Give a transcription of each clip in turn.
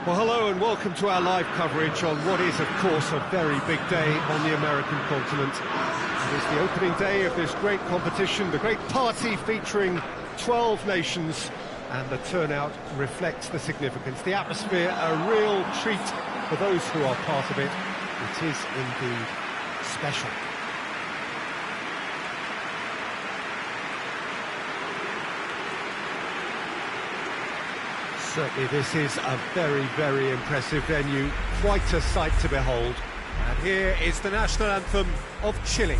Well, hello and welcome to our live coverage on what is, of course, a very big day on the American continent. It is the opening day of this great competition, the great party featuring 12 nations, and the turnout reflects the significance. The atmosphere, a real treat for those who are part of it. It is indeed special. Certainly this is a very, very impressive venue, quite a sight to behold. And here is the national anthem of Chile.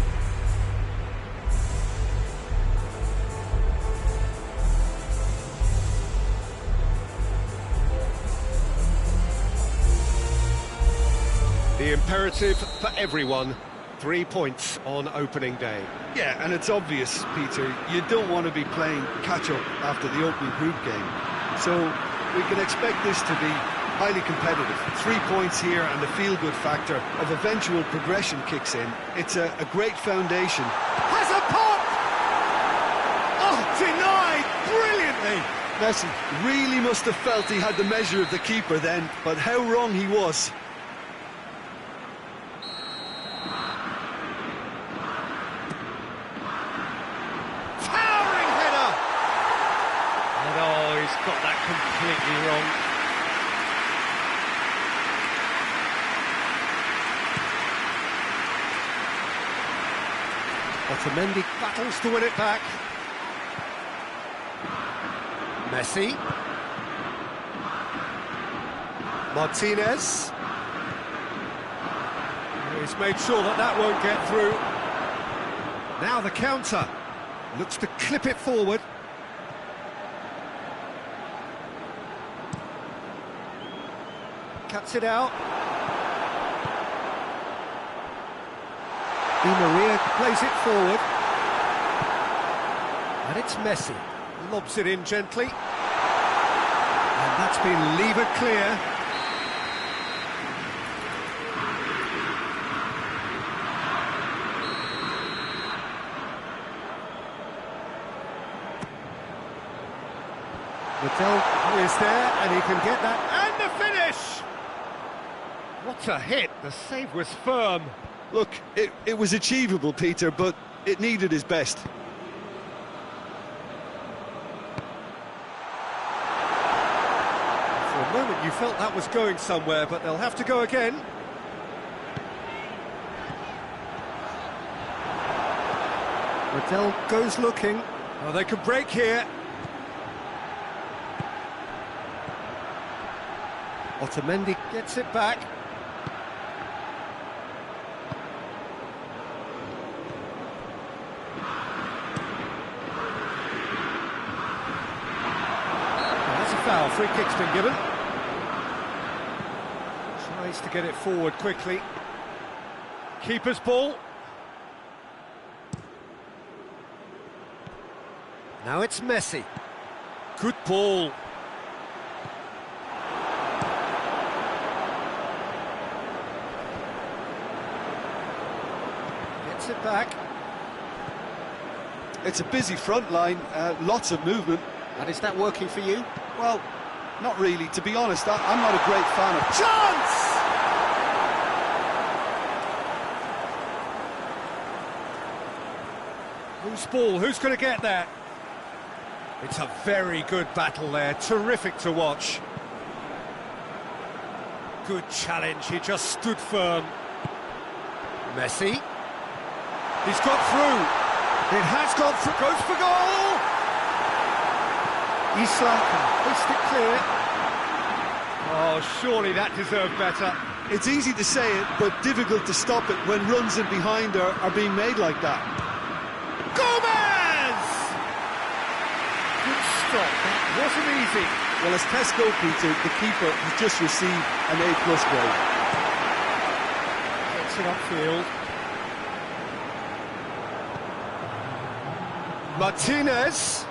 The imperative for everyone, 3 points on opening day. Yeah, and it's obvious, Peter, you don't want to be playing catch-up after the opening group game. So we can expect this to be highly competitive. 3 points here and the feel-good factor of eventual progression kicks in. It's a great foundation. Has a pop! Oh, denied brilliantly! Messi really must have felt he had the measure of the keeper then, but how wrong he was. He's got that completely wrong. Otamendi battles to win it back. Messi. Martinez. He's made sure that that won't get through. Now the counter. Looks to clip it forward. Cuts it out. Di Maria plays it forward. And it's Messi. Lobs it in gently. And that's been levered clear. Mattel is there, and he can get that. And the finish! What a hit! The save was firm. Look, it was achievable, Peter, but it needed his best. For a moment you felt that was going somewhere, but they'll have to go again. Mattel goes looking. Oh, they could break here. Otamendi gets it back. That's a foul. Free kick's been given. Tries to get it forward quickly. Keeper's ball. Now it's Messi. Good ball. It back. It's a busy front line, lots of movement. And is that working for you? Well, not really. To be honest, I'm not a great fan of... Chance! Whose ball? Who's going to get that? It's a very good battle there. Terrific to watch. Good challenge. He just stood firm. Messi. He's got through. It has gone through. Goes for goal. Isla can hoist it clear. Oh, surely that deserved better. It's easy to say it, but difficult to stop it when runs in behind are being made like that. Gomez! Good stop. That wasn't easy. Well, as tests go, Peter, the keeper has just received an A+ grade. Gets it upfield. Martinez.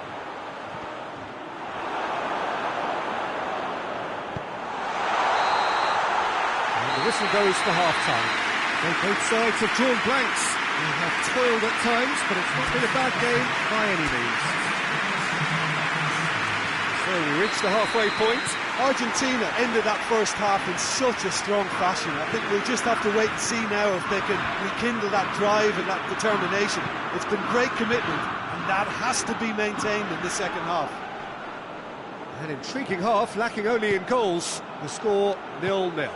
And the whistle goes for half-time. Well, both sides have drawn blanks. They have toiled at times, but it's not been a bad game by any means. So we reached the halfway point. Argentina ended that first half in such a strong fashion. I think we'll just have to wait and see now if they can rekindle that drive and that determination. It's been great commitment, and that has to be maintained in the second half. An intriguing half, lacking only in goals. The score 0-0.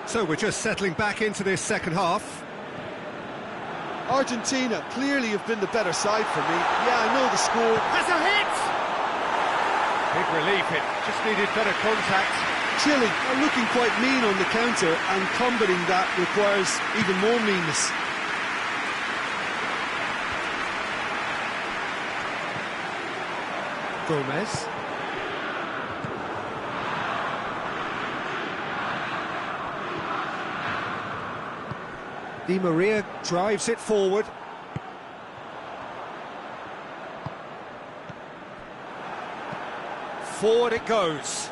So we're just settling back into this second half. Argentina clearly have been the better side for me. Yeah, I know the score. Has a hit! Big relief, it just needed better contact. Chile are looking quite mean on the counter, and combating that requires even more meanness. Gomez. Di Maria drives it forward. Forward it goes.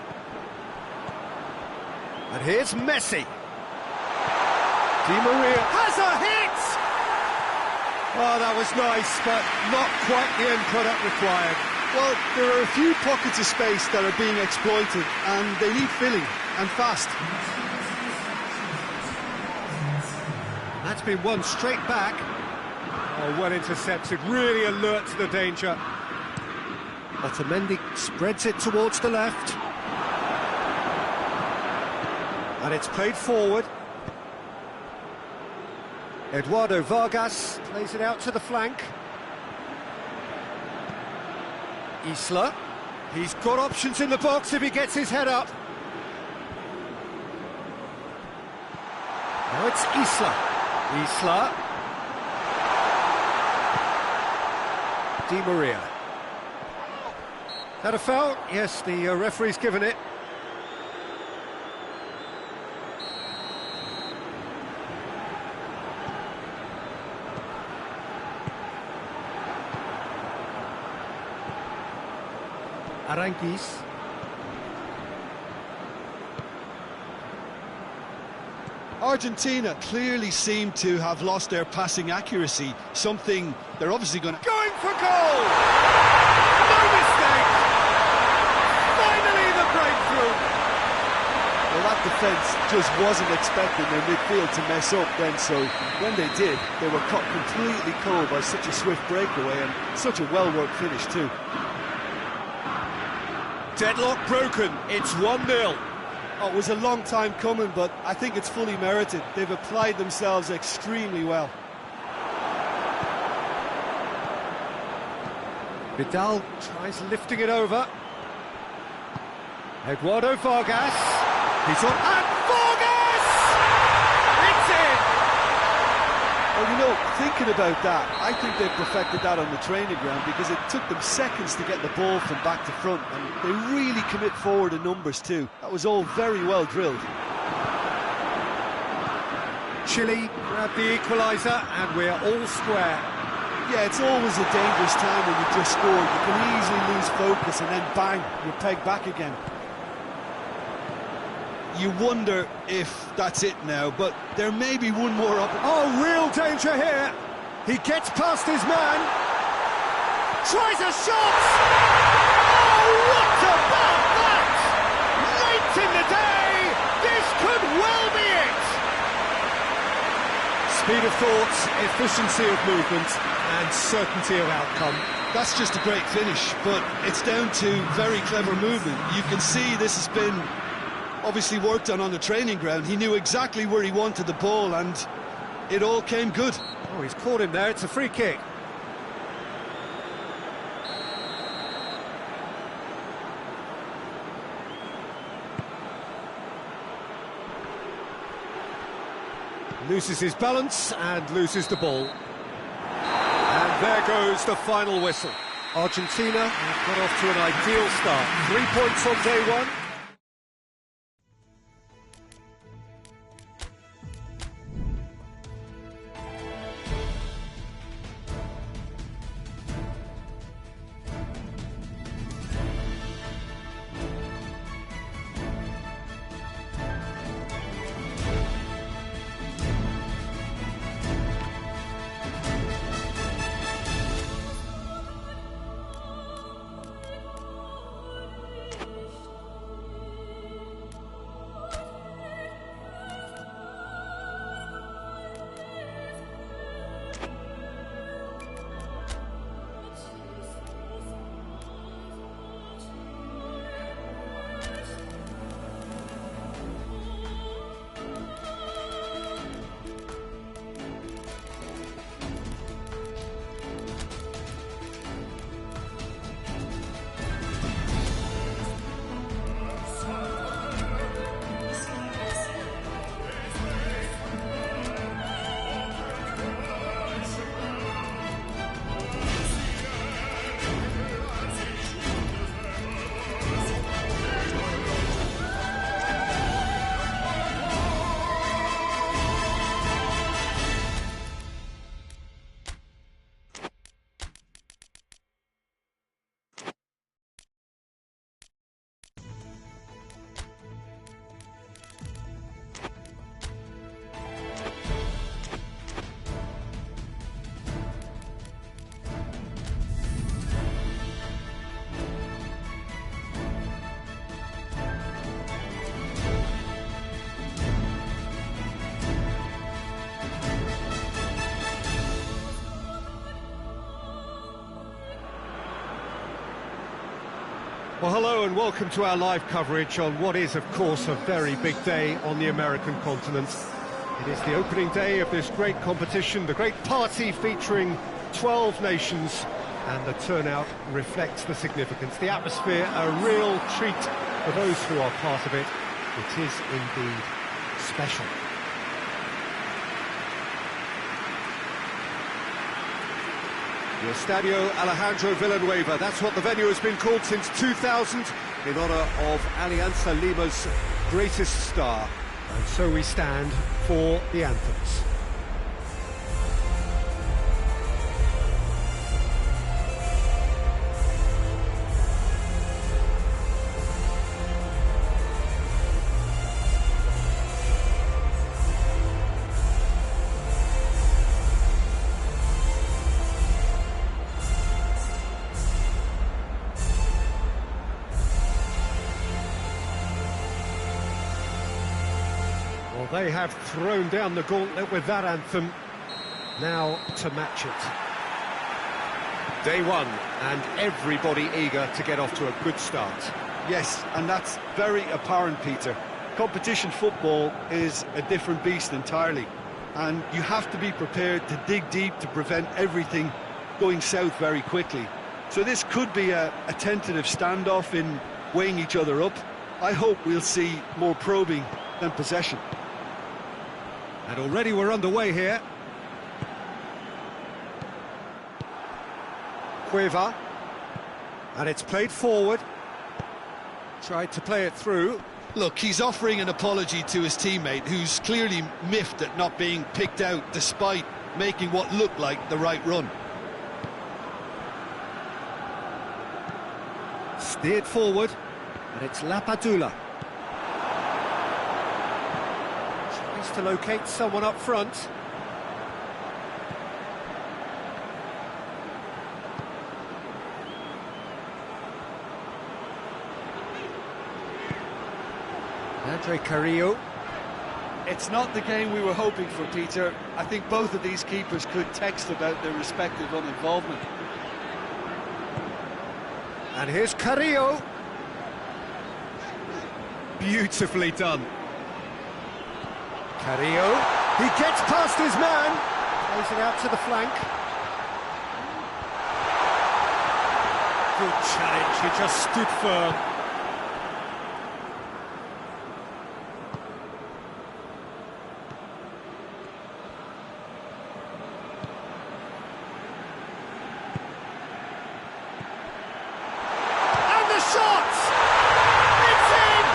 And here's Messi. Di Maria has a hit! Oh, that was nice, but not quite the end product required. Well, there are a few pockets of space that are being exploited, and they need filling, and fast. That's been one straight back. Oh, well intercepted, really alert to the danger. Otamendi spreads it towards the left. And it's played forward. Eduardo Vargas plays it out to the flank. Isla. He's got options in the box if he gets his head up. Now it's Isla. Isla. Di Maria. That a foul? Yes, the referee's given it. Aranguis. Argentina clearly seem to have lost their passing accuracy, something they're obviously going to... Going for goal! No mistake! Finally the breakthrough! Well, that defence just wasn't expecting their midfield to mess up then, so when they did, they were caught completely cold by such a swift breakaway and such a well-worked finish too. Deadlock broken, it's 1-0. Oh, it was a long time coming, but I think it's fully merited. They've applied themselves extremely well. Vidal tries lifting it over. Eduardo Vargas. He's on. And Vargas! It's in! Well, you know, thinking about that, I think they've perfected that on the training ground because it took them seconds to get the ball from back to front, and they really commit forward in numbers too. That was all very well drilled. Chile grabbed the equaliser, and we're all square. Yeah, it's always a dangerous time when you just scored. You can easily lose focus and then bang, you're pegged back again. You wonder if that's it now, but there may be one more up. Oh, real danger here. He gets past his man. Tries a shot. Oh, what about that? Late in the day, this could well be it. Speed of thought, efficiency of movement, and certainty of outcome. That's just a great finish, but it's down to very clever movement. You can see this has been obviously worked on the training ground. He knew exactly where he wanted the ball, and it all came good. Oh, he's caught him there. It's a free kick. Loses his balance and loses the ball. And there goes the final whistle. Argentina have got off to an ideal start. 3 points on day one. hello and welcome to our live coverage on what is, of course, a very big day on the American continent. It is the opening day of this great competition, the great party featuring 12 nations, and the turnout reflects the significance. The atmosphere, a real treat for those who are part of it. It is indeed special. The Estadio Alejandro Villanueva, that's what the venue has been called since 2000, in honour of Alianza Lima's greatest star. And so we stand for the anthems. Well, they have thrown down the gauntlet with that anthem. Now to match it. Day one, and everybody eager to get off to a good start. Yes, and that's very apparent, Peter. Competition football is a different beast entirely, and you have to be prepared to dig deep to prevent everything going south very quickly. So this could be a tentative standoff in weighing each other up. I hope we'll see more probing than possession. And already we're underway here. Cueva. And it's played forward. Tried to play it through. Look, he's offering an apology to his teammate, who's clearly miffed at not being picked out despite making what looked like the right run. Steered forward. And it's Lapadula. To locate someone up front. Andre Carrillo. It's not the game we were hoping for, Peter. I think both of these keepers could text about their respective uninvolvement. And here's Carrillo. Beautifully done. Carrillo, he gets past his man, plays it out to the flank. Good challenge, he just stood firm. And the shot! It's in!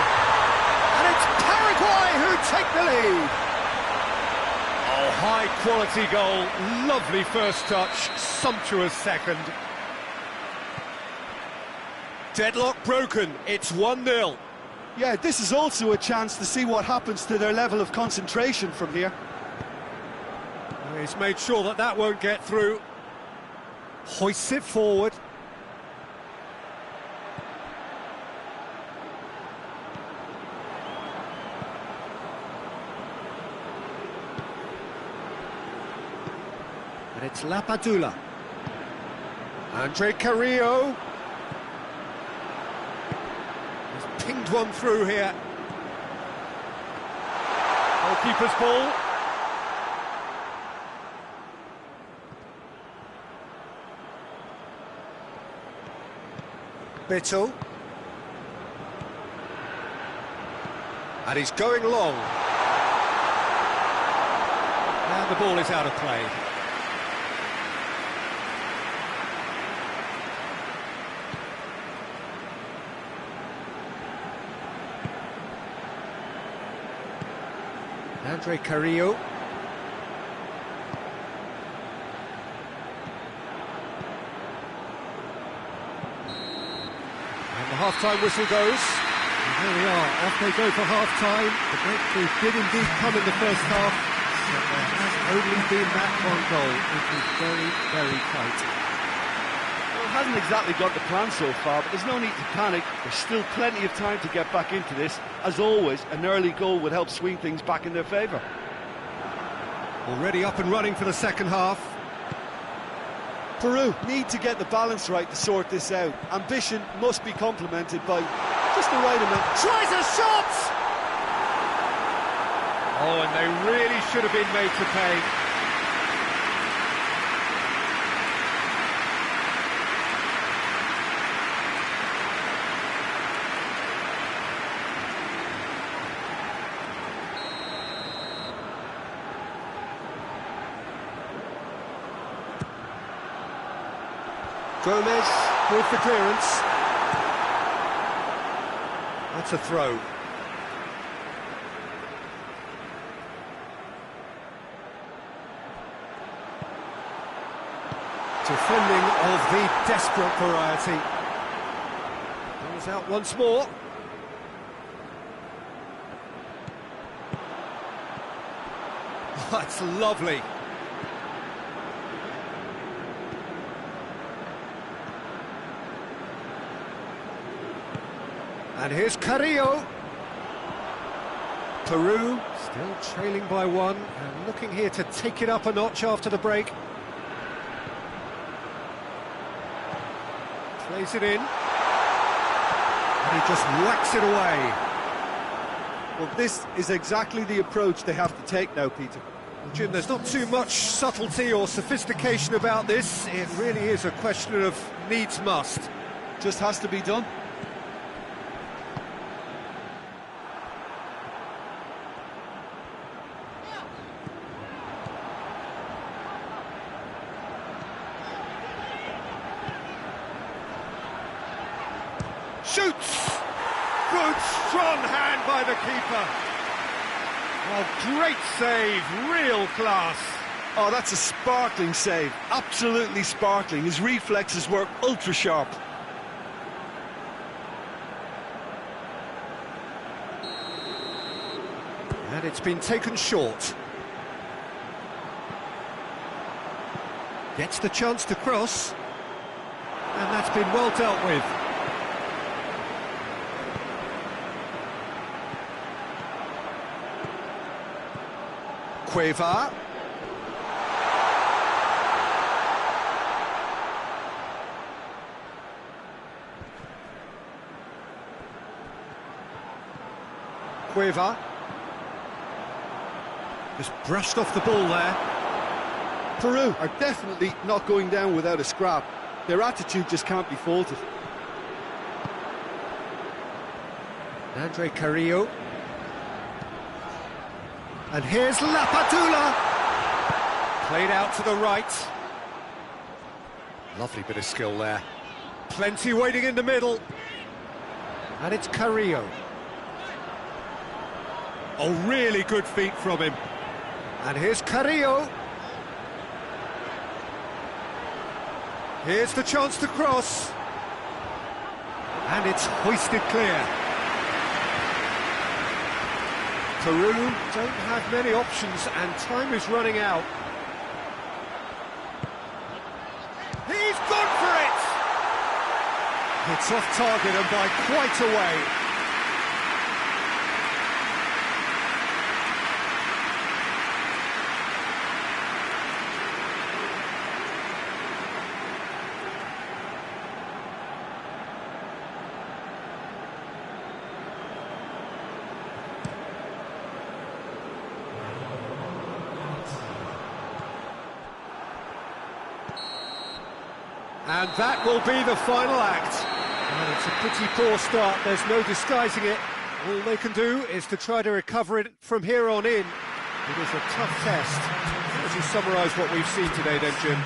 And it's Paraguay who take the lead. High quality goal, lovely first touch, sumptuous second. Deadlock broken, it's 1-0. Yeah, this is also a chance to see what happens to their level of concentration from here. He's made sure that that won't get through. Hoists it forward. And it's Lapadula. Andre Carrillo. He's pinged one through here. Goalkeeper's ball. Bittle. And he's going long. And the ball is out of play. Andre Carrillo. And the half-time whistle goes. And here we are, off they go for half-time. The breakthrough did indeed come in the first half, but there has only been that one goal. It is very, very tight. Well, it hasn't exactly got the plan so far, but there's no need to panic. There's still plenty of time to get back into this. As always, an early goal would help swing things back in their favour. Already up and running for the second half. Peru need to get the balance right to sort this out. Ambition must be complemented by just the right amount. Tries a shot! Oh, and they really should have been made to pay. Gomez with the clearance. That's a throw. Defending of the desperate variety. Goes out once more. That's lovely. And here's Carrillo. Peru still trailing by one and looking here to take it up a notch after the break. Plays it in. And he just whacks it away. Well, this is exactly the approach they have to take now, Peter. Jim, there's not too much subtlety or sophistication about this. It really is a question of needs must. Just has to be done. Shoots! Good, strong hand by the keeper. Oh, great save, real class. Oh, that's a sparkling save, absolutely sparkling. His reflexes were ultra sharp. And it's been taken short. Gets the chance to cross. And that's been well dealt with. Cueva. Cueva. Just brushed off the ball there. Peru are definitely not going down without a scrap. Their attitude just can't be faulted. Andre Carrillo. And here's Lapadula. Played out to the right. Lovely bit of skill there. Plenty waiting in the middle. And it's Carrillo. Oh, really good feet from him. And here's Carrillo. Here's the chance to cross. And it's hoisted clear. Peru don't have many options and time is running out. He's gone for it! It's off target and by quite a way. And that will be the final act. And it's a pretty poor start, there's no disguising it. All they can do is to try to recover it from here on in. It is a tough test. How would you summarise what we've seen today then, Jim?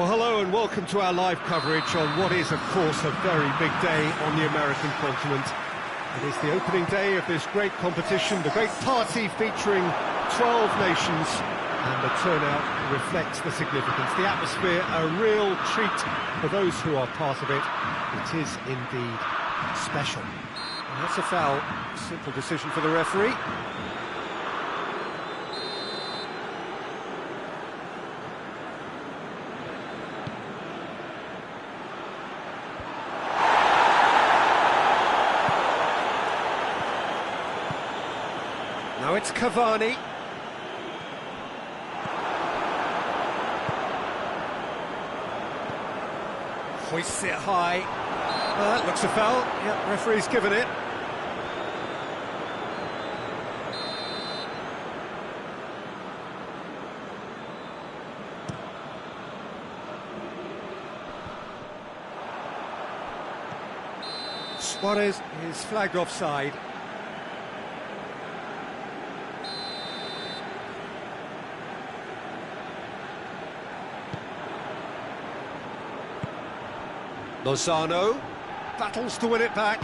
Well, hello and welcome to our live coverage on what is, of course, a very big day on the American continent. It is the opening day of this great competition, the great party featuring 12 nations, and the turnout reflects the significance. The atmosphere, a real treat for those who are part of it. It is indeed special. And that's a foul. Simple decision for the referee. Now it's Cavani. Hoists it high. That looks a foul. Yep, referee's given it. Suarez is flagged offside. Lozano battles to win it back.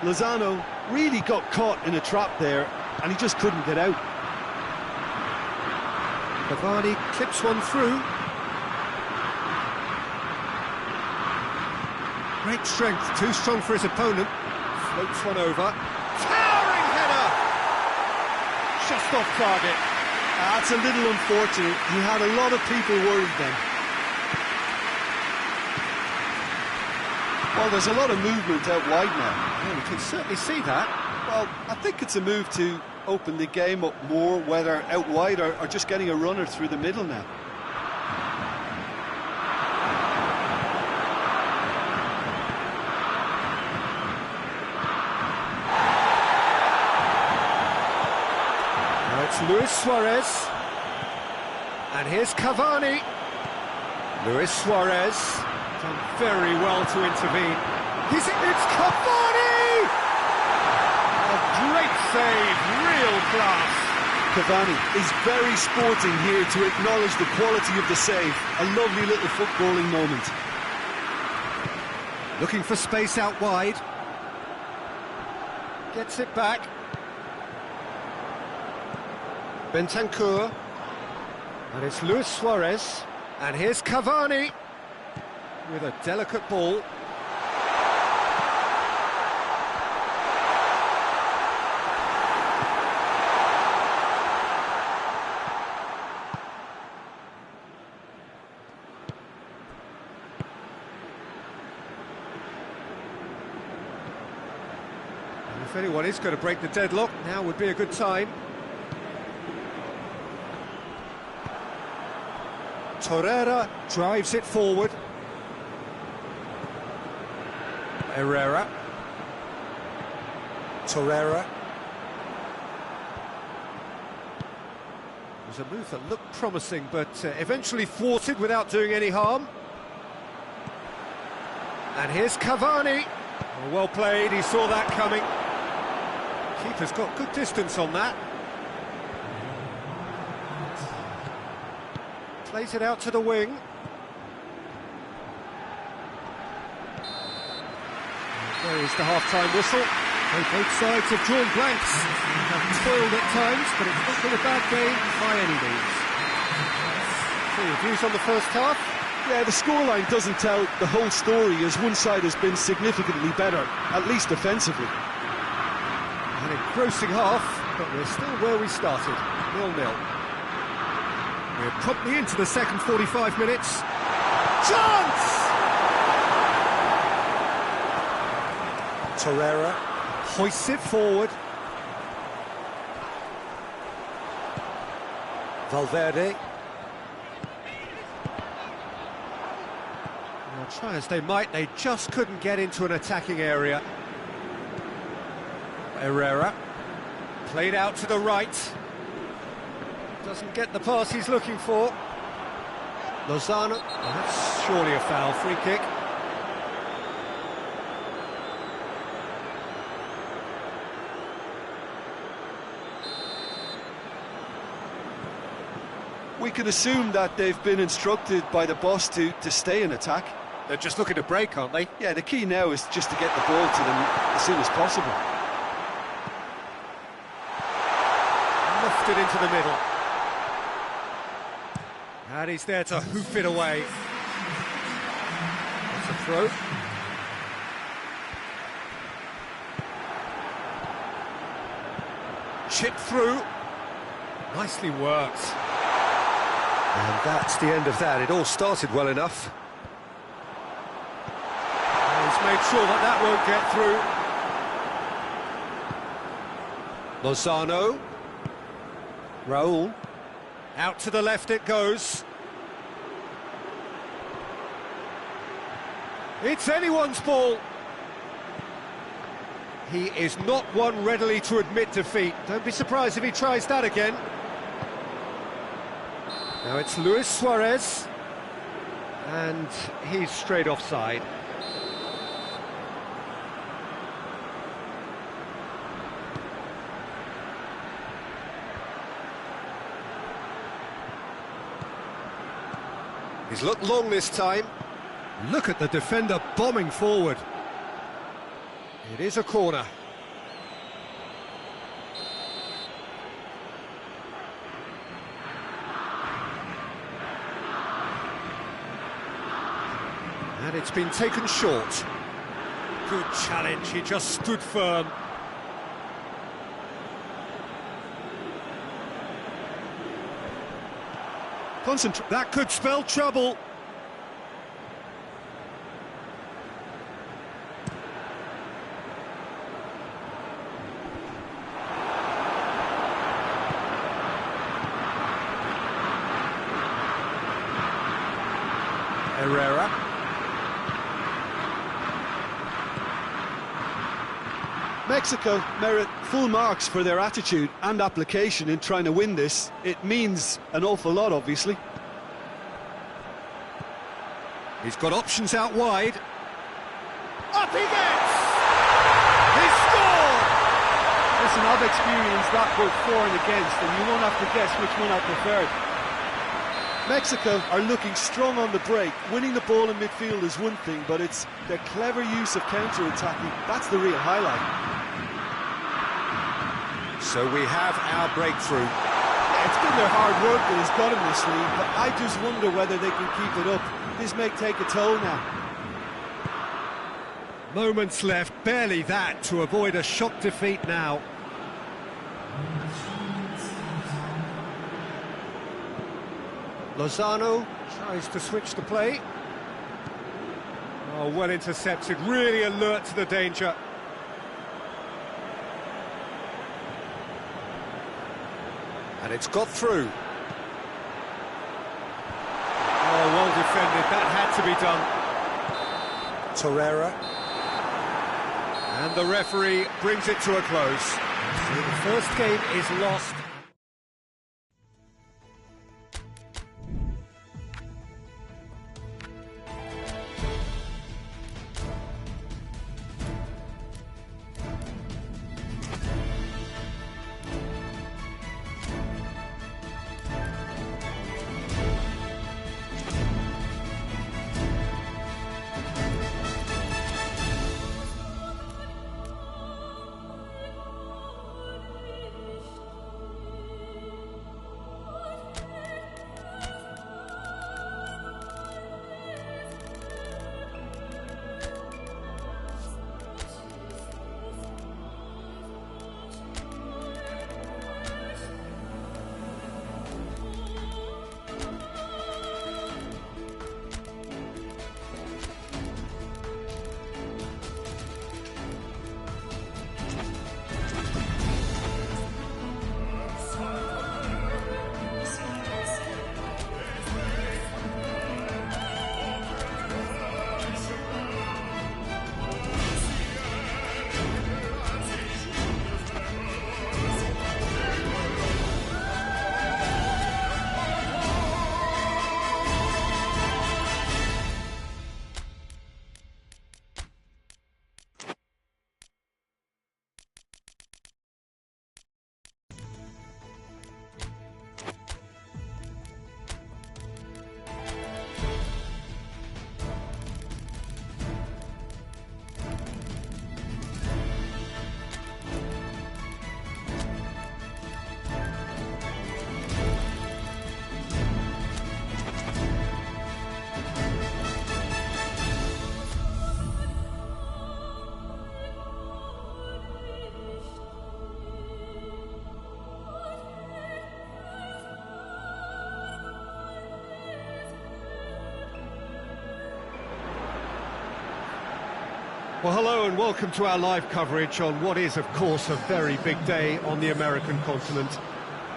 Lozano really got caught in a trap there, and he just couldn't get out. Cavani clips one through. Great strength, too strong for his opponent. Floats one over. Towering header! Just off target. That's a little unfortunate. He had a lot of people worried then. Well, there's a lot of movement out wide now. Yeah, we can certainly see that. Well, I think it's a move to open the game up more, whether out wide or just getting a runner through the middle now. Now it's Luis Suarez. And here's Cavani. Luis Suarez. Done very well to intervene. It's Cavani! A great save, real class. Cavani is very sporting here to acknowledge the quality of the save. A lovely little footballing moment. Looking for space out wide. Gets it back. Bentancur. And it's Luis Suarez. And here's Cavani. With a delicate ball. And if anyone is going to break the deadlock, now would be a good time. Torreira drives it forward. Herrera. Torreira. It was a move that looked promising, but eventually thwarted without doing any harm. And here's Cavani. Oh, well played, he saw that coming. Keeper's got good distance on that. Plays it out to the wing. There is the half-time whistle. Both sides have drawn blanks. Have toiled at times, but it's not been a bad game by any means. So your views on the first half? Yeah, the scoreline doesn't tell the whole story, as one side has been significantly better, at least defensively. An engrossing half, but we're still where we started, 0-0. We're promptly into the second 45 minutes. Chance! Torreira hoists it forward. Valverde. Well, try as they might, they just couldn't get into an attacking area. Herrera. Played out to the right. Doesn't get the pass he's looking for. Lozano. Oh, that's surely a foul, free kick. we can assume that they've been instructed by the boss to stay in attack. They're just looking to break, aren't they? Yeah, the key now is just to get the ball to them as soon as possible. Lofted into the middle. And he's there to hoof it away. That's a throw. Chip through. Nicely worked. And that's the end of that. It all started well enough. And he's made sure that that won't get through. Lozano. Raul. Out to the left it goes. It's anyone's ball. He is not one readily to admit defeat. Don't be surprised if he tries that again. Now it's Luis Suarez. And he's straight offside. He's looked long this time. Look at the defender bombing forward. It is a corner. And it's been taken short. Good challenge, he just stood firm. Concentrate. That could spell trouble. Herrera. Mexico merit full marks for their attitude and application in trying to win this. It means an awful lot, obviously. He's got options out wide. Up he gets! He scored! Listen, I've experienced that both for and against, and you won't have to guess which one I preferred. Mexico are looking strong on the break. Winning the ball in midfield is one thing, but it's their clever use of counter-attacking. That's the real highlight. So we have our breakthrough. Yeah, it's been their hard work that has got them this lead, but I just wonder whether they can keep it up. This may take a toll now. Moments left, barely that, to avoid a shock defeat now. Lozano tries to switch the play. Oh, well intercepted, really alert to the danger. And it's got through. Oh, well defended, that had to be done. Torreira. And the referee brings it to a close. So the first game is lost. Well, hello and welcome to our live coverage on what is, of course, a very big day on the American continent.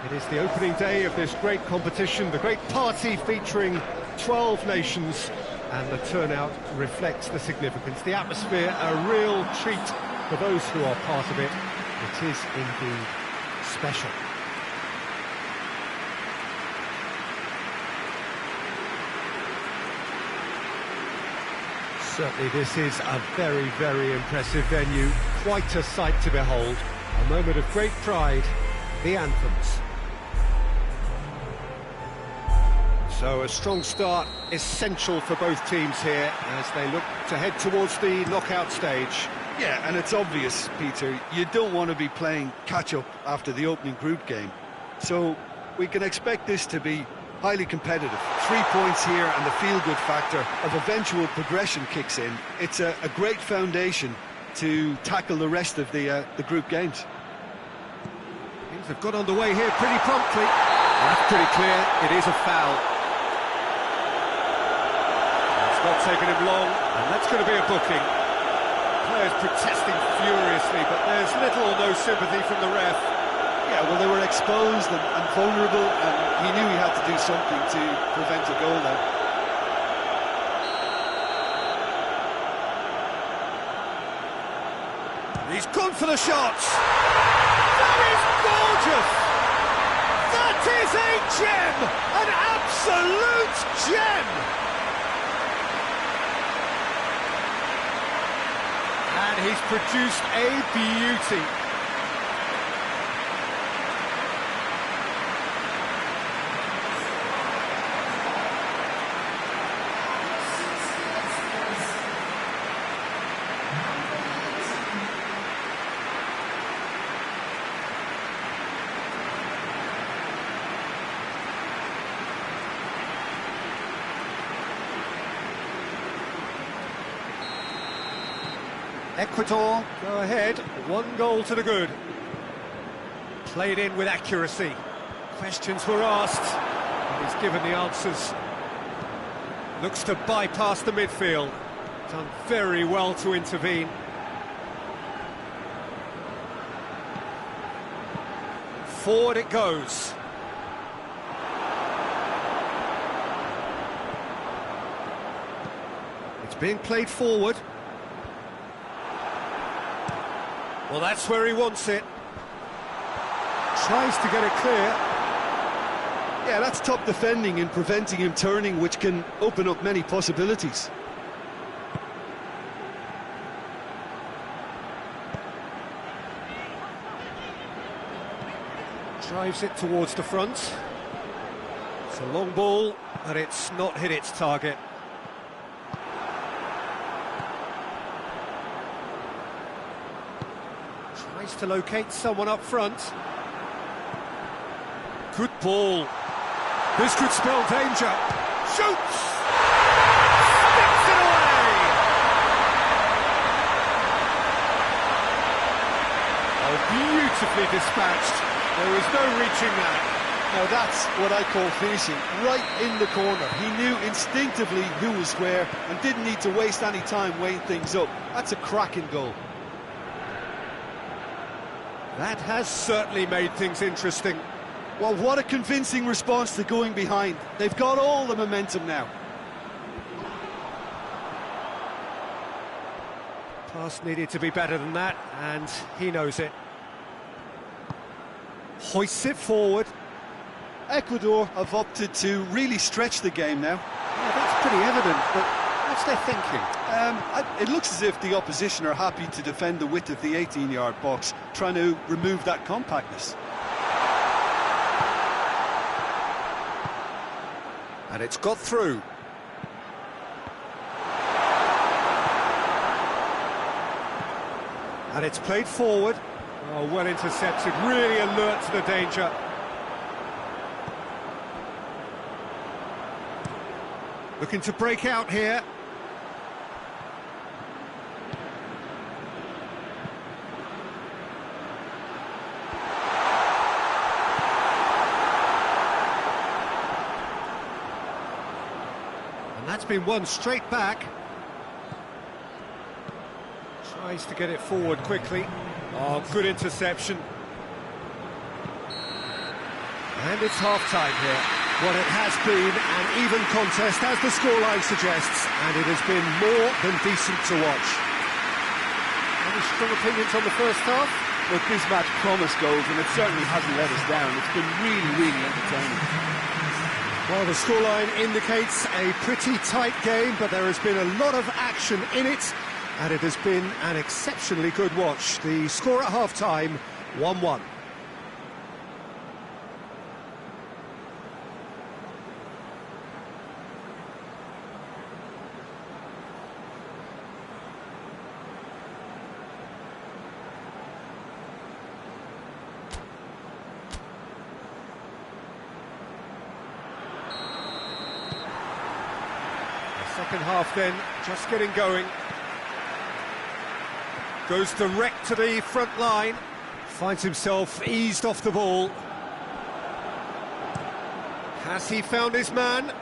It is the opening day of this great competition, the great party featuring 12 nations, and the turnout reflects the significance. The atmosphere, a real treat for those who are part of it. It is indeed special. Certainly this is a very, very impressive venue, quite a sight to behold, a moment of great pride, the anthems. So a strong start, essential for both teams here as they look to head towards the knockout stage. Yeah, and it's obvious, Peter, you don't want to be playing catch-up after the opening group game. So we can expect this to be highly competitive. 3 points here and the feel-good factor of eventual progression kicks in. It's a great foundation to tackle the rest of the group games. Things have got underway here pretty promptly. That's pretty clear, it is a foul. It's not taken him long, and that's going to be a booking. Players protesting furiously, but there's little or no sympathy from the ref. Yeah, well, they were exposed and vulnerable, and he knew he had to do something to prevent a goal then. He's gone for the shots! That is gorgeous! That is a gem! An absolute gem! And he's produced a beauty. Ecuador go ahead, 1 goal to the good. Played in with accuracy. Questions were asked, and he's given the answers. Looks to bypass the midfield. Done very well to intervene. Forward it goes. It's being played forward. Well, that's where he wants it. Tries to get it clear. Yeah, that's top defending and preventing him turning, which can open up many possibilities. Drives it towards the front. It's a long ball, but it's not hit its target. Tries to locate someone up front. Good ball. This could spell danger. Shoots! Sticks it away! Oh, beautifully dispatched. There was no reaching that. Now that's what I call finishing, right in the corner. He knew instinctively who was where and didn't need to waste any time weighing things up. That's a cracking goal. That has certainly made things interesting. Well, what a convincing response to going behind. They've got all the momentum now. Pass needed to be better than that, and he knows it. Hoists it forward. Ecuador have opted to really stretch the game now. Yeah, that's pretty evident, but what's their thinking? It looks as if the opposition are happy to defend the width of the 18-yard box, trying to remove that compactness. And it's got through. And it's played forward. Oh, well intercepted, really alert to the danger. Looking to break out here. And that's been won straight back. Tries to get it forward quickly. Oh, good interception. And it's half-time here. Well, it has been an even contest, as the scoreline suggests, and it has been more than decent to watch. Any strong opinions on the first half? Look, this match promised goals, and it certainly hasn't let us down. It's been really, really entertaining. Well, the scoreline indicates a pretty tight game, but there has been a lot of action in it, and it has been an exceptionally good watch. The score at half-time, 1-1. Second half then, just getting going. Goes direct to the front line. Finds himself eased off the ball. Has he found his man?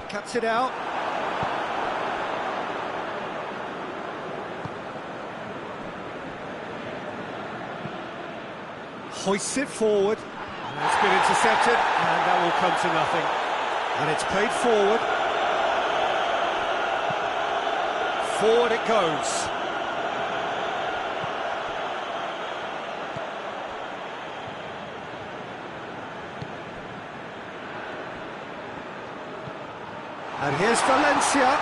Cuts it out. Hoists it forward. And it's been intercepted, and that will come to nothing. And it's played forward. Forward it goes. And here's Valencia.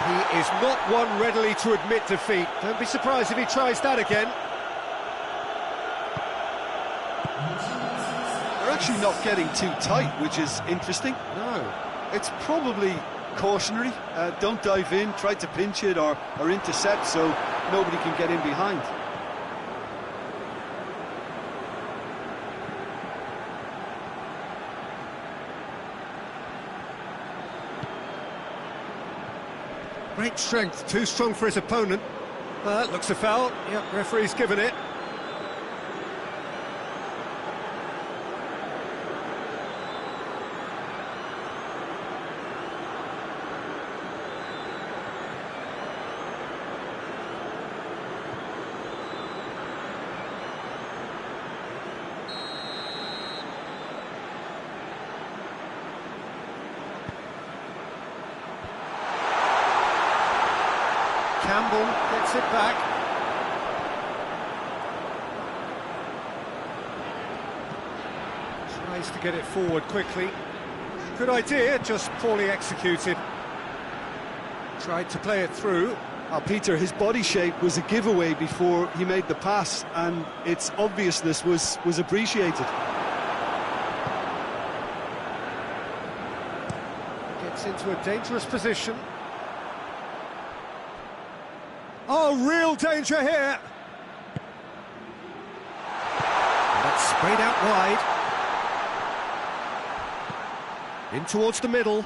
He is not one readily to admit defeat. Don't be surprised if he tries that again. Actually not getting too tight, which is interesting. No. It's probably cautionary. Don't dive in, try to pinch it or intercept so nobody can get in behind. Great strength, too strong for his opponent. Looks a foul. Yep, referee's given it. Campbell gets it back. Tries to get it forward quickly. Good idea, just poorly executed. Tried to play it through. Peter, his body shape was a giveaway before he made the pass, and its obviousness was appreciated. Gets into a dangerous position. Oh, real danger here! And that's sprayed out wide. In towards the middle.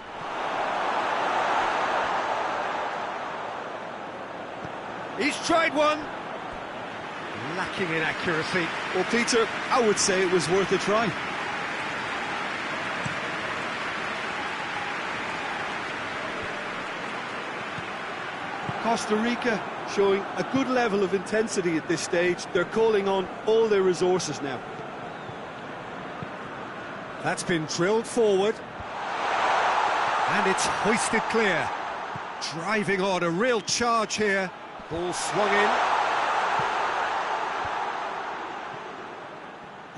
He's tried one. Lacking in accuracy. Well, Peter, I would say it was worth a try. Costa Rica showing a good level of intensity at this stage. They're calling on all their resources now. That's been drilled forward. And it's hoisted clear. Driving on, a real charge here. Ball swung in.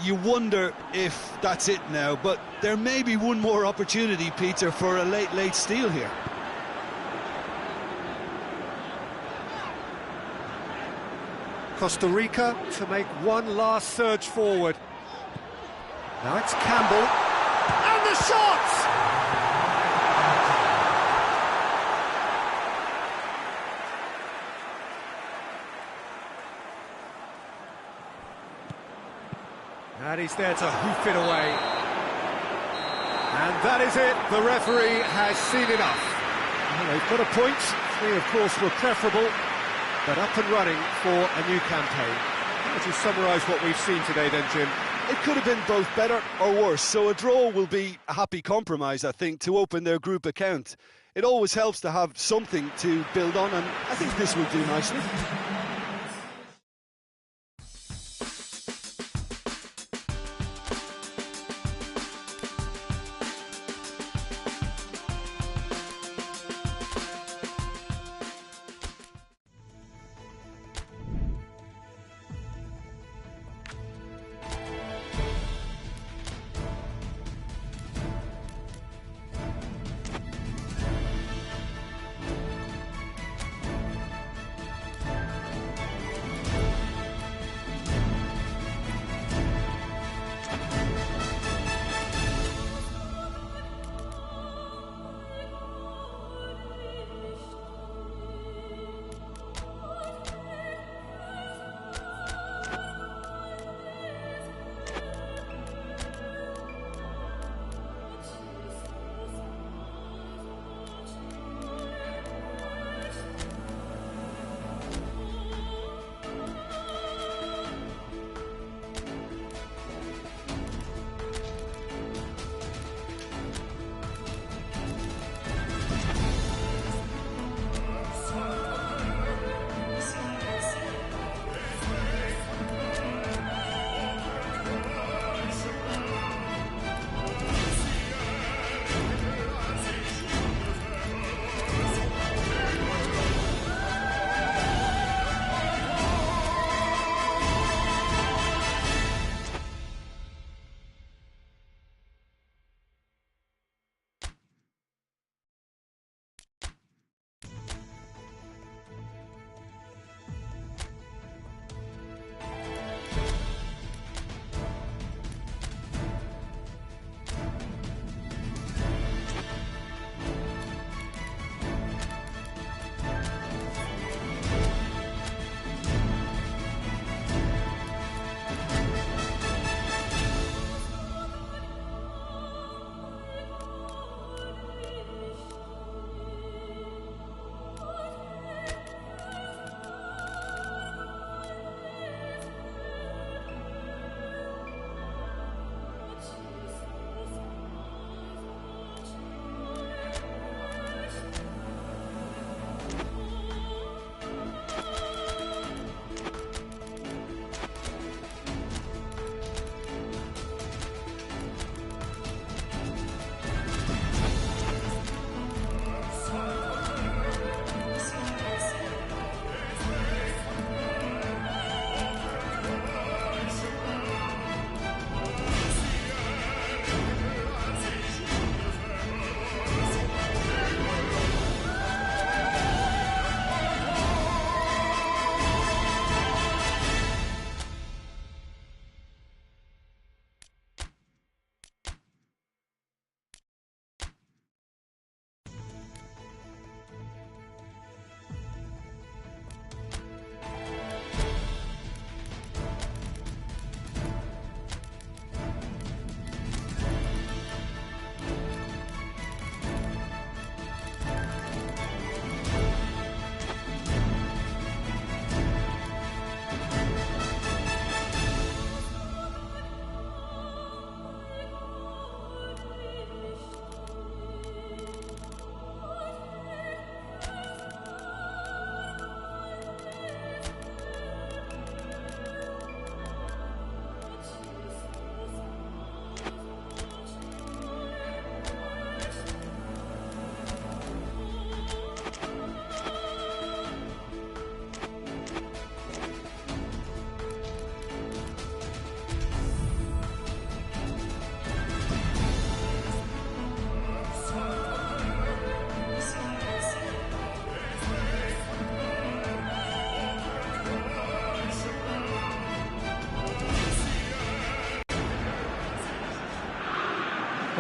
You wonder if that's it now, but there may be one more opportunity, Peter, for a late steal here. Costa Rica to make one last surge forward. Now it's Campbell. And the shot! And he's there to hoof it away. And that is it. The referee has seen enough. Well, they've got a point. 3, of course, were preferable. But up and running for a new campaign. How would you summarise what we've seen today then, Jim? It could have been both better or worse, so a draw will be a happy compromise, I think, to open their group account. It always helps to have something to build on, and I think this will do nicely.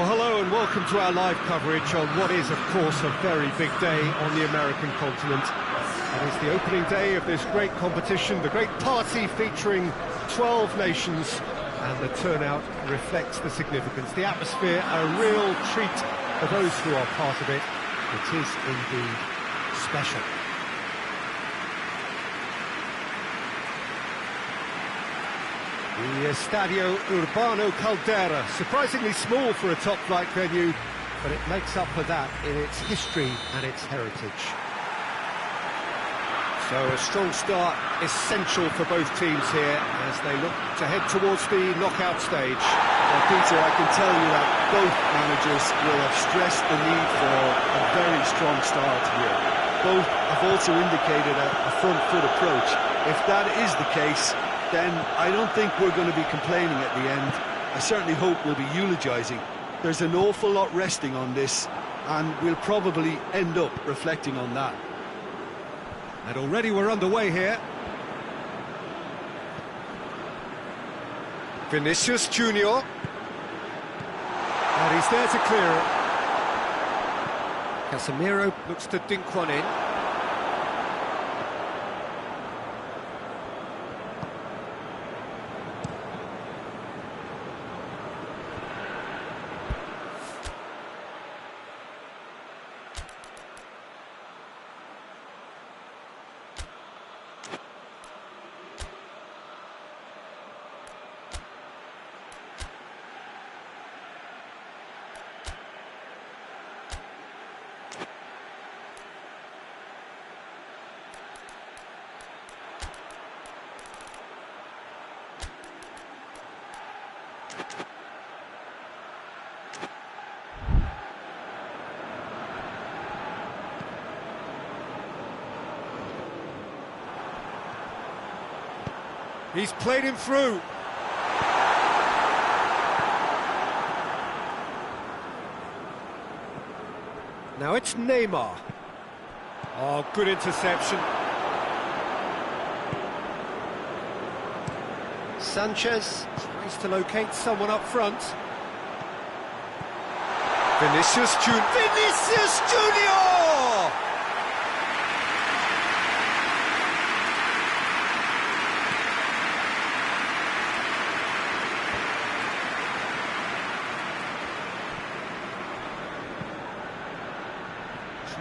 Well, hello and welcome to our live coverage on what is, of course, a very big day on the American continent. It is the opening day of this great competition, the great party featuring 12 nations, and the turnout reflects the significance. The atmosphere, a real treat for those who are part of it. It is indeed special. The Estadio Urbano Caldera, surprisingly small for a top-flight venue, but it makes up for that in its history and its heritage. So a strong start essential for both teams here as they look to head towards the knockout stage. Well, Peter, I can tell you that both managers will have stressed the need for a very strong start here. Both have also indicated a front foot approach. If that is the case, then I don't think we're going to be complaining at the end. I certainly hope we'll be eulogising. There's an awful lot resting on this, and we'll probably end up reflecting on that. And already we're underway here. Vinicius Junior. And he's there to clear it. Casemiro looks to dink one in. He's played him through. Now it's Neymar. Oh, good interception. Sanchez tries to locate someone up front. Vinicius Junior. Vinicius Junior!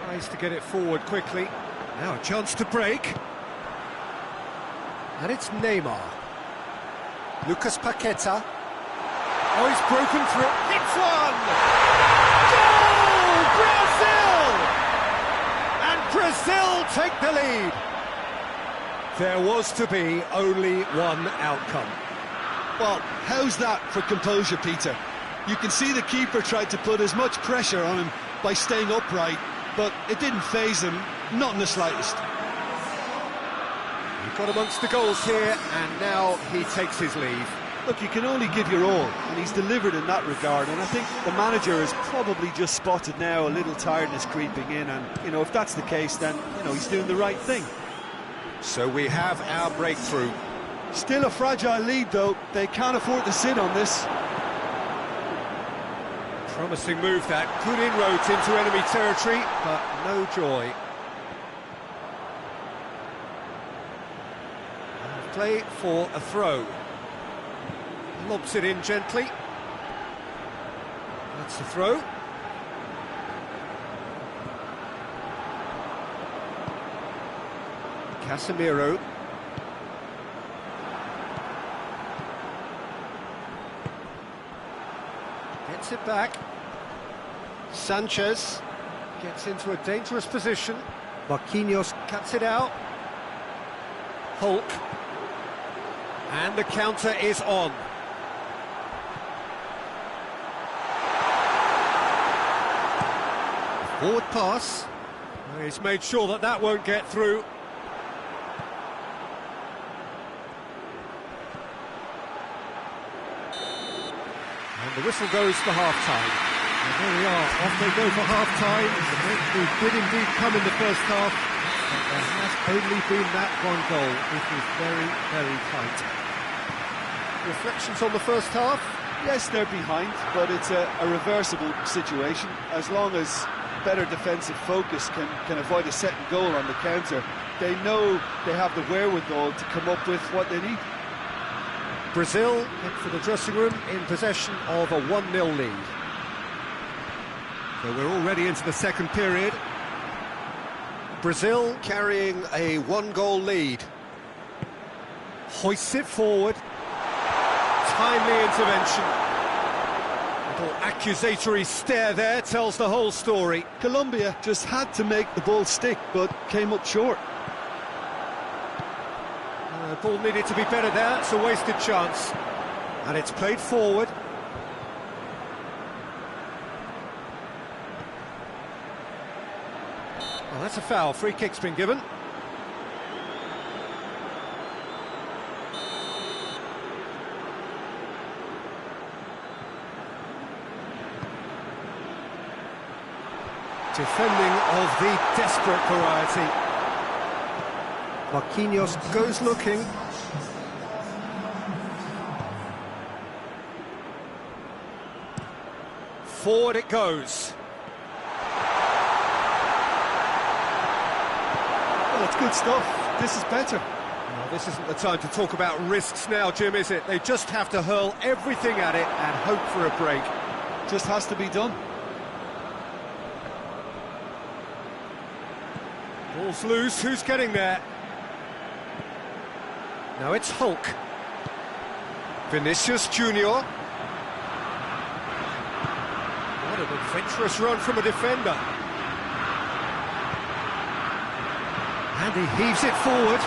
Tries to get it forward quickly. Now a chance to break. And it's Neymar. Lucas Paqueta. Oh, he's broken through. Hits one! Goal! Brazil! And Brazil take the lead. There was to be only one outcome. Well, how's that for composure, Peter? You can see the keeper tried to put as much pressure on him by staying upright, but it didn't faze him, not in the slightest. He got amongst the goals here, and now he takes his leave. Look, you can only give your all, and he's delivered in that regard, and I think the manager has probably just spotted now a little tiredness creeping in, and, you know, if that's the case, then, you know, he's doing the right thing. So we have our breakthrough. Still a fragile lead, though. They can't afford to sit on this. Promising move that, good inroads into enemy territory, but no joy. And play for a throw. Lobs it in gently. That's the throw. Casemiro. Gets it back. Sanchez gets into a dangerous position. Marquinhos cuts it out. Hulk. And the counter is on. Forward pass. He's made sure that that won't get through. And the whistle goes for half-time. And there we are, off they go for half-time. The breakthrough did indeed come in the first half, but there has only been that one goal. It was very, very tight. Reflections on the first half? Yes, they're behind, but it's a reversible situation. As long as better defensive focus can avoid a second goal on the counter, they know they have the wherewithal to come up with what they need. Brazil head for the dressing room in possession of a 1-0 lead. So we're already into the second period. Brazil carrying a 1-goal lead. Hoists it forward. timely intervention. Little accusatory stare there tells the whole story. Colombia just had to make the ball stick, but came up short. Ball needed to be better there, it's a wasted chance. And it's played forward. Well, that's a foul, free kick's been given. Defending of the desperate variety. Marquinhos goes looking. Forward it goes. Well, it's good stuff. This is better. Well, this isn't the time to talk about risks now, Jim, is it? They just have to hurl everything at it and hope for a break. Just has to be done. Ball's loose, who's getting there? Now it's Hulk. Vinicius Junior. What an adventurous run from a defender. And he heaves it forward.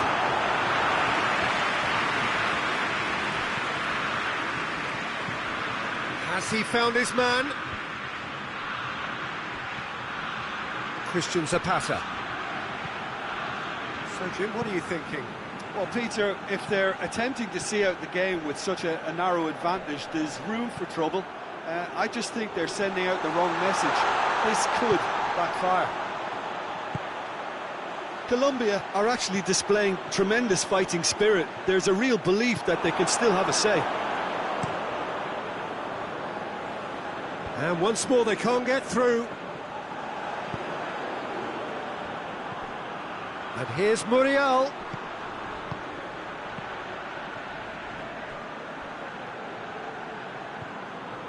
Has he found his man? Christian Zapata. So, Jim, what are you thinking? Well, Peter, if they're attempting to see out the game with such a narrow advantage, there's room for trouble. I just think they're sending out the wrong message. This could backfire. Colombia are actually displaying tremendous fighting spirit. There's a real belief that they can still have a say. And once more they can't get through. And here's Muriel.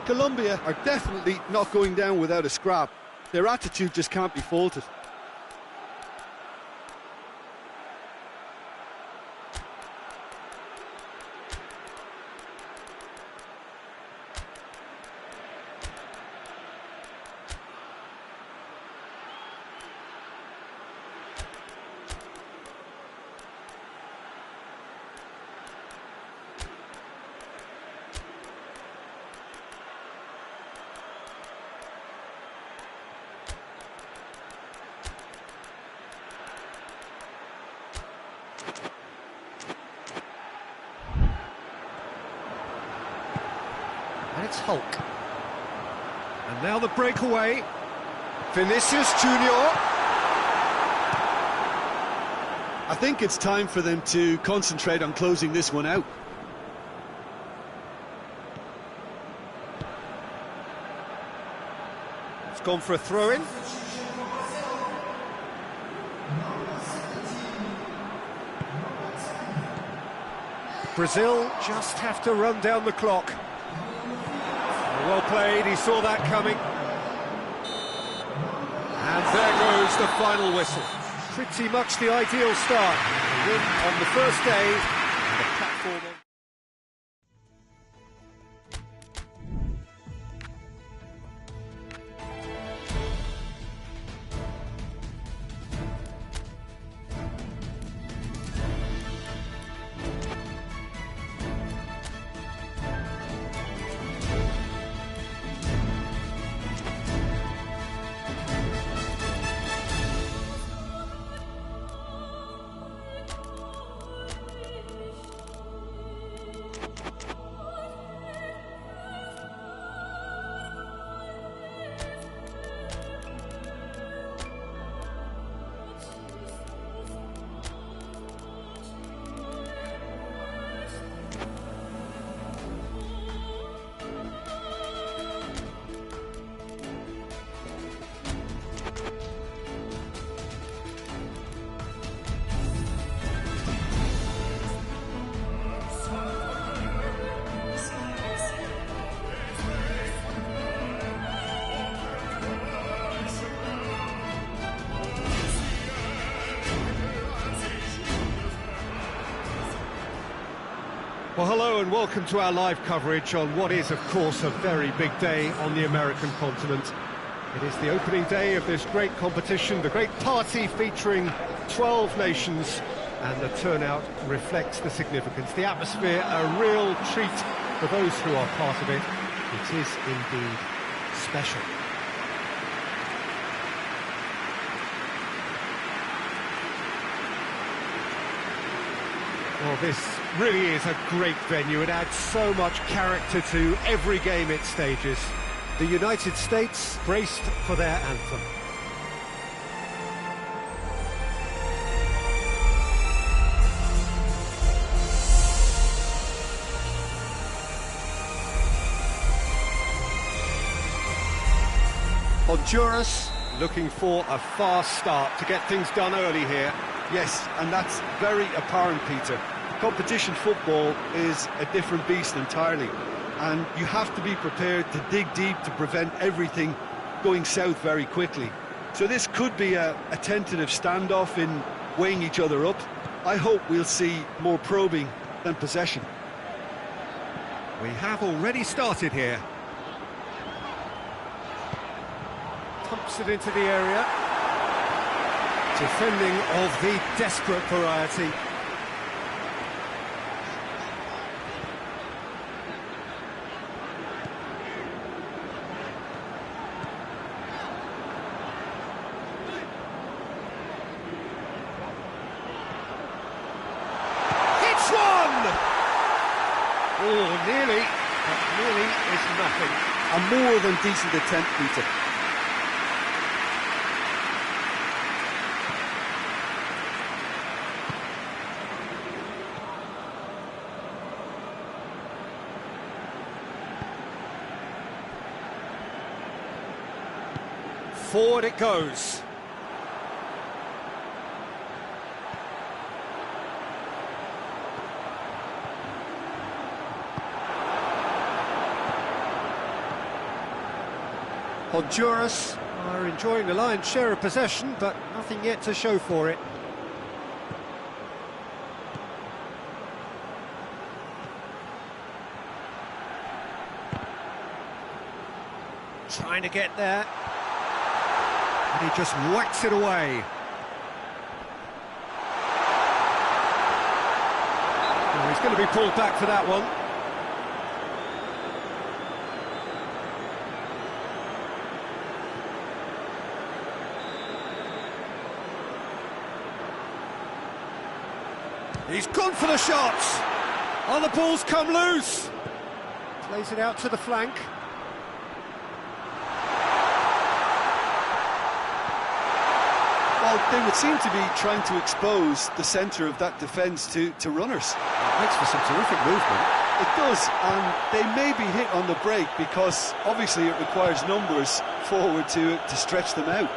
Colombia are definitely not going down without a scrap. Their attitude just can't be faulted. And it's Hulk. And now the breakaway. Vinicius Junior. I think it's time for them to concentrate on closing this one out. It's gone for a throw-in. Brazil just have to run down the clock. Well played, he saw that coming. And there goes the final whistle. Pretty much the ideal start. A win on the first day, and a platform on... Well, hello and welcome to our live coverage on what is, of course, a very big day on the American continent. It is the opening day of this great competition, the great party featuring 12 nations, and the turnout reflects the significance. The atmosphere, a real treat for those who are part of it. It is indeed special. Well, this really is a great venue. It adds so much character to every game it stages. The United States braced for their anthem. Honduras looking for a fast start to get things done early here. Yes, and that's very apparent, Peter. Competition football is a different beast entirely, and you have to be prepared to dig deep to prevent everything going south very quickly. So this could be a tentative standoff in weighing each other up. I hope we'll see more probing than possession. We have already started here. Pumps it into the area. Defending of the desperate variety. Hits one! Oh, nearly, but nearly is nothing. A more than decent attempt, Peter. Forward it goes. Honduras are enjoying the lion's share of possession, but nothing yet to show for it. Trying to get there. And he just whacks it away. Well, he's going to be pulled back for that one. He's gone for the shots. Oh, the ball's come loose. Plays it out to the flank. Well, they would seem to be trying to expose the centre of that defence to runners. It makes for some terrific movement. It does, and they may be hit on the break because obviously it requires numbers forward to stretch them out.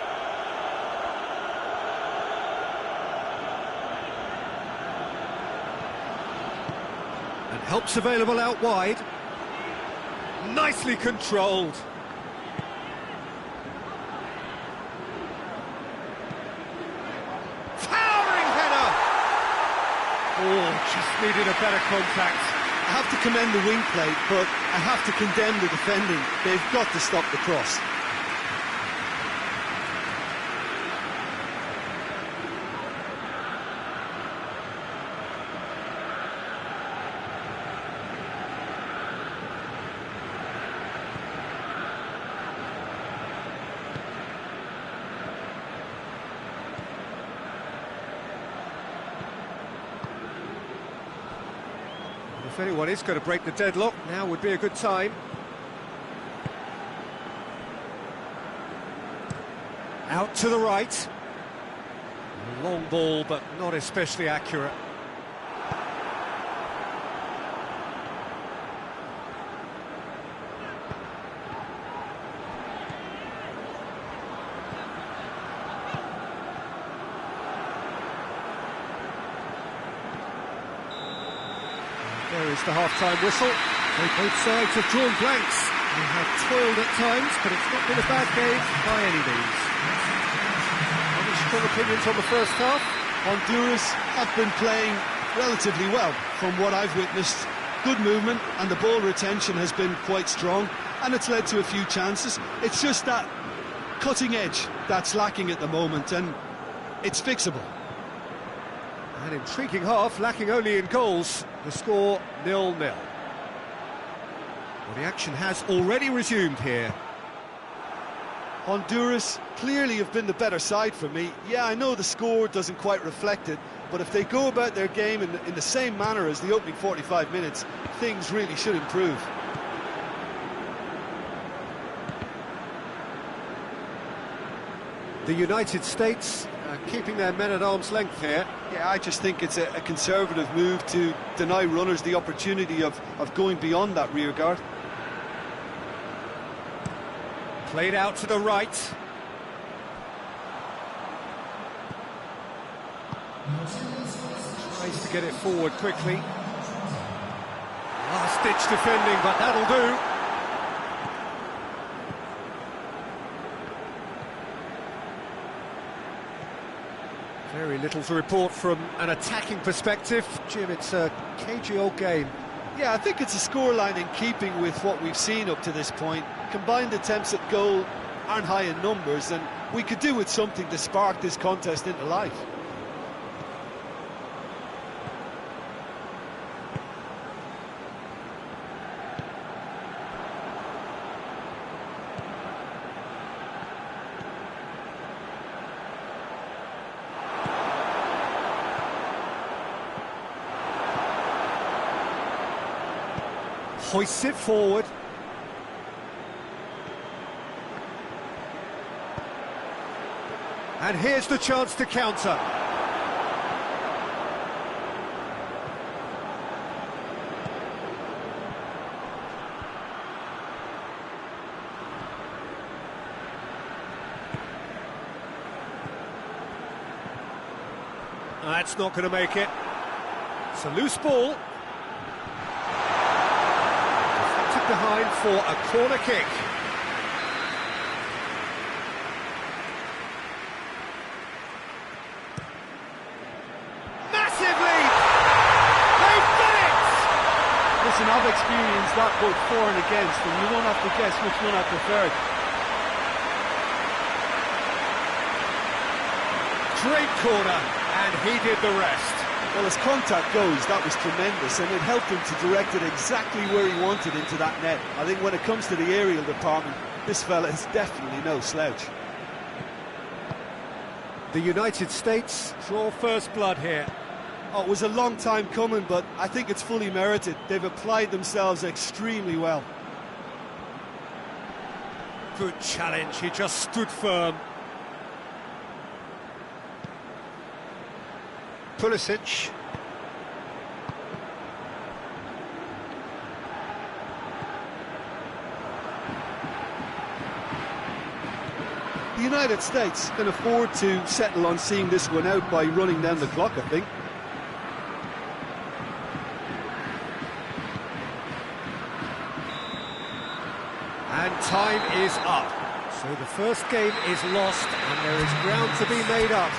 And help's available out wide. Nicely controlled. Oh, just needed a better contact. I have to commend the wing play, but I have to condemn the defending. They've got to stop the cross. If anyone is going to break the deadlock, now would be a good time. Out to the right. Long ball, but not especially accurate. There is the half-time whistle. So both sides have drawn blanks. They have toiled at times, but it's not been a bad game by any means. Any strong opinions on the first half? Honduras have been playing relatively well from what I've witnessed. good movement, and the ball retention has been quite strong, and it's led to a few chances. It's just that cutting edge that's lacking at the moment, and it's fixable. An intriguing half, lacking only in goals. The score 0-0. Well, the action has already resumed here. Honduras clearly have been the better side for me. Yeah, I know the score doesn't quite reflect it, but if they go about their game in the same manner as the opening 45 minutes, things really should improve. The United States keeping their men at arm's length here. Yeah, I just think it's a conservative move to deny runners the opportunity of going beyond that rear guard. Played out to the right. Tries to get it forward quickly. Last-ditch defending, but that'll do. Very little to report from an attacking perspective. Jim, it's a cagey old game. Yeah, I think it's a scoreline in keeping with what we've seen up to this point. Combined attempts at goal aren't high in numbers, and we could do with something to spark this contest into life. Hoists it forward. And here's the chance to counter. That's not going to make it. It's a loose ball. Behind for a corner kick. Massive lead! They've done it! Listen, I've experienced that both for and against, and you won't have to guess which one I preferred. Great corner, and he did the rest. Well, as contact goes, that was tremendous, and it helped him to direct it exactly where he wanted into that net. I think when it comes to the aerial department, this fella is definitely no slouch. The United States draw first blood here. Oh, it was a long time coming, but I think it's fully merited. They've applied themselves extremely well. Good challenge, he just stood firm. Pulisic. The United States can afford to settle on seeing this one out by running down the clock, I think. And time is up. So the first game is lost, and there is ground to be made up.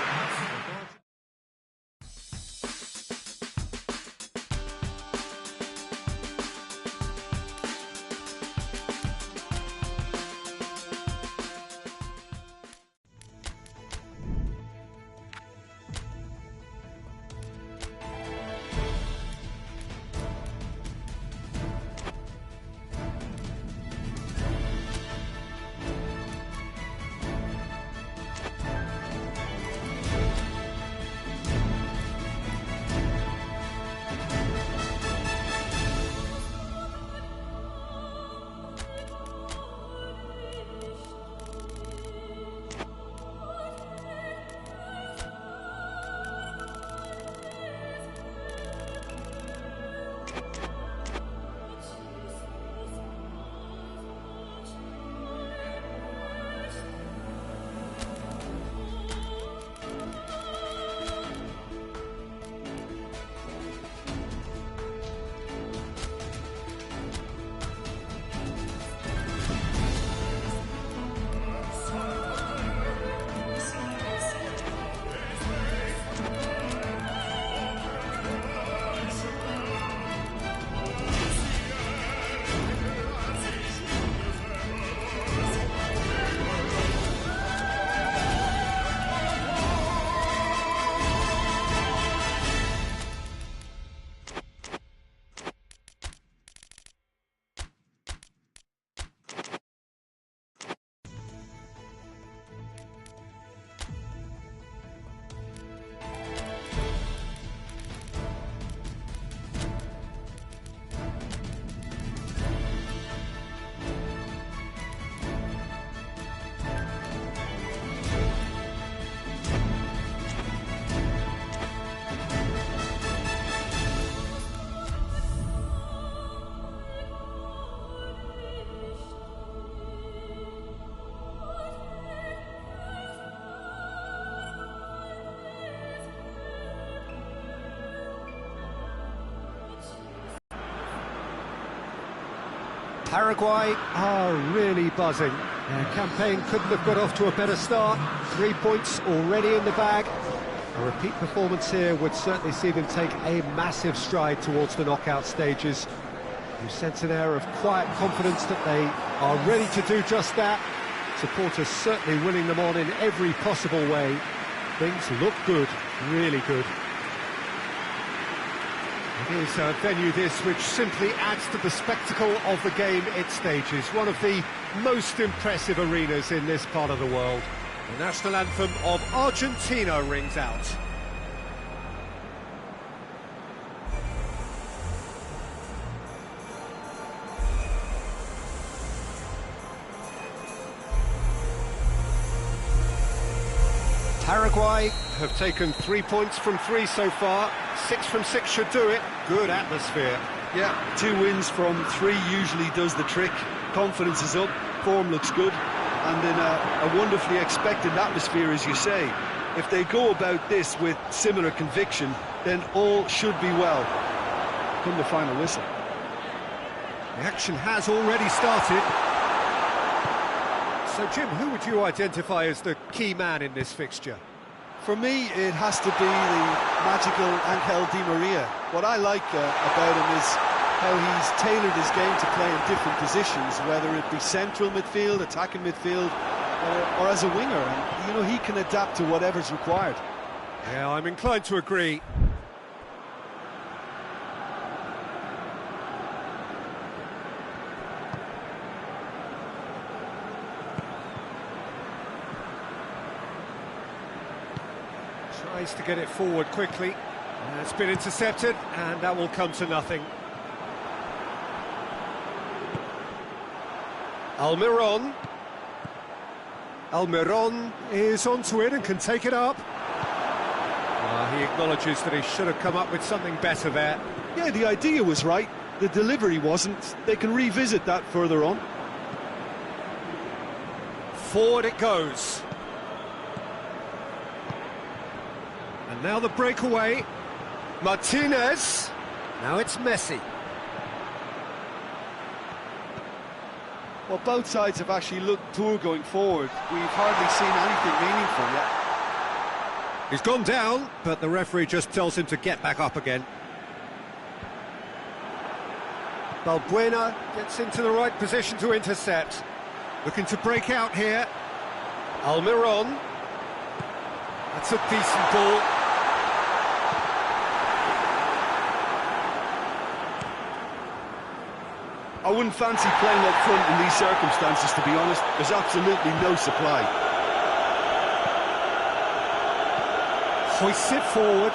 Paraguay are really buzzing. Their campaign couldn't have got off to a better start. 3 points already in the bag. A repeat performance here would certainly see them take a massive stride towards the knockout stages. You sense an air of quiet confidence that they are ready to do just that. Supporters certainly winning them on in every possible way. Things look good, really good. It is a venue this which simply adds to the spectacle of the game it stages. One of the most impressive arenas in this part of the world. The national anthem of Argentina rings out. Paraguay have taken 3 points from 3 so far. 6 from 6 should do it. Good atmosphere. Yeah, 2 wins from 3 usually does the trick. Confidence is up, form looks good, and in a wonderfully expected atmosphere, as you say. If they go about this with similar conviction, then all should be well. Come the final whistle. The action has already started. So, Jim, who would you identify as the key man in this fixture? For me, it has to be the magical Angel Di Maria. What I like about him is how he's tailored his game to play in different positions, whether it be central midfield, attacking midfield, or as a winger. And, you know, he can adapt to whatever's required. Yeah, I'm inclined to agree. Tries to get it forward quickly. It's been intercepted, and that will come to nothing. Almiron. Almiron is onto it and can take it up. He acknowledges that he should have come up with something better there. Yeah, the idea was right. The delivery wasn't. They can revisit that further on. Forward it goes. And now the breakaway. Martinez. Now it's Messi. Well, both sides have actually looked poor going forward. We've hardly seen anything meaningful yet. He's gone down, but the referee just tells him to get back up again. Balbuena gets into the right position to intercept. Looking to break out here. Almiron. That's a decent ball. I wouldn't fancy playing up front in these circumstances, to be honest. There's absolutely no supply. Hoists it forward.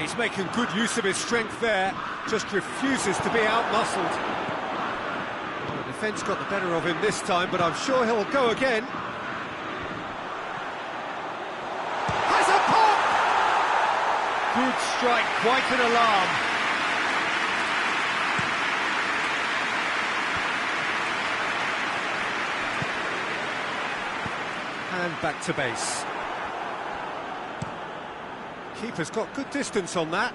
He's making good use of his strength there. Just refuses to be out-muscled. Well, the defence got the better of him this time, but I'm sure he'll go again. Good strike, quite an alarm. And back to base. Keeper's got good distance on that.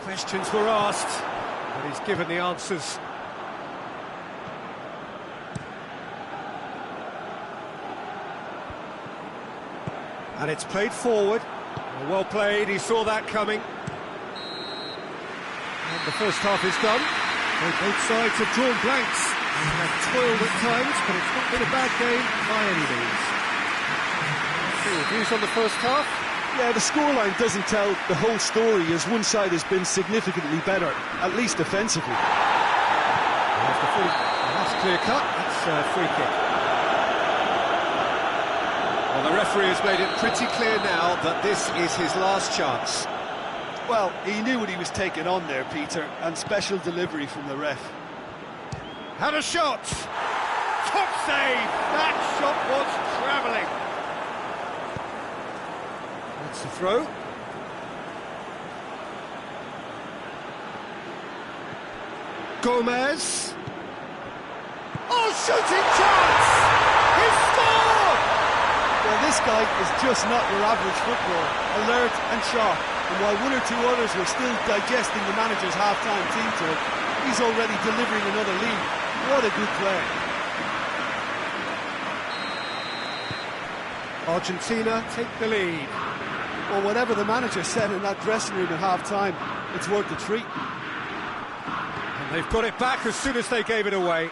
Questions were asked, but he's given the answers. And it's played forward. Well played, he saw that coming. And the first half is done. Both sides have drawn blanks and have toiled at times, but it's not been a bad game by any means. Views on the first half? Yeah, the scoreline doesn't tell the whole story, as one side has been significantly better, at least offensively. That's clear cut, that's a free kick. Well, the referee has made it pretty clear now that this is his last chance. Well, he knew what he was taking on there, Peter, and special delivery from the ref. Had a shot! Top save! That shot was travelling! That's the throw. Gomez. Oh, shooting chance! He scored! Well, this guy is just not your average footballer, alert and sharp. And while one or two others were still digesting the manager's half-time team talk, he's already delivering another lead. What a good player. Argentina take the lead. Well, whatever the manager said in that dressing room at half-time, it's worth the treat. And they've got it back as soon as they gave it away.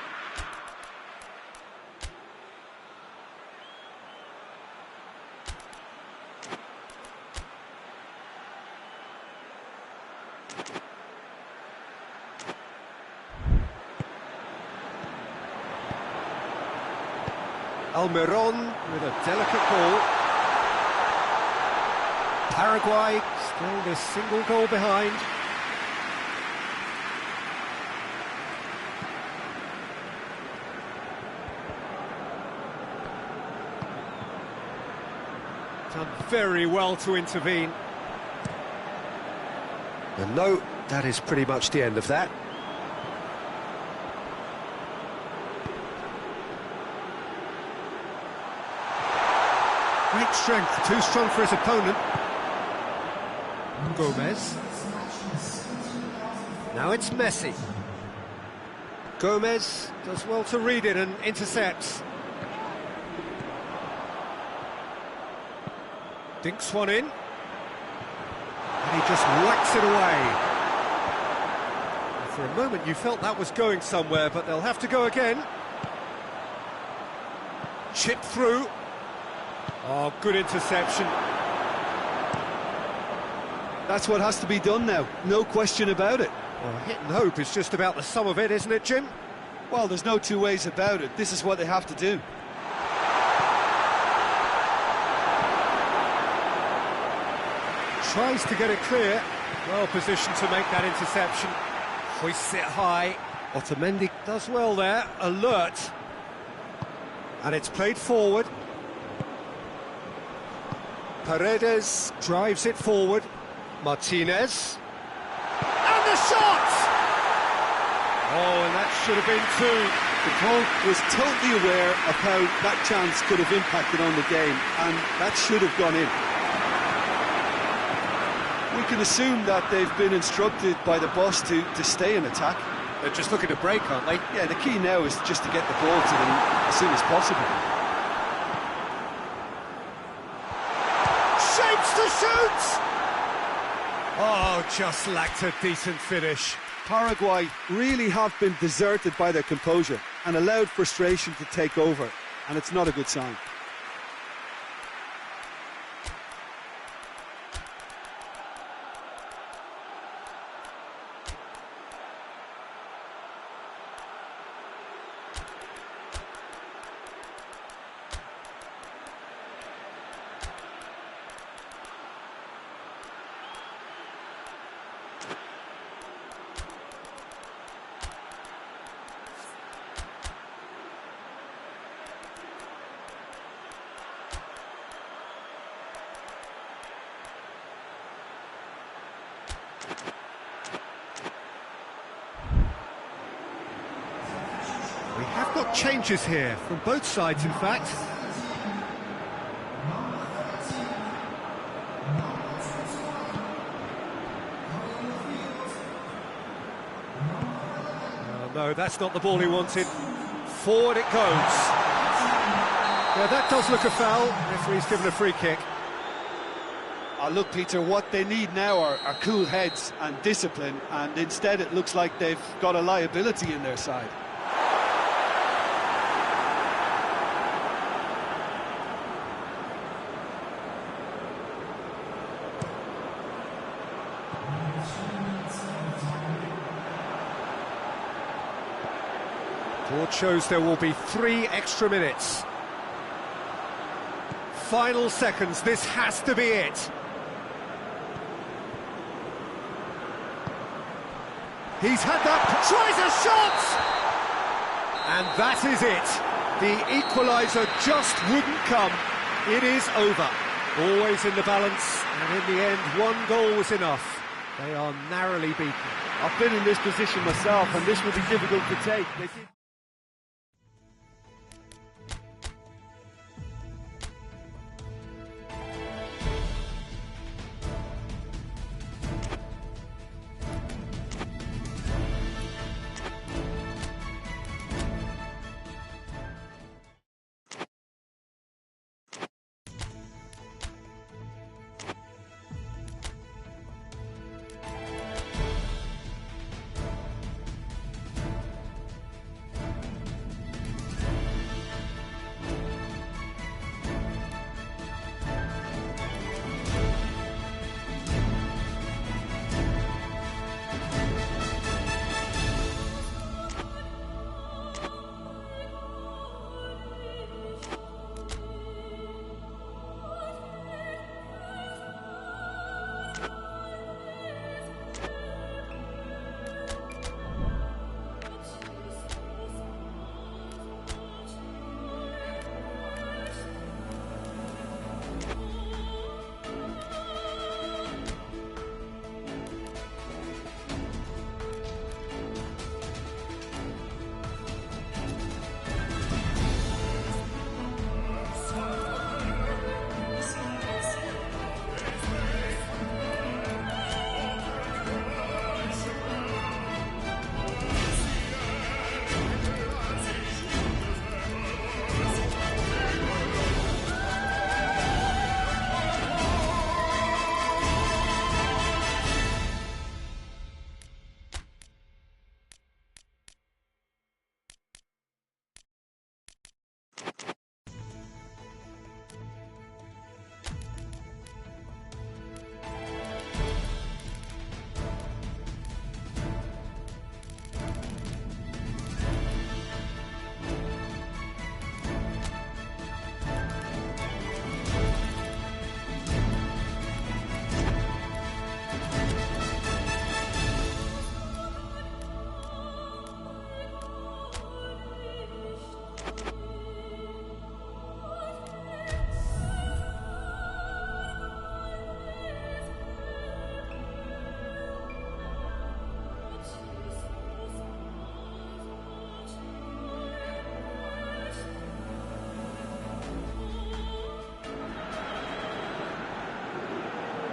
Almiron with a delicate ball. Paraguay still this single goal behind. Done very well to intervene. And no, that is pretty much the end of that. Great strength, too strong for his opponent. Gomez. Now it's Messi. Gomez does well to read it and intercepts. Dinks one in. And he just whacks it away. For a moment you felt that was going somewhere, but they'll have to go again. Chip through. Oh, good interception. That's what has to be done now, no question about it. Well, hit and hope is just about the sum of it, isn't it, Jim? Well, there's no two ways about it. This is what they have to do. Tries to get it clear. Well positioned to make that interception. Hoists it high. Otamendi does well there, alert. And it's played forward. Paredes drives it forward. Martinez. And the shot! Oh, and that should have been two. The coach was totally aware of how that chance could have impacted on the game, and that should have gone in. We can assume that they've been instructed by the boss to stay in attack. They're just looking to break, aren't they? Yeah, the key now is just to get the ball to them as soon as possible. Shapes to shoot! Oh, just lacked a decent finish. Paraguay really have been deserted by their composure and allowed frustration to take over, and it's not a good sign. We have got changes here, from both sides in fact. Oh, no, that's not the ball he wanted. Forward it goes. Yeah, that does look a foul. Referee's given a free kick. Look, Peter, what they need now are cool heads and discipline, and instead it looks like they've got a liability in their side. Board shows there will be 3 extra minutes. Final seconds, this has to be it. He's had that, tries a shot! And that is it. The equaliser just wouldn't come. It is over. Always in the balance, and in the end, 1 goal was enough. They are narrowly beaten. I've been in this position myself, and this will be difficult to take.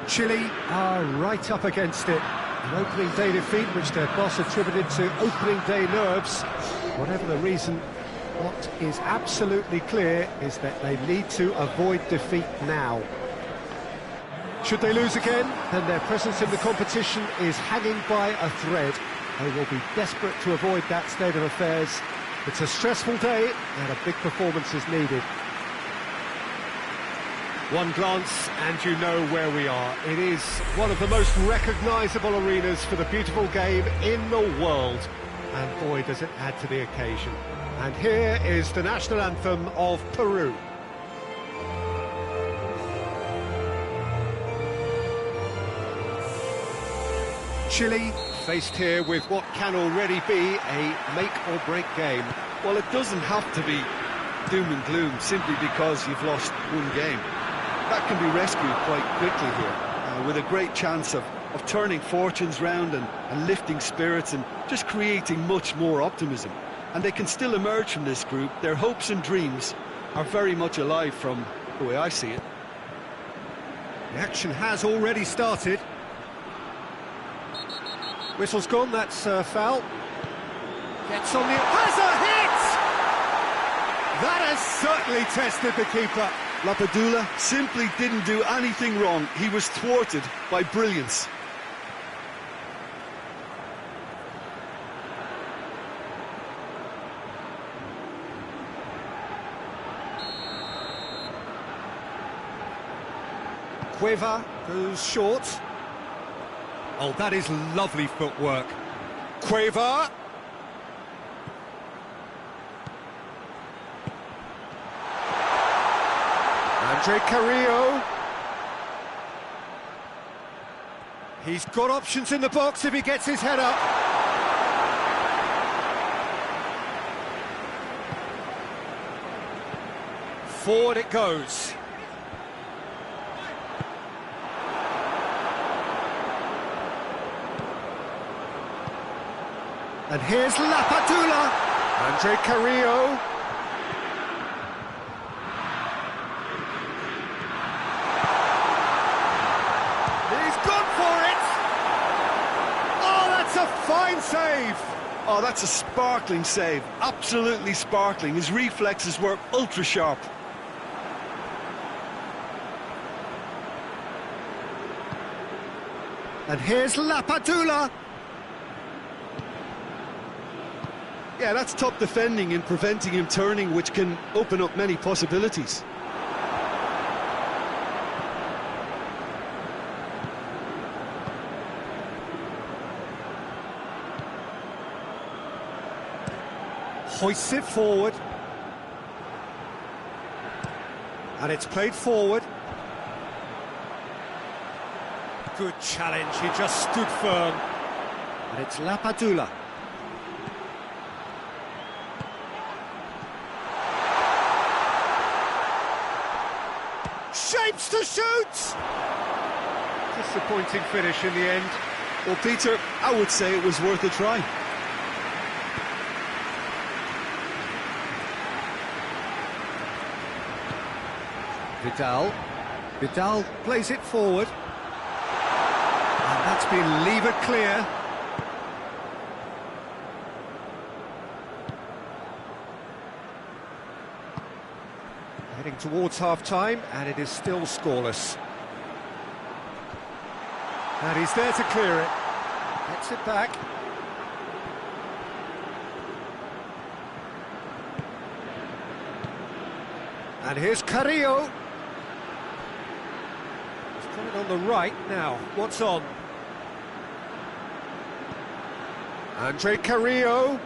Chile are right up against it. An opening day defeat which their boss attributed to opening day nerves. Whatever the reason, what is absolutely clear is that they need to avoid defeat now. Should they lose again, then their presence in the competition is hanging by a thread. They will be desperate to avoid that state of affairs. It's a stressful day and a big performance is needed. One glance and you know where we are. It is one of the most recognisable arenas for the beautiful game in the world. And boy, does it add to the occasion. And here is the national anthem of Peru. Chile faced here with what can already be a make-or-break game. Well, it doesn't have to be doom and gloom simply because you've lost one game. That can be rescued quite quickly here, with a great chance of turning fortunes round and lifting spirits and just creating much more optimism. And they can still emerge from this group. Their hopes and dreams are very much alive from the way I see it. The action has already started. Whistle's gone, that's a foul. Gets on the... has a hit! That has certainly tested the keeper. Lapadula simply didn't do anything wrong. He was thwarted by brilliance. Cueva goes short. Oh, that is lovely footwork. Cueva. Andre Carrillo. He's got options in the box if he gets his head up. Forward it goes. And here's Lapadula. Andre Carrillo. He's gone for it. Oh, that's a fine save. Oh, that's a sparkling save. Absolutely sparkling. His reflexes were ultra sharp. And here's Lapadula. Yeah, that's top defending and preventing him turning, which can open up many possibilities. Hoists it forward. And it's played forward. Good challenge, he just stood firm. And it's Lapadula. Shapes to shoot! Disappointing finish in the end. Well, Peter, I would say it was worth a try. Vidal plays it forward. And that's been levered clear. Heading towards half-time, and it is still scoreless. And he's there to clear it. Gets it back. And here's Carrillo. He's got it on the right now. What's on? Andre Carrillo.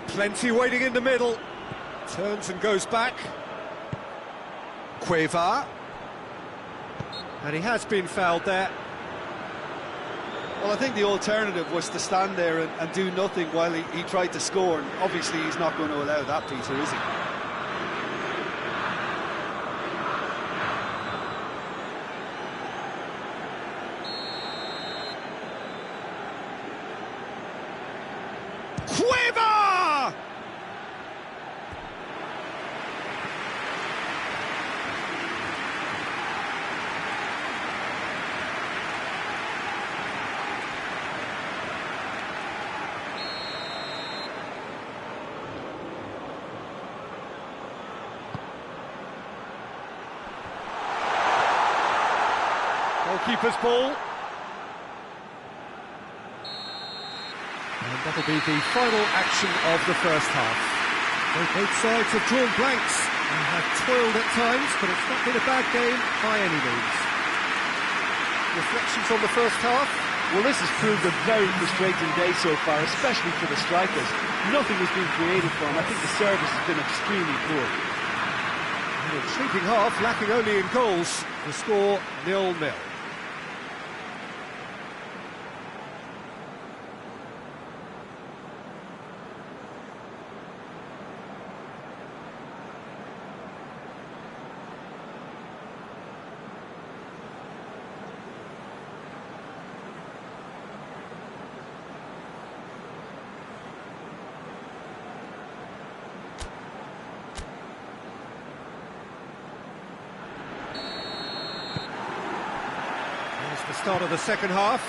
Plenty waiting in the middle. Turns and goes back. Cueva. And he has been fouled there. Well, I think the alternative was to stand there and do nothing while he tried to score. And obviously, he's not going to allow that, Peter, is he? Cueva! Goalkeeper's ball. And that'll be the final action of the first half. Well, both sides have drawn blanks and have toiled at times, but it's not been a bad game by any means. Reflections on the first half? Well, this has proved a very frustrating day so far, especially for the strikers. Nothing has been created for them. I think the service has been extremely poor. And a intriguing half, lacking only in goals. The score 0-0. The start of the second half.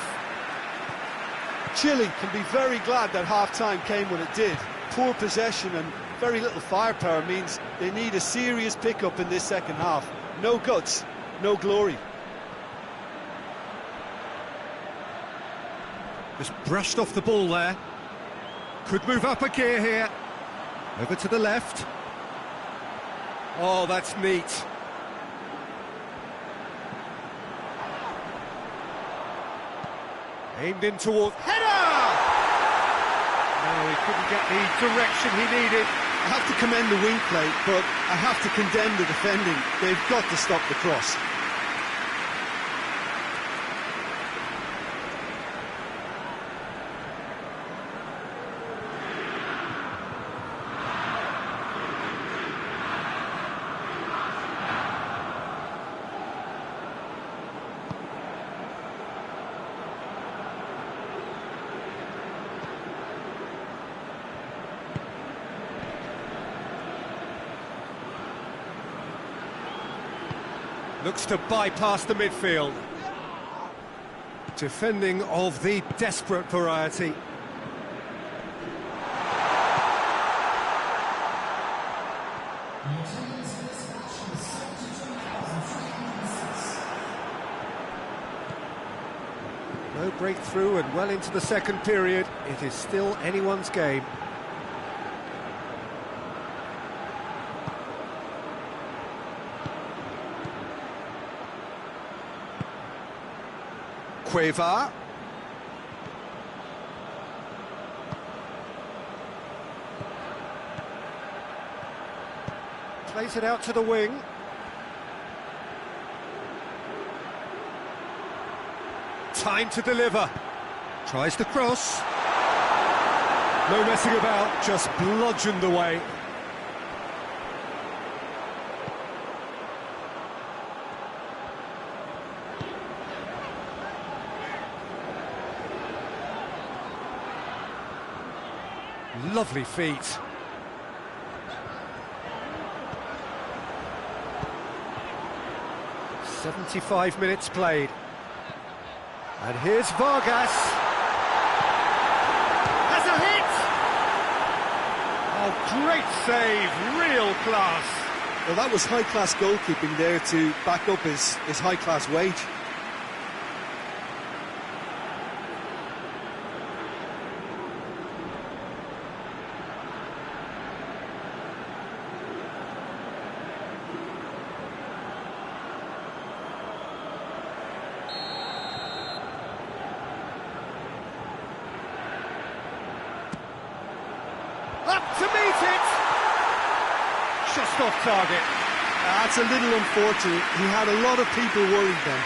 Chile can be very glad that half-time came when it did. Poor possession and very little firepower means they need a serious pick-up in this second half. No guts, no glory. Just brushed off the ball there. Could move up a gear here. Over to the left. Oh, that's neat. Aimed in towards... Header! No, he couldn't get the direction he needed. I have to commend the wing play, but I have to condemn the defending. They've got to stop the cross. Looks to bypass the midfield. Defending of the desperate variety. No breakthrough and well into the second period. It is still anyone's game. Cueva. Plays it out to the wing. Time to deliver. Tries the cross. No messing about, just bludgeoned away. Lovely feet. "75 minutes played. And here's Vargas. Has a hit! Oh, great save, real class. Well, that was high-class goalkeeping there to back up his high-class wage. Up to meet it! Just off target. That's a little unfortunate. He had a lot of people worried then.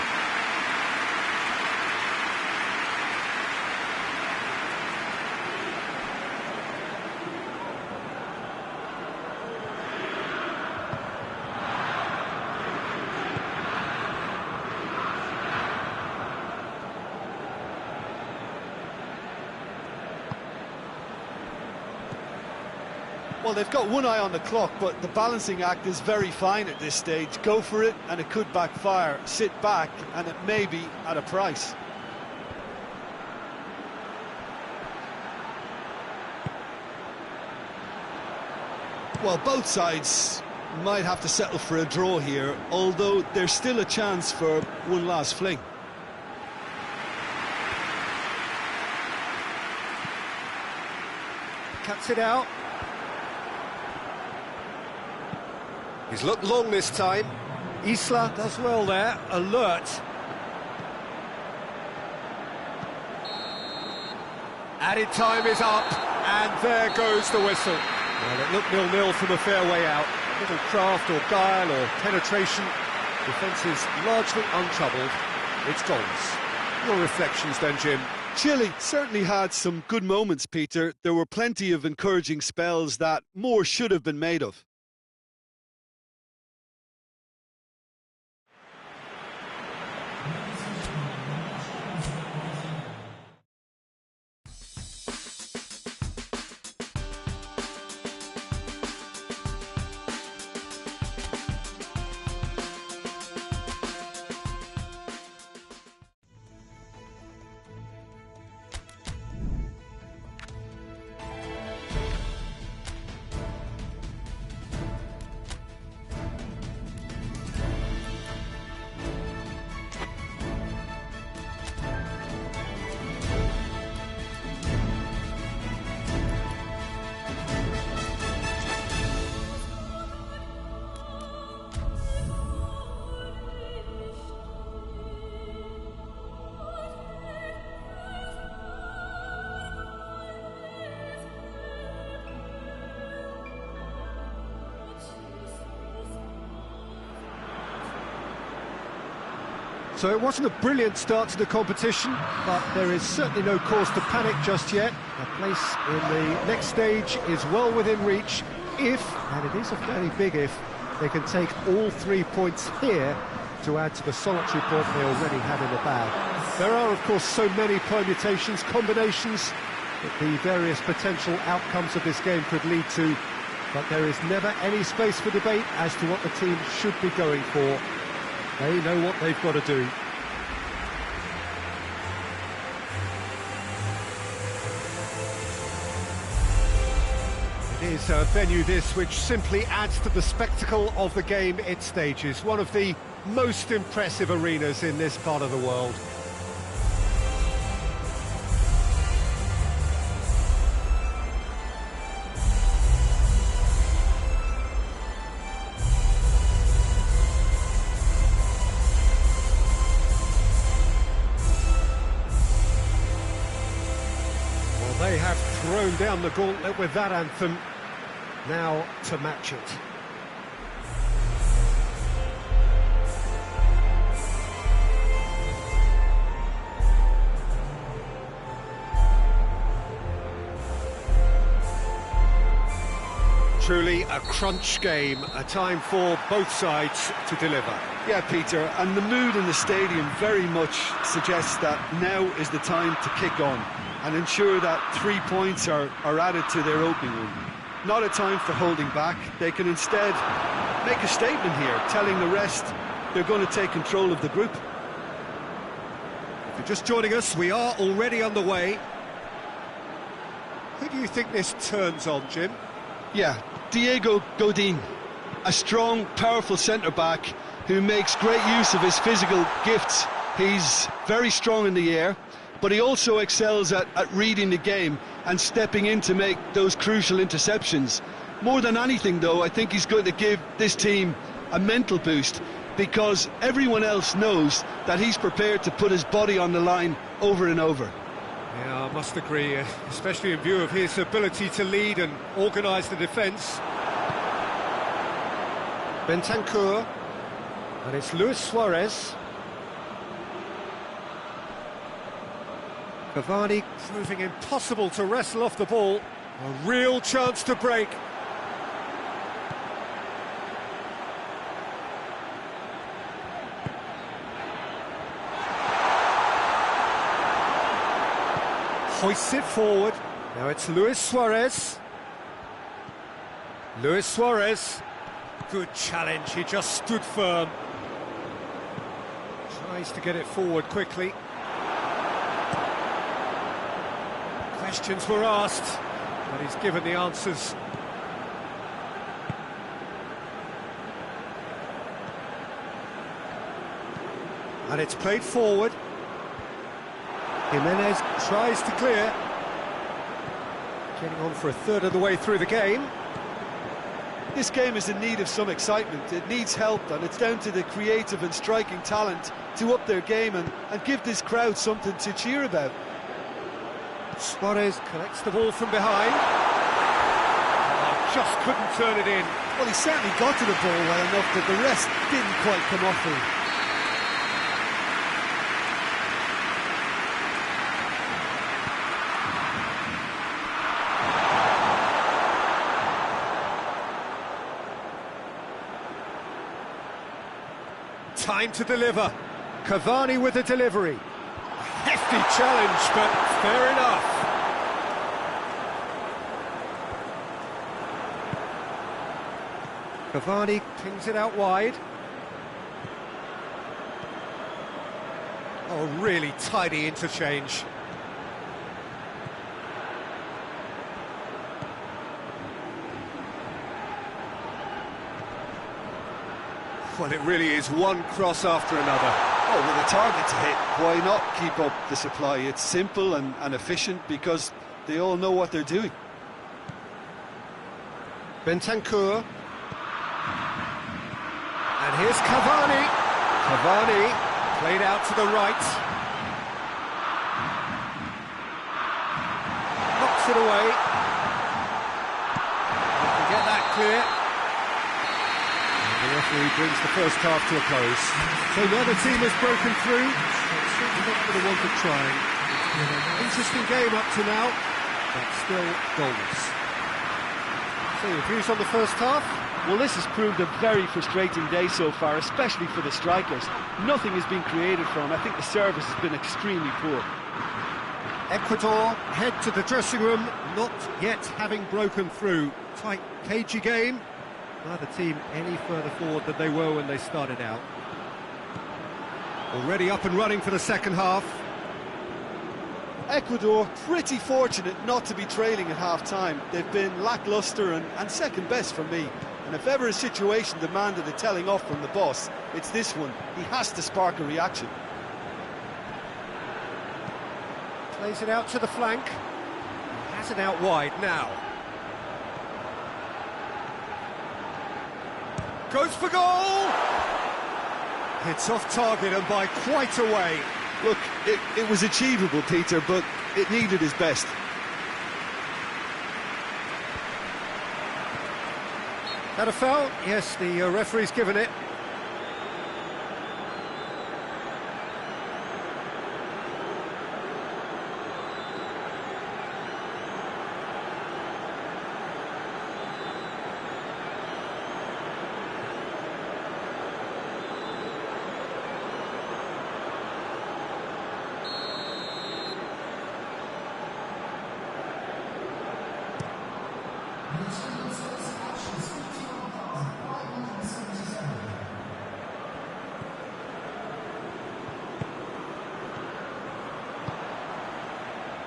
Well, they've got one eye on the clock, but the balancing act is very fine at this stage. Go for it, and it could backfire. Sit back, and it may be at a price. Well, both sides might have to settle for a draw here, although there's still a chance for one last fling. cuts it out. He's looked long this time. Isla does well there, alert. Added time is up, and there goes the whistle. Well, it looked 0-0 from a fair way out. Little craft or guile or penetration. Defence is largely untroubled. It's goals. Your reflections then, Jim? Chile certainly had some good moments, Peter. There were plenty of encouraging spells that more should have been made of. So it wasn't a brilliant start to the competition, but there is certainly no cause to panic just yet. A place in the next stage is well within reach if, and it is a fairly big if, they can take all 3 points here to add to the solitary point they already had in the bag. There are, of course, so many permutations, combinations that the various potential outcomes of this game could lead to, but there is never any space for debate as to what the team should be going for. They know what they've got to do. It is a venue this which simply adds to the spectacle of the game it stages. One of the most impressive arenas in this part of the world. They have thrown down the gauntlet with that anthem, now to match it. Truly a crunch game, a time for both sides to deliver. Yeah, Peter, and the mood in the stadium very much suggests that now is the time to kick on and ensure that 3 points are added to their opening run. Not a time for holding back. They can instead make a statement here, telling the rest they're going to take control of the group. If you're just joining us, we are already underway. Who do you think this turns on, Jim? Yeah, Diego Godin, a strong, powerful centre-back who makes great use of his physical gifts. He's very strong in the air, but he also excels at reading the game and stepping in to make those crucial interceptions. More than anything, though, I think he's going to give this team a mental boost, because everyone else knows that he's prepared to put his body on the line over and over. Yeah, I must agree, especially in view of his ability to lead and organise the defence. Bentancur, and it's Luis Suarez. Cavani proving impossible to wrestle off the ball. A real chance to break. Hoists it forward. Now it's Luis Suarez. Luis Suarez. Good challenge, he just stood firm. Tries to get it forward quickly. Questions were asked, but he's given the answers. And it's played forward. Jimenez tries to clear. Getting on for a third of the way through the game. This game is in need of some excitement. It needs help, and it's down to the creative and striking talent to up their game and give this crowd something to cheer about. Suarez collects the ball from behind. Oh, just couldn't turn it in. Well, he certainly got to the ball well enough, but the rest didn't quite come off for him. Time to deliver. Cavani with the delivery. Hefty challenge, but fair enough. Cavani pings it out wide. Oh, really tidy interchange. Well, it really is one cross after another. Oh, with a target to hit, why not keep up the supply? It's simple and efficient because they all know what they're doing. Bentancur. And here's Cavani. Cavani played out to the right. Knocks it away. You can get that clear. The referee brings the first half to a close. So neither team has broken through. It's certainly not for the want of trying. It's been an interesting game up to now, but still goalless. So your views on the first half? Well, this has proved a very frustrating day so far, especially for the strikers. Nothing has been created for them. I think the service has been extremely poor. Ecuador head to the dressing room, not yet having broken through. Tight, cagey game. Neither team any further forward than they were when they started out. Already up and running for the second half. Ecuador pretty fortunate not to be trailing at half-time. They've been lacklustre and second best for me. And if ever a situation demanded a telling off from the boss, it's this one. He has to spark a reaction. Plays it out to the flank. Has it out wide now. Goes for goal! It's off target and by quite a way. Look, it was achievable, Peter, but it needed his best. That a foul? Yes, the referee's given it.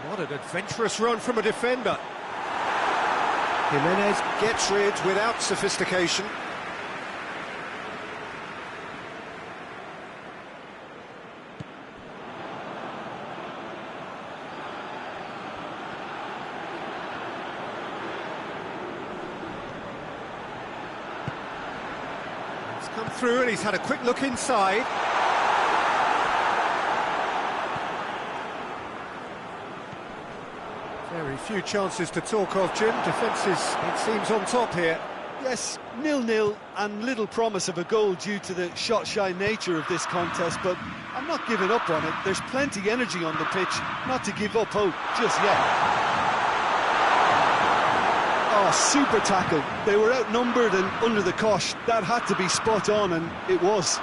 What an adventurous run from a defender. Jimenez gets rid without sophistication. He's come through and he's had a quick look inside. Very few chances to talk of, Jim. Defence is, it seems, on top here. Yes, 0-0 and little promise of a goal due to the shot-shy nature of this contest, but I'm not giving up on it. There's plenty energy on the pitch, not to give up hope just yet. Oh, super tackle. They were outnumbered and under the cosh. That had to be spot on, and it was.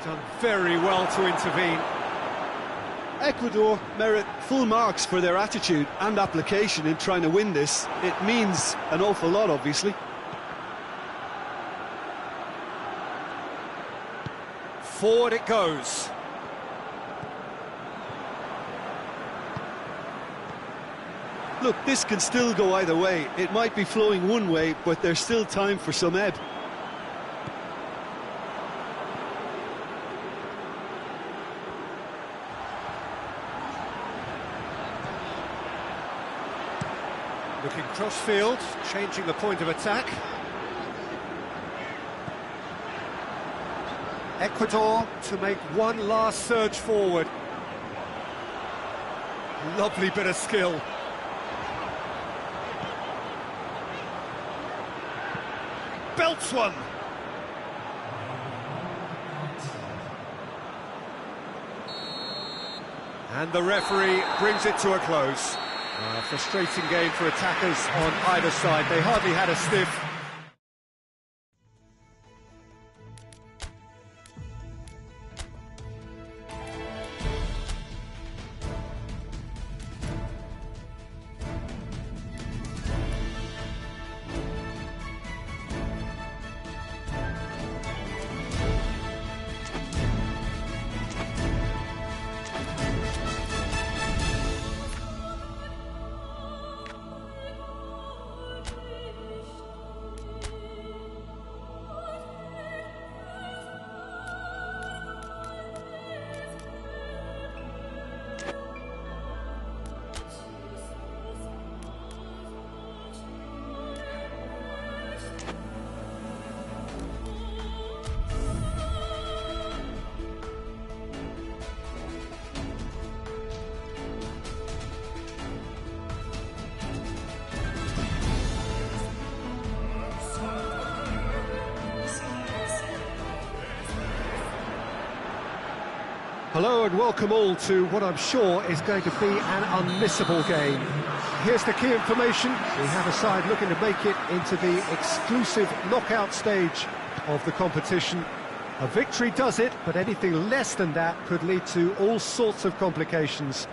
Done very well to intervene. Ecuador merit full marks for their attitude and application in trying to win this. It means an awful lot, obviously. Forward it goes. Look, this can still go either way. It might be flowing one way, but there's still time for some ebb. Looking cross-field, changing the point of attack. Ecuador to make one last surge forward. Lovely bit of skill. Belts one. And the referee brings it to a close. Frustrating game for attackers on either side. They hardly had a sniff. Hello and welcome all to what I'm sure is going to be an unmissable game. Here's the key information. We have a side looking to make it into the exclusive knockout stage of the competition. A victory does it, but anything less than that could lead to all sorts of complications.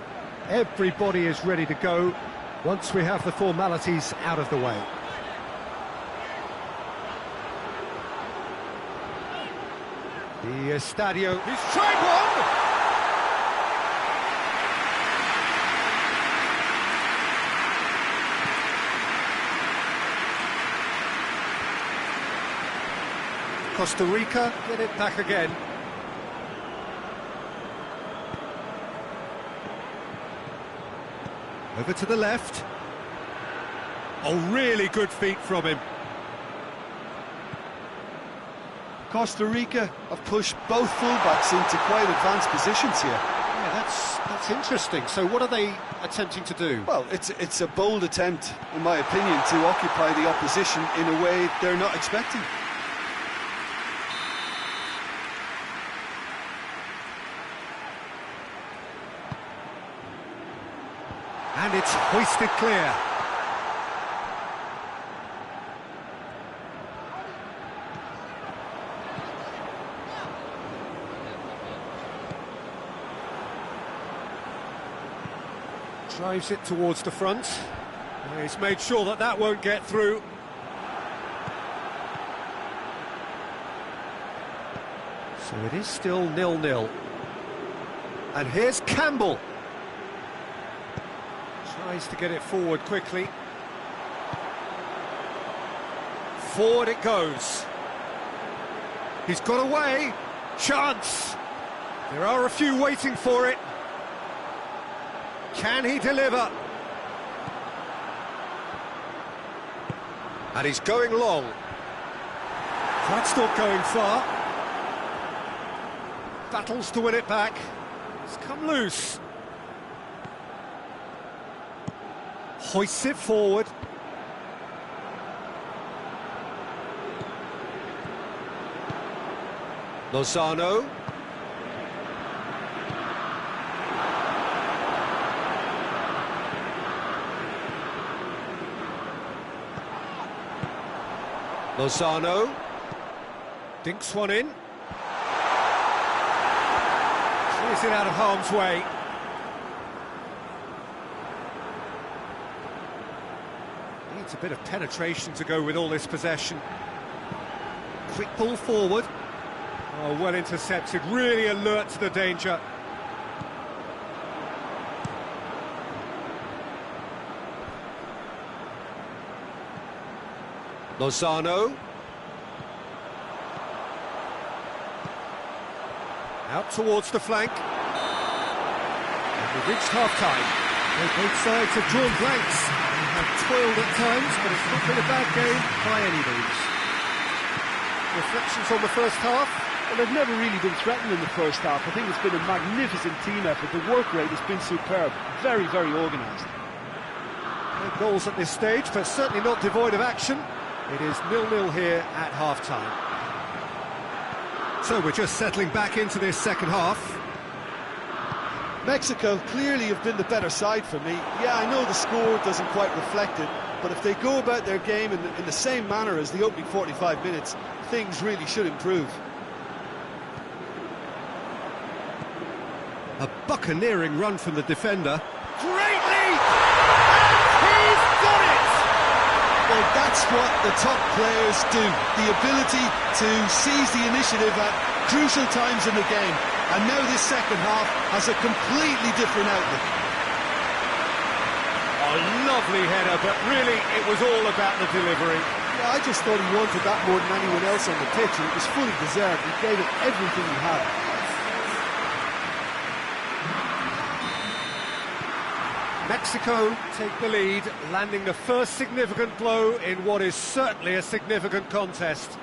Everybody is ready to go once we have the formalities out of the way. The Estadio. He's tried one! Costa Rica get it back again. Over to the left. Oh, really good feet from him. Costa Rica have pushed both fullbacks into quite advanced positions here. Yeah, that's interesting. So what are they attempting to do? Well, it's a bold attempt, in my opinion, to occupy the opposition in a way they're not expecting. And it's hoisted clear. Drives it towards the front. He's made sure that that won't get through. So it is still 0-0. And here's Campbell. Tries to get it forward quickly. Forward it goes. He's got away. Chance. There are a few waiting for it. Can he deliver? And he's going long. That's not going far. Battles to win it back. It's come loose. Hoists it forward. Lozano. Lozano. Dinks one in. Clears it out of harm's way. Needs a bit of penetration to go with all this possession. Quick ball forward. Oh, well intercepted, really alert to the danger. Lozano. Out towards the flank. And we've reached half-time. Both sides have drawn blanks. have toiled at times, but it's not been a bad game by any means. Reflections on the first half? Well, they've never really been threatened in the first half. I think it's been a magnificent team effort. The work rate has been superb. Very, very organised. No goals at this stage, but certainly not devoid of action. It is 0-0 here at half-time. So we're just settling back into this second half. Mexico clearly have been the better side for me. Yeah, I know the score doesn't quite reflect it, but if they go about their game in the same manner as the opening 45 minutes, things really should improve. A buccaneering run from the defender. Great lead! And he's got it! Well, that's what the top players do. The ability to seize the initiative at crucial times in the game. And now this second half has a completely different outlook. A lovely header, but really it was all about the delivery. Yeah, I just thought he wanted that more than anyone else on the pitch, and it was fully deserved. He gave it everything he had. Mexico take the lead, landing the first significant blow in what is certainly a significant contest.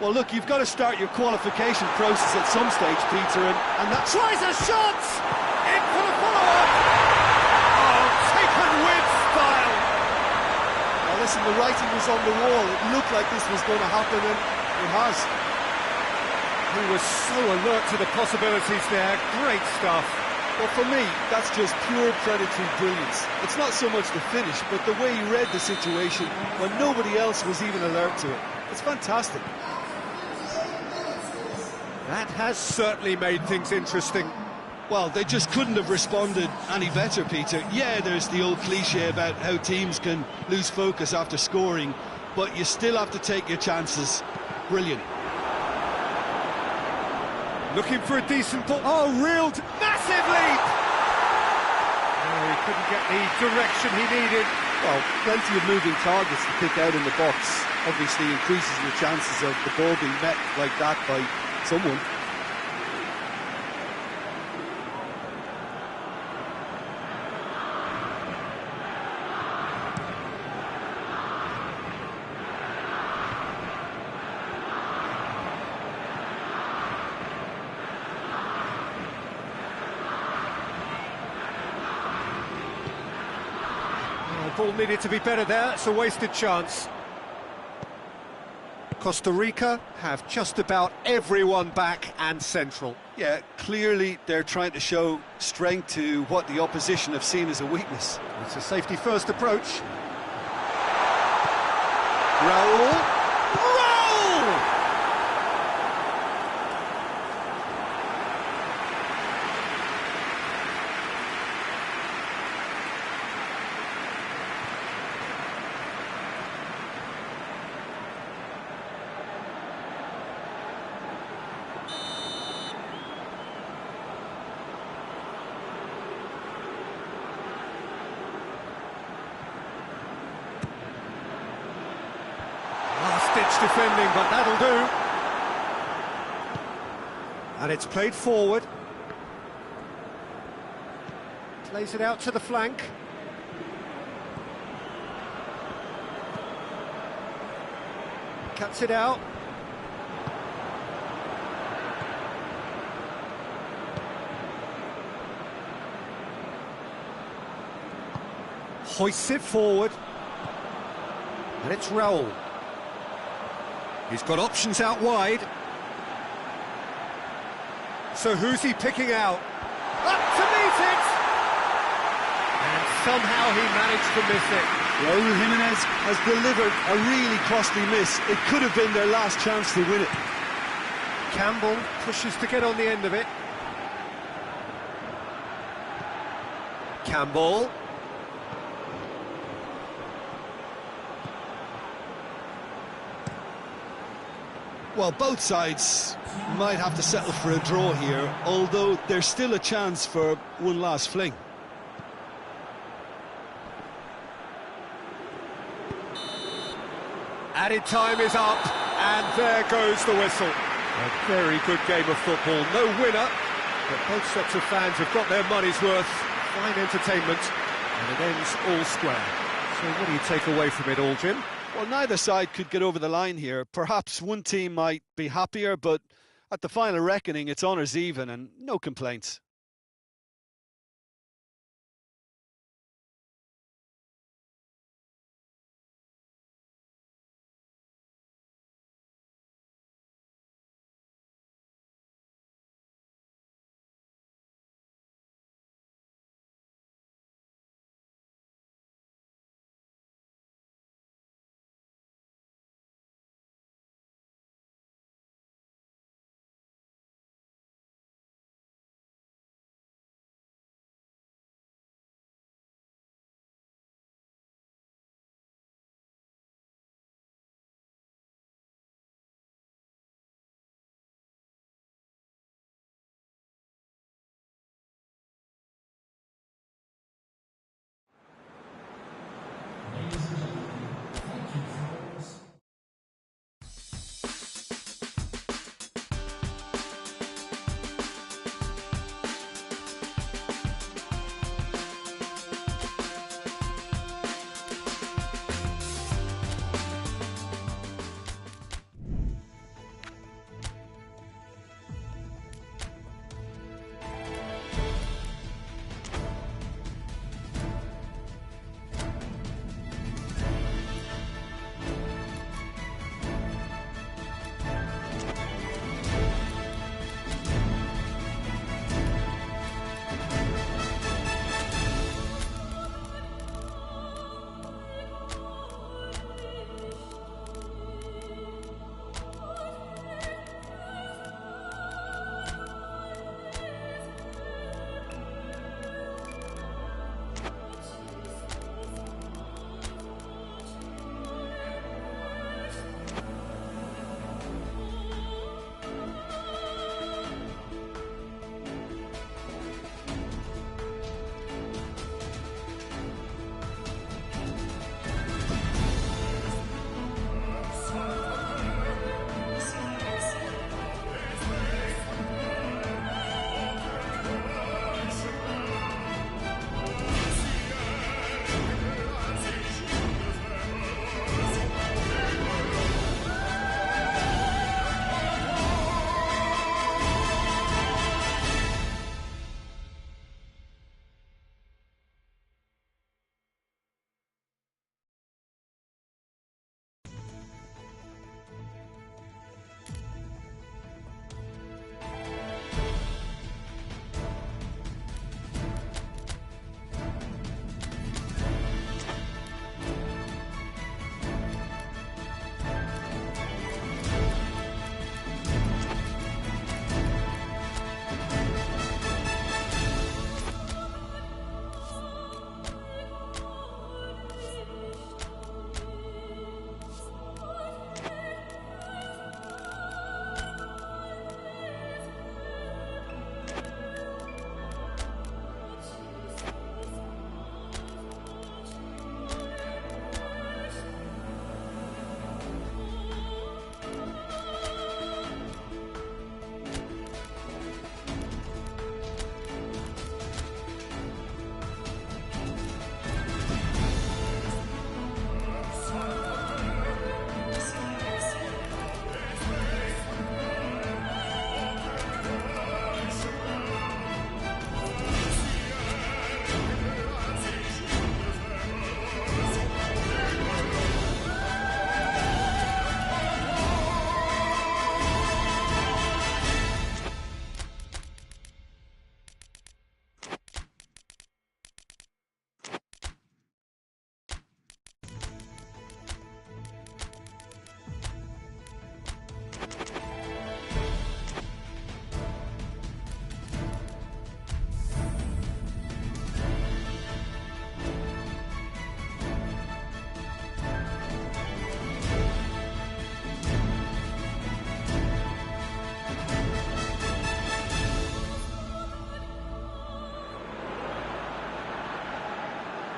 Well, look, you've got to start your qualification process at some stage, Peter, and that... Tries a shot! In for the follow-up! Oh, taken with style! Now listen, the writing was on the wall. It looked like this was going to happen, and it has. He was so alert to the possibilities there. Great stuff. Well, for me, that's just pure predatory brilliance. It's not so much the finish, but the way he read the situation when nobody else was even alert to it. It's fantastic. That has certainly made things interesting. Well, they just couldn't have responded any better, Peter. Yeah, there's the old cliche about how teams can lose focus after scoring, but you still have to take your chances. Brilliant. Looking for a decent ball. Oh, reeled. Massive leap! Oh, he couldn't get the direction he needed. Well, plenty of moving targets to pick out in the box. Obviously increases your chances of the ball being met like that by someone. The ball needed to be better there. It's a wasted chance. Costa Rica have just about everyone back and central. Yeah, clearly they're trying to show strength to what the opposition have seen as a weakness. It's a safety-first approach. Raul. Last-ditch defending, but that'll do. And it's played forward. Plays it out to the flank. Cuts it out. Hoists it forward. And it's Raul. He's got options out wide. So who's he picking out? Up to meet it! And somehow he managed to miss it. Raul Jimenez has delivered a really costly miss. It could have been their last chance to win it. Campbell pushes to get on the end of it. Campbell. Well, both sides might have to settle for a draw here, although there's still a chance for one last fling. Added time is up, and there goes the whistle. A very good game of football, no winner, but both sets of fans have got their money's worth. Fine entertainment, and it ends all square. So what do you take away from it all, Jim? Well, neither side could get over the line here. Perhaps one team might be happier, but at the final reckoning, it's honours even and no complaints.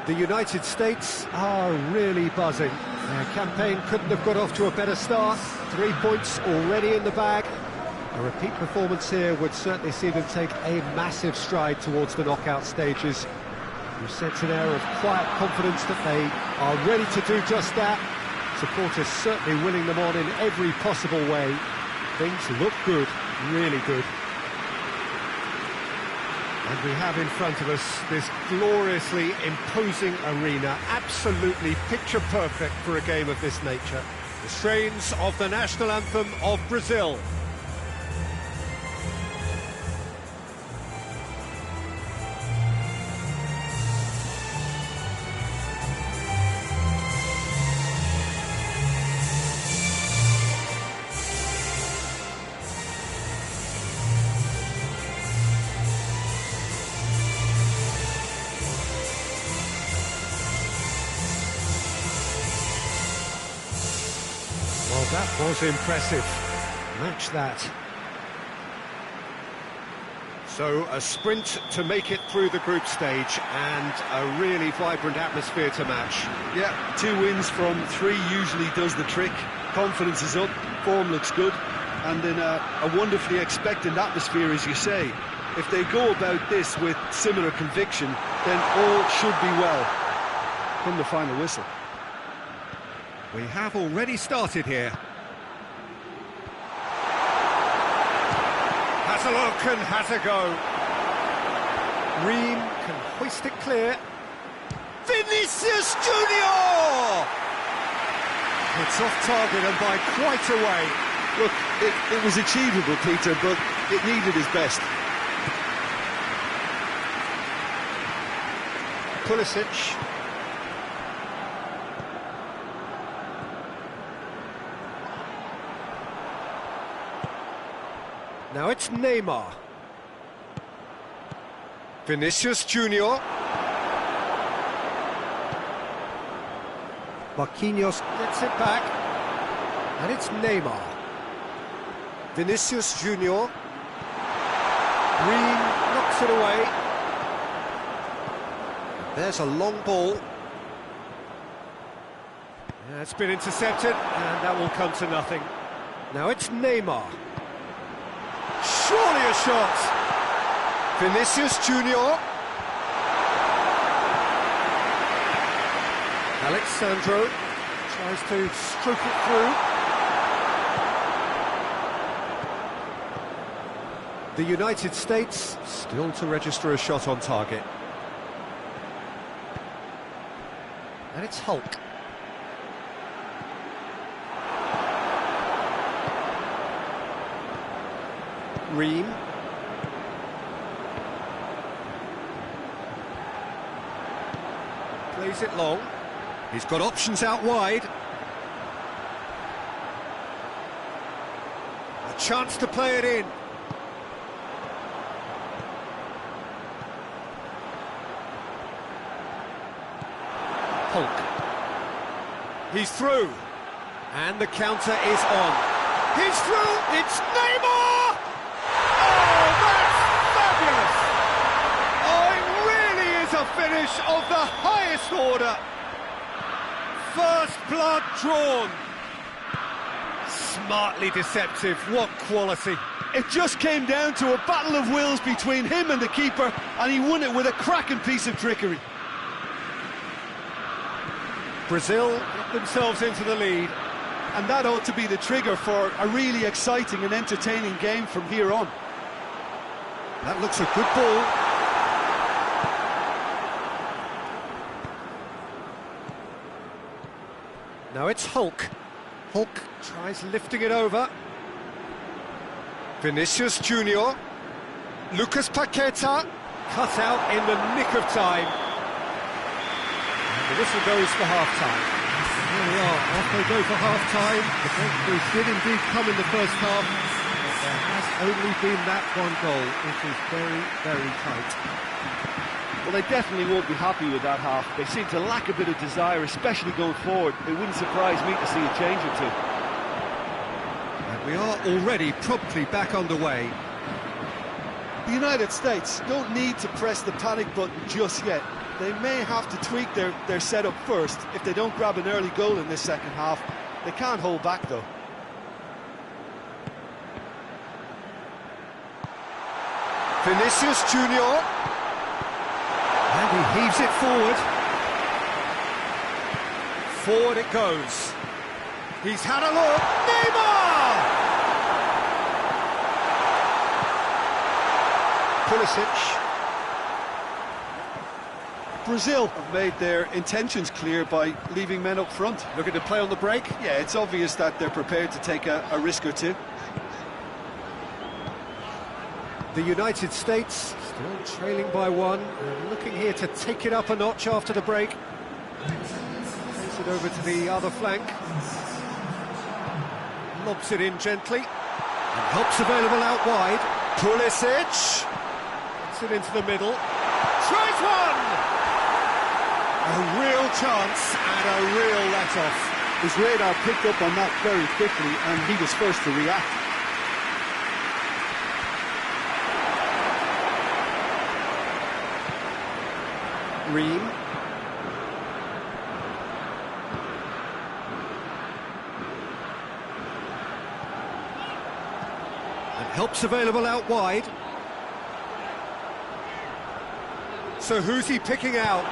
The United States are really buzzing. Their campaign couldn't have got off to a better start. 3 points already in the bag. A repeat performance here would certainly see them take a massive stride towards the knockout stages. who sense an air of quiet confidence that they are ready to do just that. Supporters certainly willing them on in every possible way. Things look good, really good. And we have in front of us this gloriously imposing arena, absolutely picture perfect for a game of this nature. The strains of the national anthem of Brazil. Well, that was impressive. Match that. So, a sprint to make it through the group stage and a really vibrant atmosphere to match. Yeah, 2 wins from 3 usually does the trick. Confidence is up, form looks good, and in a wonderfully expectant atmosphere, as you say. If they go about this with similar conviction, then all should be well come the final whistle. We have already started here. Has a look and has a go. Ream can hoist it clear. Vinicius Junior! It's off target and by quite a way. Look, it was achievable, Peter, but it needed his best. Pulisic. Now it's Neymar. Vinicius Junior. Marquinhos gets it back. And it's Neymar. Vinicius Junior. Ream knocks it away. There's a long ball. Yeah, it's been intercepted, and that will come to nothing. Now it's Neymar. Surely a shot! Vinicius Junior. Alexandro tries to stroke it through. The United States still to register a shot on target. And it's Hulk. Ream. Plays it long. He's got options out wide. A chance to play it in. Hulk. He's through. And the counter is on. He's through. It's Neymar! Oh, that's fabulous! Oh, it really is a finish of the highest order. First blood drawn. Smartly deceptive, what quality. It just came down to a battle of wills between him and the keeper, and he won it with a cracking piece of trickery. Brazil get themselves into the lead. And that ought to be the trigger for a really exciting and entertaining game from here on. That looks a good ball. Now it's Hulk. Hulk tries lifting it over. Vinicius Junior. Lucas Paqueta. Cut out in the nick of time. And the whistle goes for half-time. Here we are, off they go for half-time. The breakthrough did indeed come in the first half, but there has only been that one goal. It is very, very tight. Well, they definitely won't be happy with that half. They seem to lack a bit of desire, especially going forward. It wouldn't surprise me to see a change or two. And we are already promptly back underway. The United States don't need to press the panic button just yet. They may have to tweak their setup first. If they don't grab an early goal in this second half, they can't hold back though. Vinicius Junior. And he heaves it forward. Forward it goes. He's had a look. Neymar! Pulisic. Brazil have made their intentions clear by leaving men up front. Looking to play on the break. Yeah, it's obvious that they're prepared to take a risk or two. The United States still trailing by one, and looking here to take it up a notch after the break. Takes it over to the other flank. Lobs it in gently. And help's available out wide. Pulisic. Gets it into the middle. Tries one! A real chance and a real let-off. His radar picked up on that very quickly, and he was first to react. Ream. And help's available out wide. So who's he picking out?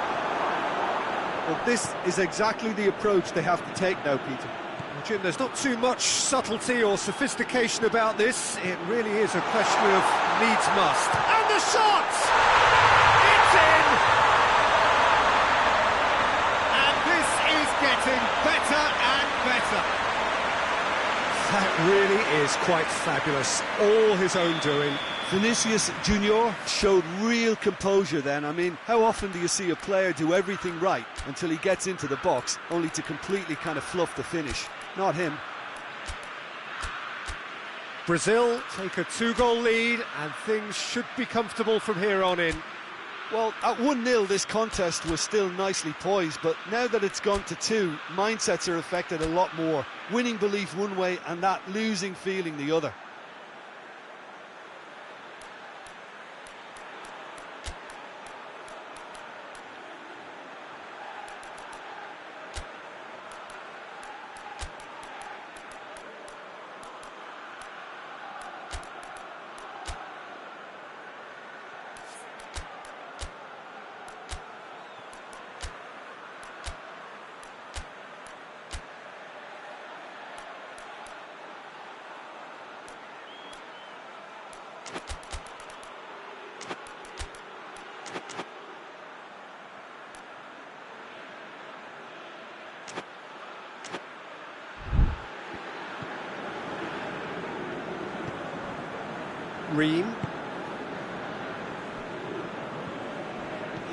Well, this is exactly the approach they have to take now, Peter. Well, Jim, there's not too much subtlety or sophistication about this. It really is a question of needs must. And the shot! It's in! And this is getting better and better. That really is quite fabulous. All his own doing. Vinicius Junior showed real composure then. I mean, how often do you see a player do everything right until he gets into the box, only to completely kind of fluff the finish? Not him. Brazil take a 2-goal lead, and things should be comfortable from here on in. Well, at 1-0 this contest was still nicely poised, but now that it's gone to 2, mindsets are affected a lot more. Winning belief one way and that losing feeling the other. Ream.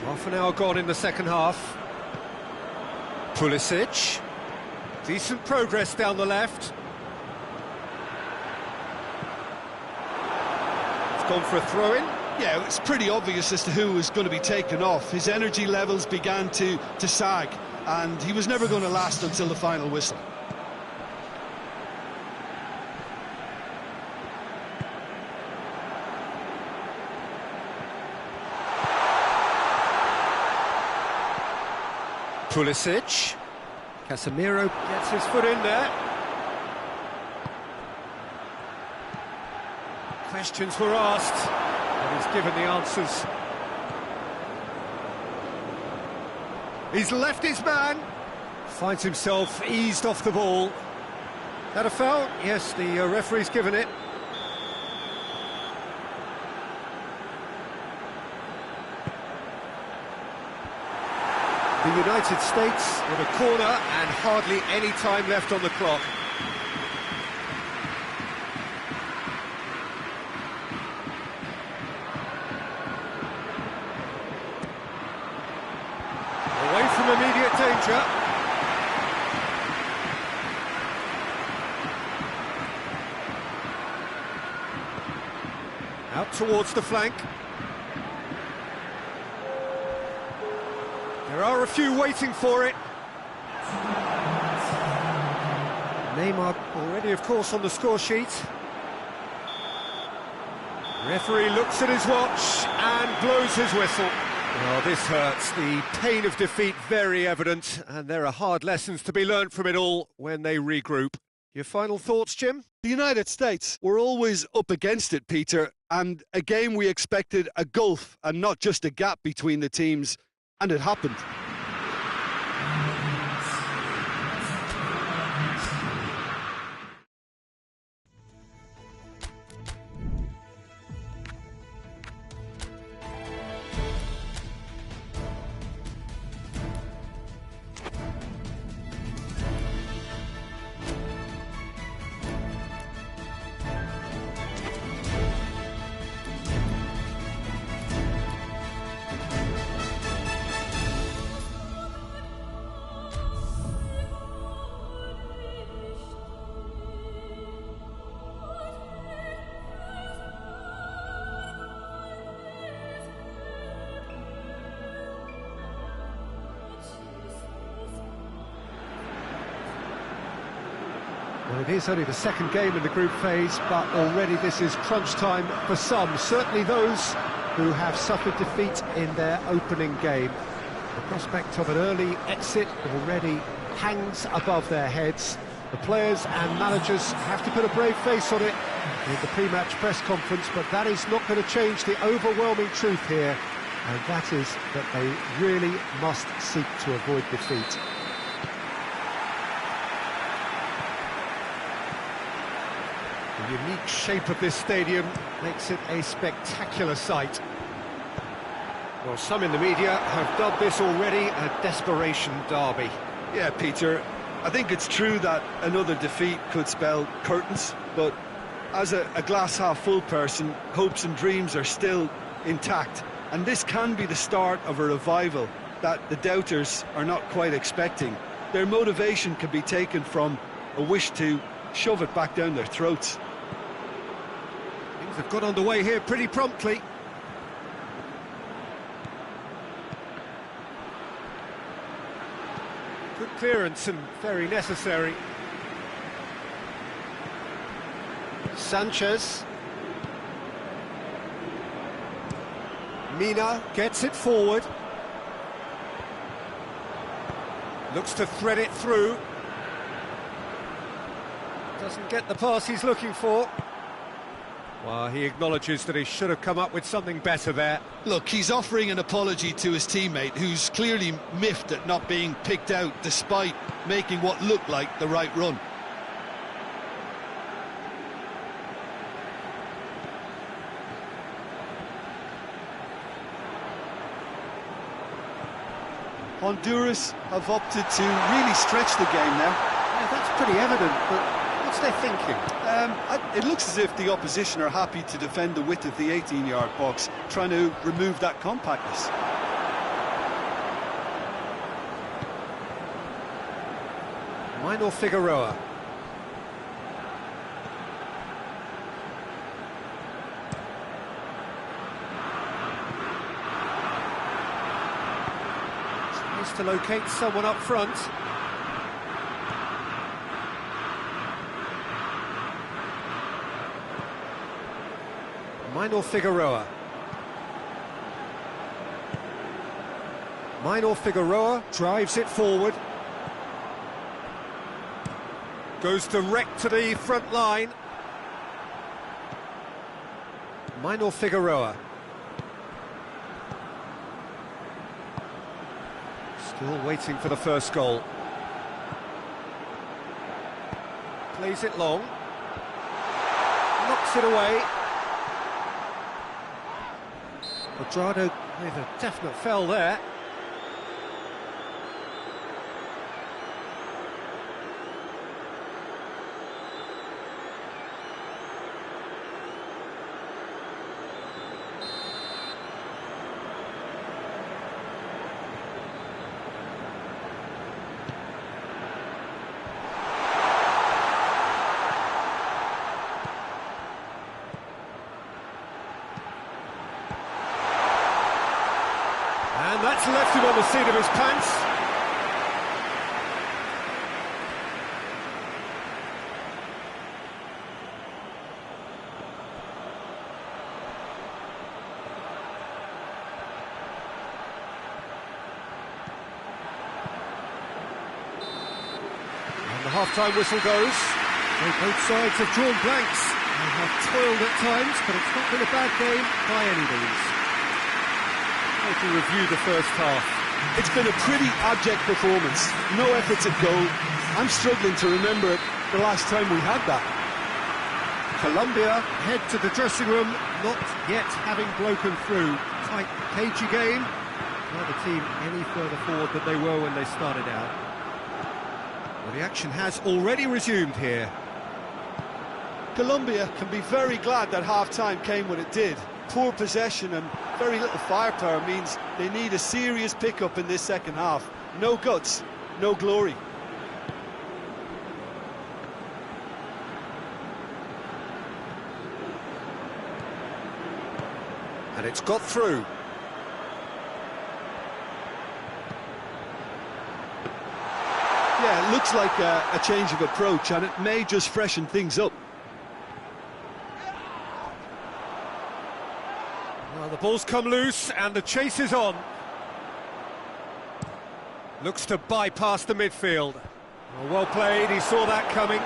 Half an hour gone in the second half. Pulisic. Decent progress down the left. It's gone for a throw-in. Yeah, it's pretty obvious as to who was going to be taken off. His energy levels began to sag, and he was never going to last until the final whistle. Pulisic. Casemiro gets his foot in there. Questions were asked, and he's given the answers. He's left his man. Finds himself eased off the ball. That a foul? Yes, the referee's given it. The United States with a corner and hardly any time left on the clock. Away from immediate danger. Out towards the flank. There are a few waiting for it. Neymar already, of course, on the score sheet. Referee looks at his watch and blows his whistle. Oh, this hurts. The pain of defeat very evident, and there are hard lessons to be learnt from it all when they regroup. Your final thoughts, Jim? The United States were always up against it, Peter, and a game we expected a gulf and not just a gap between the teams, and it happened. Well, it is only the second game in the group phase, but already this is crunch time for some, certainly those who have suffered defeat in their opening game. The prospect of an early exit already hangs above their heads. The players and managers have to put a brave face on it in the pre-match press conference, but that is not going to change the overwhelming truth here, and that is that they really must seek to avoid defeat. The unique shape of this stadium makes it a spectacular sight. Well, some in the media have dubbed this already a desperation derby. Yeah, Peter, I think it's true that another defeat could spell curtains, but as a glass-half-full person, hopes and dreams are still intact, and this can be the start of a revival that the doubters are not quite expecting. Their motivation can be taken from a wish to shove it back down their throats. Things have got underway here pretty promptly. Good clearance and very necessary. Sanchez. Mina gets it forward. Looks to thread it through. Doesn't get the pass he's looking for. Well, he acknowledges that he should have come up with something better there. Look, he's offering an apology to his teammate, who's clearly miffed at not being picked out despite making what looked like the right run. Honduras have opted to really stretch the game now. Yeah, that's pretty evident, but what's their thinking? It looks as if the opposition are happy to defend the width of the 18-yard box, trying to remove that compactness. Minor Figueroa. Tries to locate someone up front. Minor Figueroa. Minor Figueroa drives it forward. Goes direct to the front line. Minor Figueroa. Still waiting for the first goal. Plays it long. Knocks it away. Quadrado with a definite foul there. And that's left him on the seat of his pants. And the half-time whistle goes. Both sides have drawn blanks. They have toiled at times, but it's not been a bad game by any means. To review the first half. It's been a pretty abject performance. No efforts at goal. I'm struggling to remember the last time we had that. Colombia head to the dressing room, not yet having broken through. Tight, cagey game. Not the team any further forward than they were when they started out. Well, the action has already resumed here. Colombia can be very glad that half-time came when it did. Poor possession and very little firepower means they need a serious pickup in this second half. No guts, no glory. And it's got through. Yeah, it looks like a change of approach, and it may just freshen things up. Well, the ball's come loose and the chase is on. Looks to bypass the midfield. Well played, he saw that coming.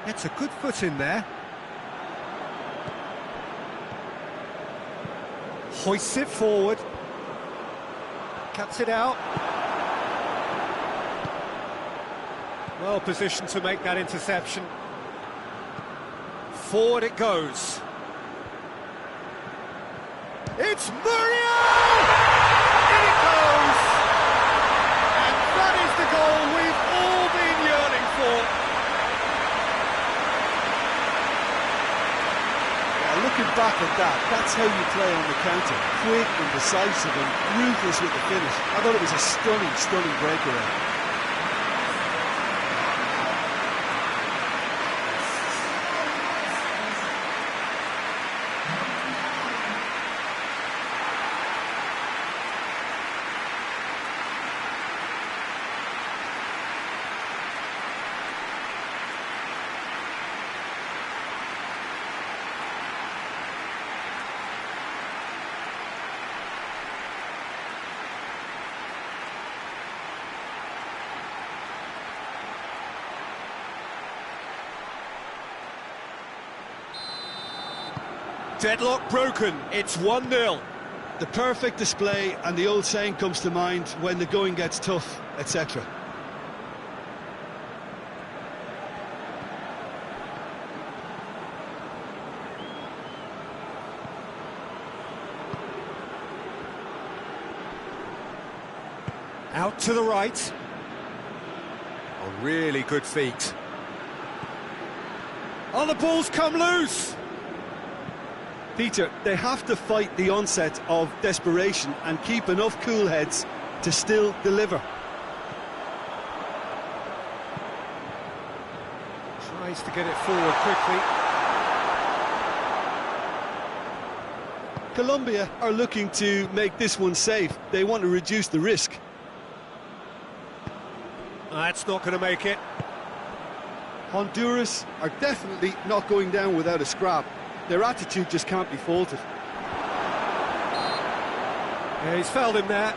Gets a good foot in there. Hoists it forward. Cuts it out. Well positioned to make that interception. Forward it goes. It's Muriel! In it goes! And that is the goal we've all been yearning for. Looking back at that, that's how you play on the counter. Quick and decisive and ruthless with the finish. I thought it was a stunning, stunning breakaway. Deadlock broken, it's 1-0. The perfect display, and the old saying comes to mind, when the going gets tough, etc. Out to the right. Oh, really good feet. Oh, the ball's come loose! Peter, they have to fight the onset of desperation and keep enough cool heads to still deliver. Tries to get it forward quickly. Colombia are looking to make this one safe. They want to reduce the risk. That's not going to make it. Honduras are definitely not going down without a scrap. Their attitude just can't be faulted. Yeah, he's fouled him there.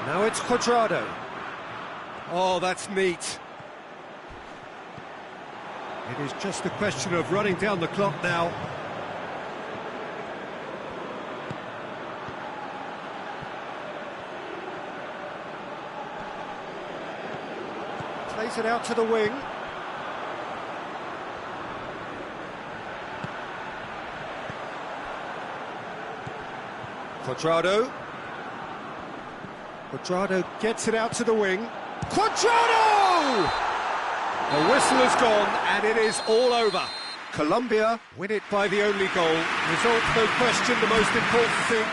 Now it's Cuadrado. Oh, that's neat. It is just a question of running down the clock now. Plays it out to the wing. Cuadrado. Cuadrado gets it out to the wing. Cuadrado! The whistle has gone, and it is all over. Colombia win it by the only goal. Result, no question, the most important thing.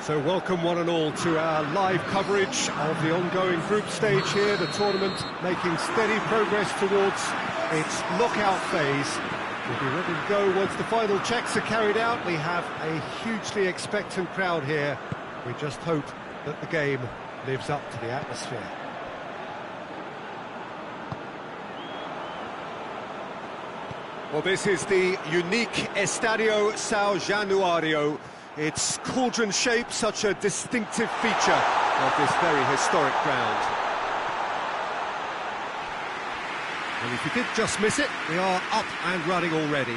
So welcome one and all to our live coverage of the ongoing group stage here, the tournament making steady progress towards its knockout phase. We'll be ready to go once the final checks are carried out. We have a hugely expectant crowd here. We just hope that the game lives up to the atmosphere. Well, this is the unique Estadio São Januário. Its cauldron shape, such a distinctive feature of this very historic ground. And if you did just miss it, we are up and running already.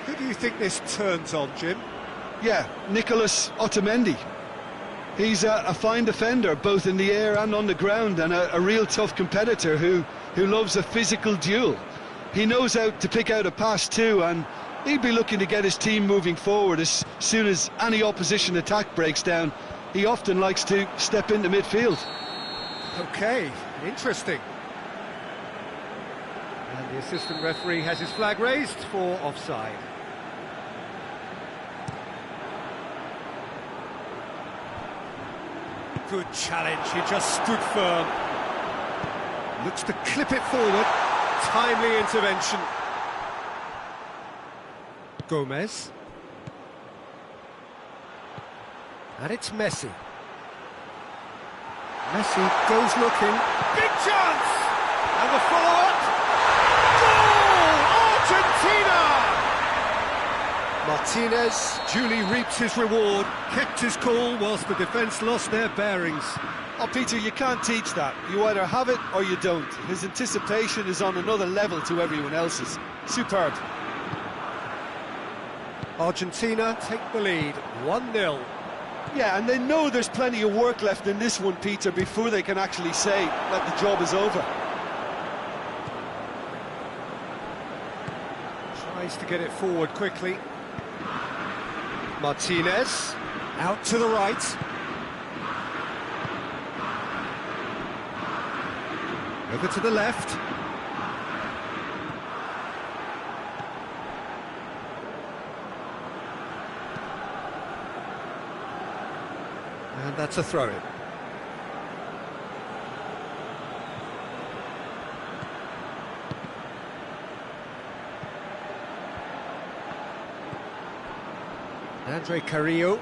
Who do you think this turns on, Jim? Yeah, Nicolas Otamendi. He's a fine defender, both in the air and on the ground, and a real tough competitor who loves a physical duel. He knows how to pick out a pass too, and he'd be looking to get his team moving forward as soon as any opposition attack breaks down. He often likes to step into midfield. Okay, interesting. And the assistant referee has his flag raised for offside. Good challenge, he just stood firm. Looks to clip it forward. Timely intervention. Gomez. And it's Messi. Messi goes looking. Big chance! And the follow-up. Goal! Argentina! Martinez duly reaps his reward, kept his cool whilst the defence lost their bearings. Oh, Peter, you can't teach that. You either have it or you don't. His anticipation is on another level to everyone else's. Superb. Argentina take the lead, 1-0. Yeah, and they know there's plenty of work left in this one, Peter, before they can actually say that the job is over. Tries to get it forward quickly. Martinez, out to the right. Over to the left. And that's a throw-in. Andre Carrillo.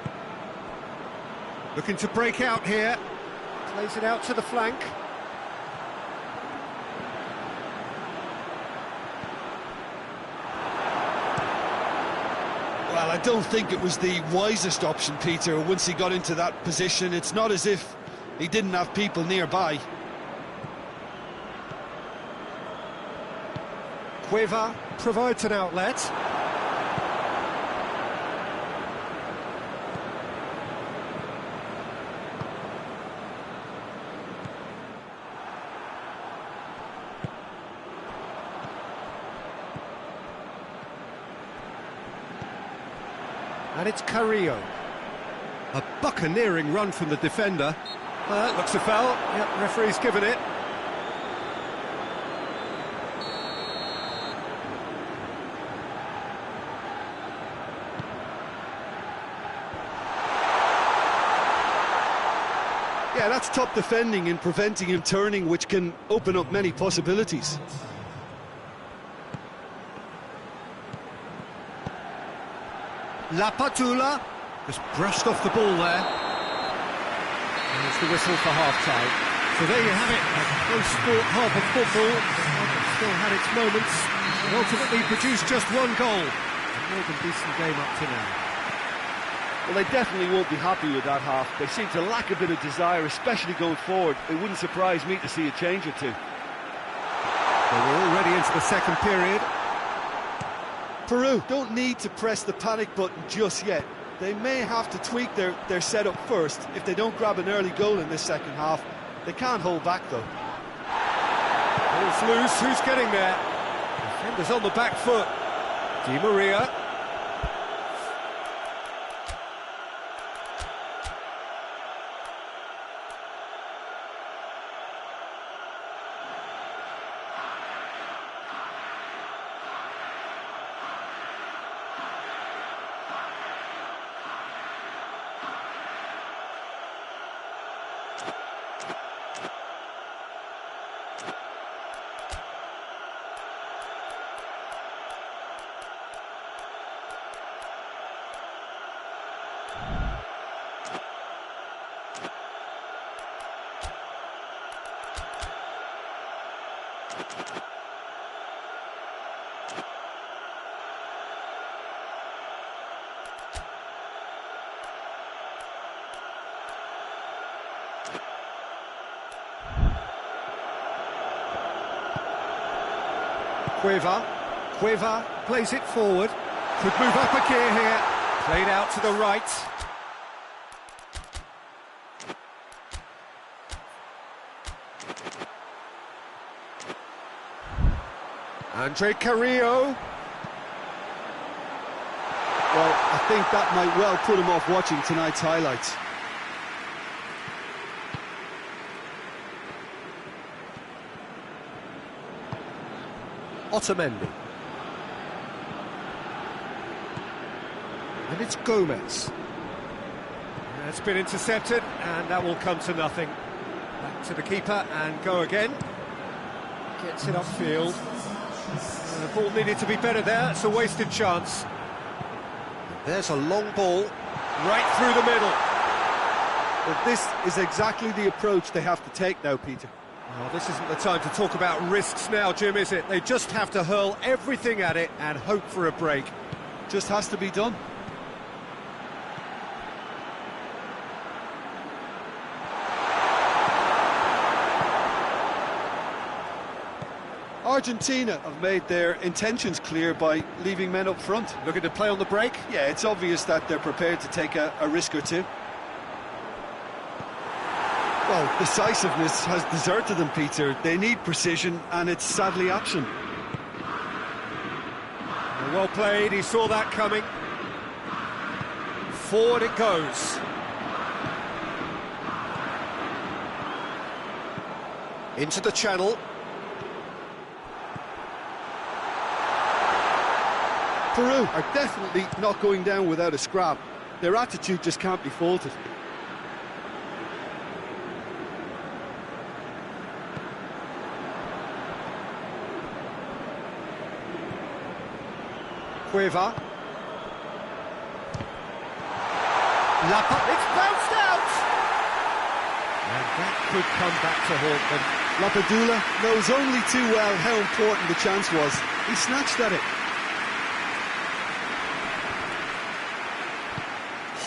Looking to break out here. Plays it out to the flank. Well, I don't think it was the wisest option, Peter, once he got into that position. It's not as if he didn't have people nearby. Cueva provides an outlet. And it's Carrillo. A buccaneering run from the defender. Looks a foul. Yep, referee's given it. Yeah, that's top defending and preventing him turning, which can open up many possibilities. La Padula just brushed off the ball there. And it's the whistle for half-time. So there you have it, a close-sport half of football. Still had its moments, and ultimately produced just one goal. A more than decent game up to now. Well, they definitely won't be happy with that half. They seem to lack a bit of desire, especially going forward. It wouldn't surprise me to see a change or two. Well, we're already into the second period. Peru don't need to press the panic button just yet. They may have to tweak their setup first. If they don't grab an early goal in this second half, they can't hold back though. Ball's loose, who's getting there? Defender's on the back foot. Di Maria. Cueva plays it forward. Could move up a gear here. Played out to the right. Andre Carrillo. Well, I think that might well put him off watching tonight's highlights. Otamendi. And it's Gomez. It's been intercepted, and that will come to nothing. Back to the keeper, and go again. Gets it upfield. The ball needed to be better there, it's a wasted chance. There's a long ball, right through the middle. But this is exactly the approach they have to take now, Peter. Well, this isn't the time to talk about risks now, Jim, is it? They just have to hurl everything at it and hope for a break. Just has to be done. Argentina have made their intentions clear by leaving men up front. Looking to play on the break? Yeah, it's obvious that they're prepared to take a risk or two. Well, decisiveness has deserted them, Peter. They need precision, and it's sadly absent. Well played, he saw that coming. Forward it goes. Into the channel. Peru are definitely not going down without a scrap. Their attitude just can't be faulted. Cueva. Lapa, it's bounced out! And that could come back to haunt them. Lapadula knows only too well how important the chance was. He snatched at it.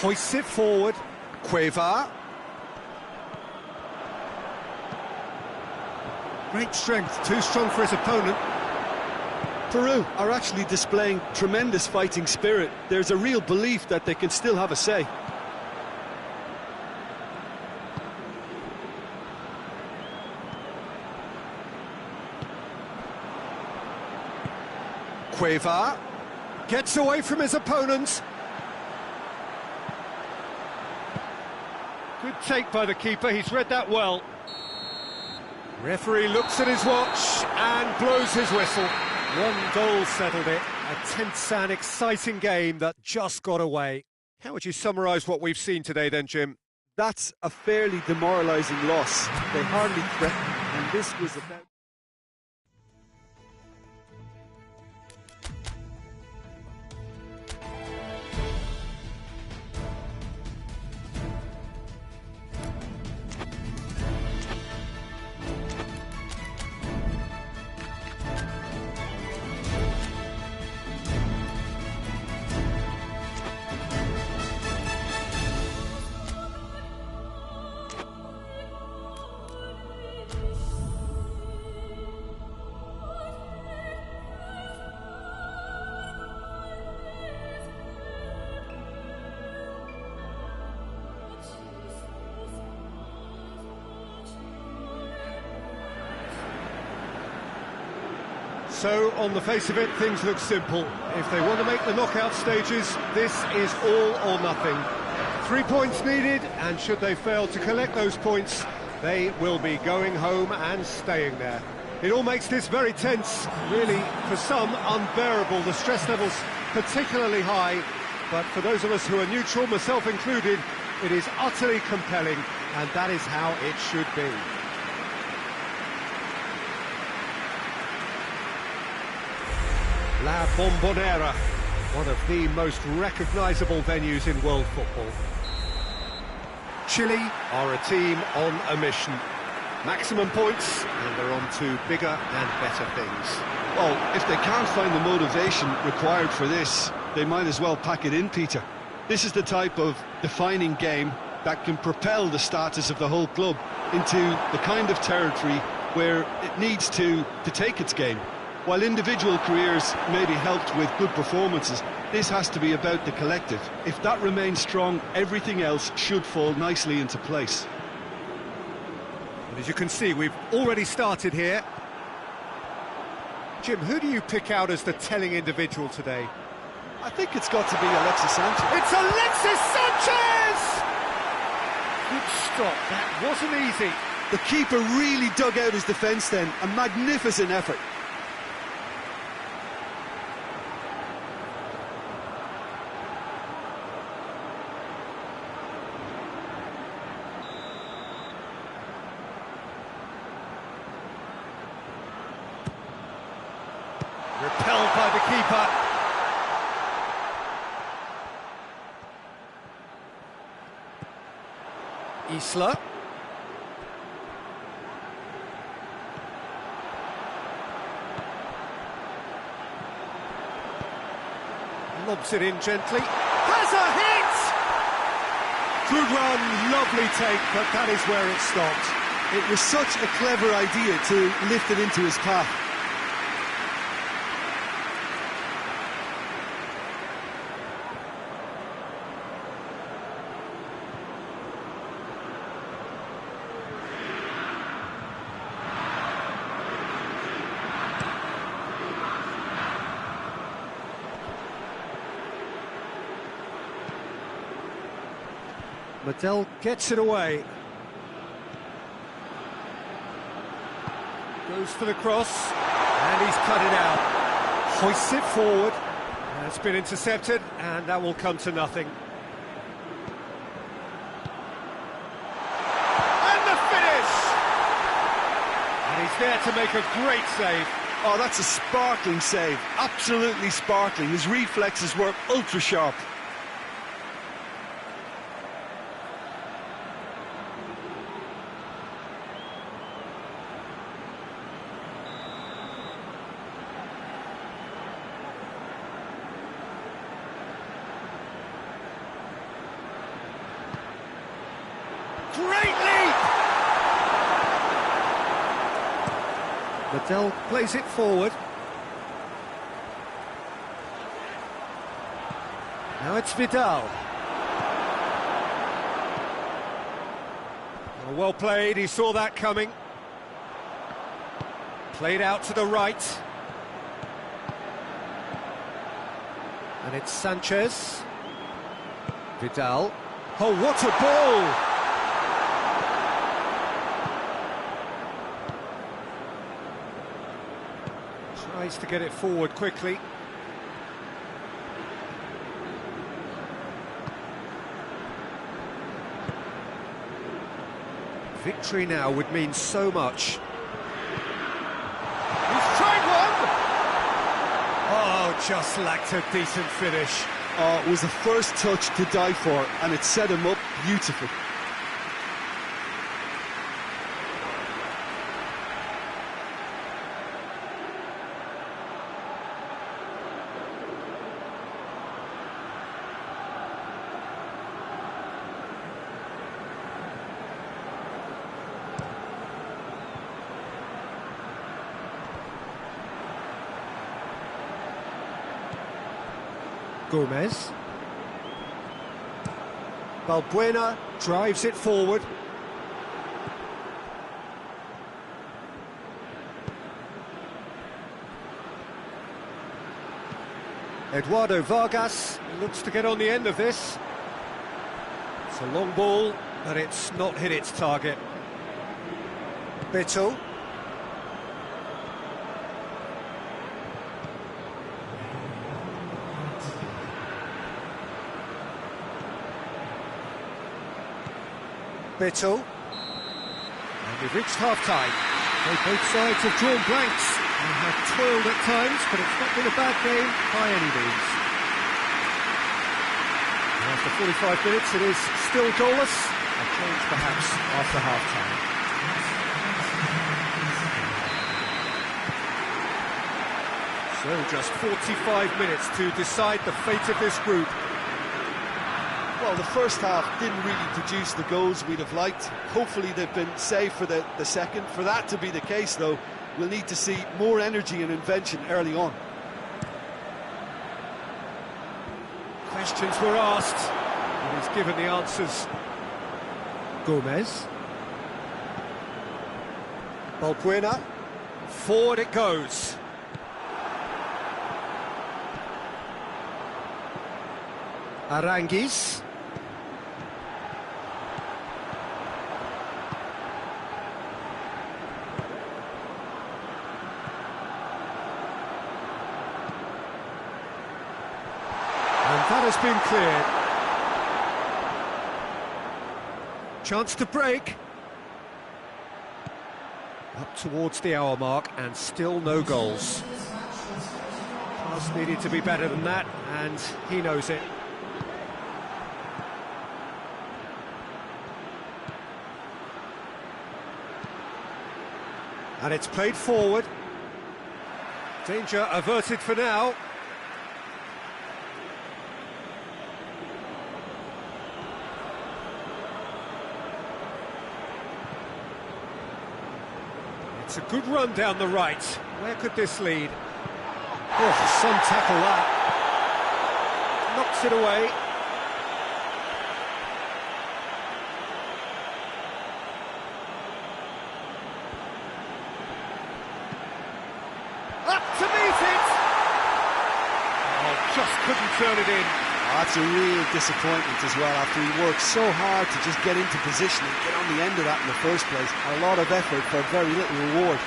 Hoists it forward. Cueva. Great strength, too strong for his opponent. Peru are actually displaying tremendous fighting spirit. There's a real belief that they can still have a say. Cueva gets away from his opponents. Good take by the keeper, he's read that well. Referee looks at his watch and blows his whistle. One goal settled it, a tense and exciting game that just got away. How would you summarise what we've seen today then, Jim? That's a fairly demoralising loss. They hardly threatened, and this was about... So, on the face of it, things look simple. If they want to make the knockout stages, this is all or nothing. 3 points needed, and should they fail to collect those points, they will be going home and staying there. It all makes this very tense, really, for some, unbearable. The stress levels particularly high, but for those of us who are neutral, myself included, it is utterly compelling, and that is how it should be. La Bombonera, one of the most recognisable venues in world football. Chile are a team on a mission. Maximum points, and they're on to bigger and better things. Well, if they can't find the motivation required for this, they might as well pack it in, Peter. This is the type of defining game that can propel the status of the whole club into the kind of territory where it needs to take its game. While individual careers may be helped with good performances, this has to be about the collective. If that remains strong, everything else should fall nicely into place. And as you can see, we've already started here. Jim, who do you pick out as the telling individual today? I think it's got to be Alexis Sanchez. It's Alexis Sanchez! Good stop, that wasn't easy. The keeper really dug out his defence then, a magnificent effort. Repelled by the keeper. Isla. Lobs it in gently. Has a hit! Good run, lovely take, but that is where it stopped. It was such a clever idea to lift it into his path. Medel gets it away. Goes for the cross, and he's cut it out. Hoists it forward. It's been intercepted, and that will come to nothing. And the finish! And he's there to make a great save. Oh, that's a sparkling save. Absolutely sparkling. His reflexes were ultra sharp. Great leap! Liddell plays it forward. Now it's Vidal. Oh, well played, he saw that coming. Played out to the right. And it's Sanchez. Vidal. Oh, what a ball! Tries to get it forward quickly. Victory now would mean so much. He's tried one! Oh, just lacked a decent finish. Oh, it was the first touch to die for, and it set him up beautifully. Gomez. Balbuena drives it forward. Eduardo Vargas looks to get on the end of this. It's a long ball, but it's not hit its target. Bittel. Bittel. And we've reached half-time. Both sides have drawn blanks and have toiled at times, but it's not been a bad game by any means. And after 45 minutes, it is still goalless. A change perhaps after half-time. So just 45 minutes to decide the fate of this group. Well, the first half didn't really produce the goals we'd have liked. Hopefully they've been saved for the second. For that to be the case, though, we'll need to see more energy and invention early on. Questions were asked, and he's given the answers. Gomez. Balbuena. Forward it goes. Aranguiz. That has been cleared. Chance to break. Up towards the hour mark and still no goals. Pass needed to be better than that, and he knows it. And it's played forward. Danger averted for now. It's a good run down the right. Where could this lead? Oh, some tackle that. Knocks it away. Up to meet it! Oh, just couldn't turn it in. That's a real disappointment as well, after he worked so hard to just get into position and get on the end of that in the first place. A lot of effort for very little reward.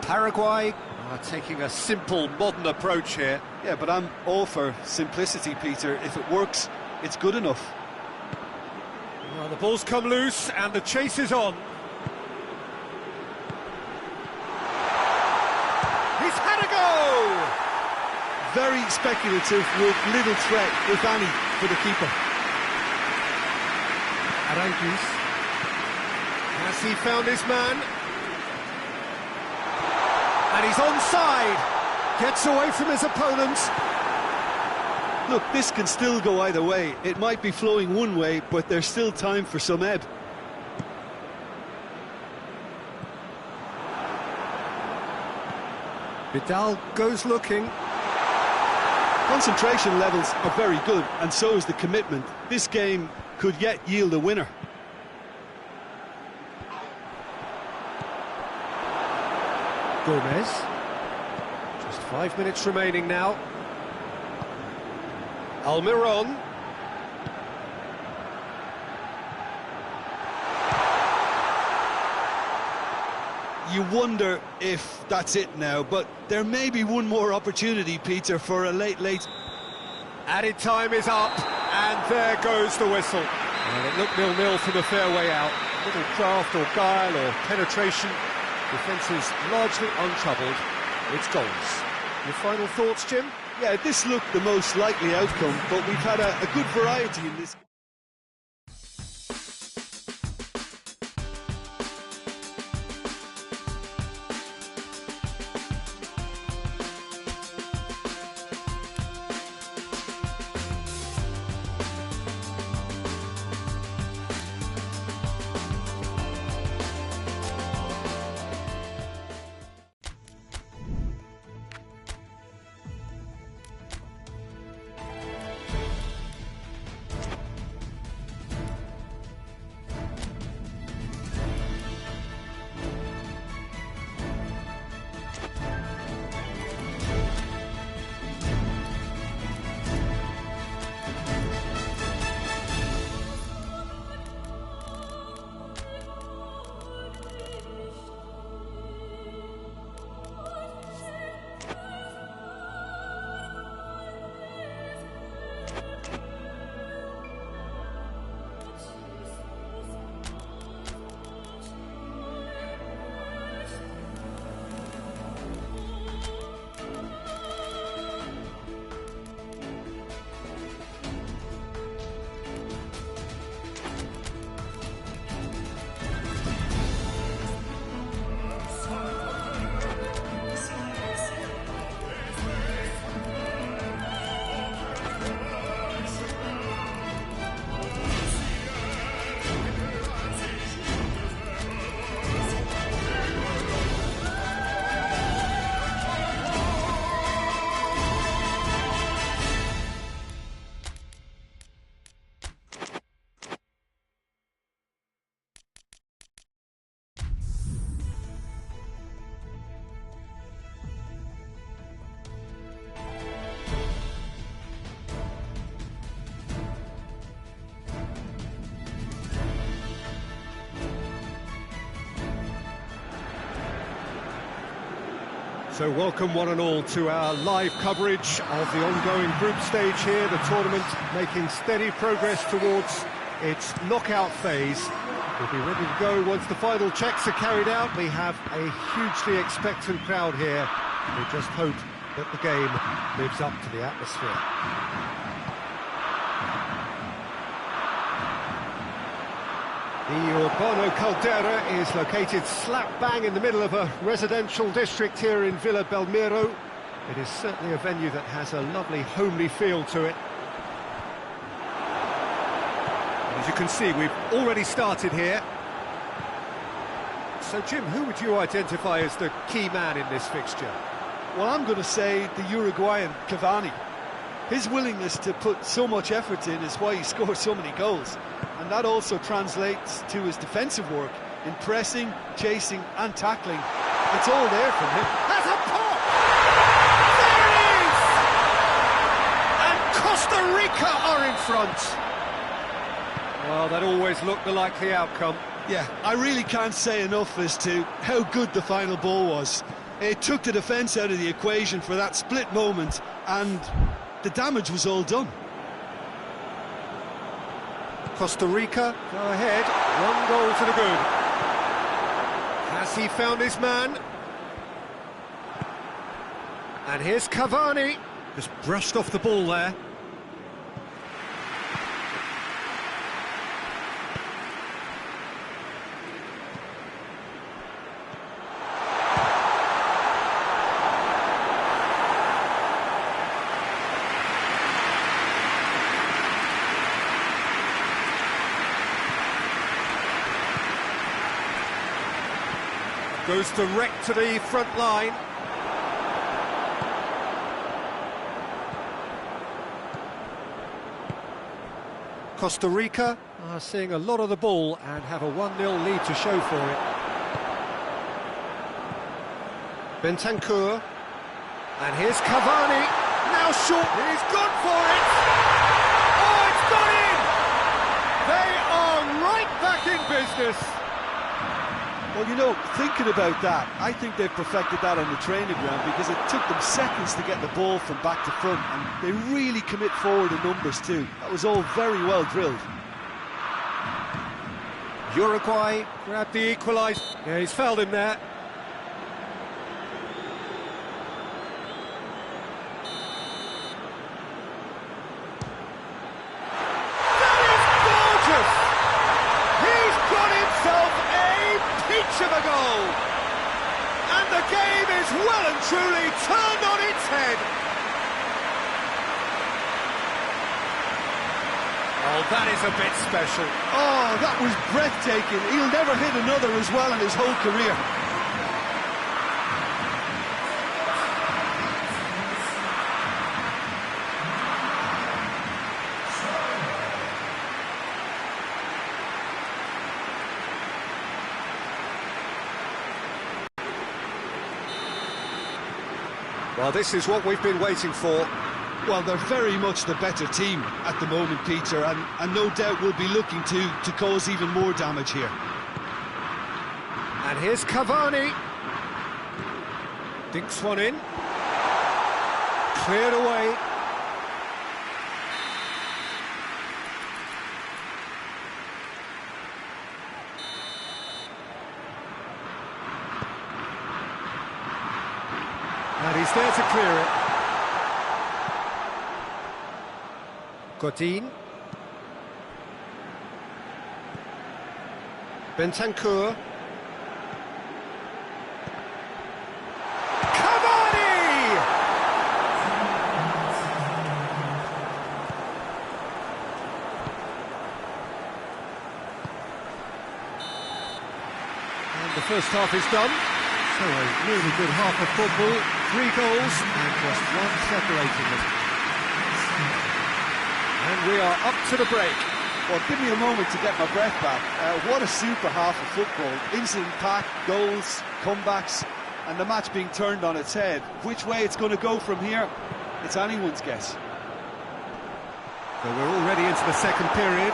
Paraguay are taking a simple, modern approach here. Yeah, but I'm all for simplicity, Peter. If it works, it's good enough. Well, the ball's come loose and the chase is on. He's had a go! Very speculative with little threat, if any, for the keeper. Aranguiz. Has he found his man? And he's onside. Gets away from his opponent. Look, this can still go either way. It might be flowing one way, but there's still time for some ebb. Vidal goes looking. Concentration levels are very good, and so is the commitment. This game could yet yield a winner. Gomez. Just 5 minutes remaining now. Almiron. You wonder if that's it now, but there may be one more opportunity, Peter, for a late... Added time is up, and there goes the whistle. And it looked 0-0 from the fair way out. Little craft or guile or penetration. Defence is largely untroubled. It's goals. Your final thoughts, Jim? Yeah, this looked the most likely outcome, but we've had a good variety in this. So welcome one and all to our live coverage of the ongoing group stage here, the tournament making steady progress towards its knockout phase. We'll be ready to go once the final checks are carried out. We have a hugely expectant crowd here. We just hope that the game lives up to the atmosphere. The Urbano Caldera is located slap bang in the middle of a residential district here in Villa Belmiro. It is certainly a venue that has a lovely homely feel to it. As you can see, we've already started here. So Jim, who would you identify as the key man in this fixture? Well, I'm going to say the Uruguayan Cavani. His willingness to put so much effort in is why he scores so many goals. And that also translates to his defensive work in pressing, chasing and tackling. It's all there from him. Has a pop! There it is! And Costa Rica are in front. Well, that always looked the likely outcome. Yeah, I really can't say enough as to how good the final ball was. It took the defence out of the equation for that split moment, and the damage was all done. Costa Rica go ahead, 1 goal to the good. Has he found his man? And here's Cavani, just brushed off the ball there. Goes direct to the front line. Costa Rica are seeing a lot of the ball and have a 1-0 lead to show for it. Bentancur. And here's Cavani. Now short. He's gone for it. Oh, it's gone in! They are right back in business. Well, you know, thinking about that, I think they've perfected that on the training ground, because it took them seconds to get the ball from back to front, and they really commit forward in numbers too. That was all very well drilled. Uruguay grabbed the equaliser. Yeah, he's fouled him there. That is gorgeous! He's got himself a peach of a goal! And the game is well and truly turned on its head! Oh, that is a bit special. Oh, that was breathtaking. He'll never hit another as well in his whole career. Well, this is what we've been waiting for. Well, they're very much the better team at the moment, Peter, and no doubt will be looking to cause even more damage here. And here's Cavani. Dinks one in. Cleared away. And he's there to clear it. Godin. Bentancur. Cavani! And the first half is done. So a really good half of football. 3 goals and just 1 separating them. And we are up to the break. Well, give me a moment to get my breath back. What a super half of football. Incident-packed, goals, comebacks, and the match being turned on its head. Which way it's going to go from here, it's anyone's guess. So we're already into the second period.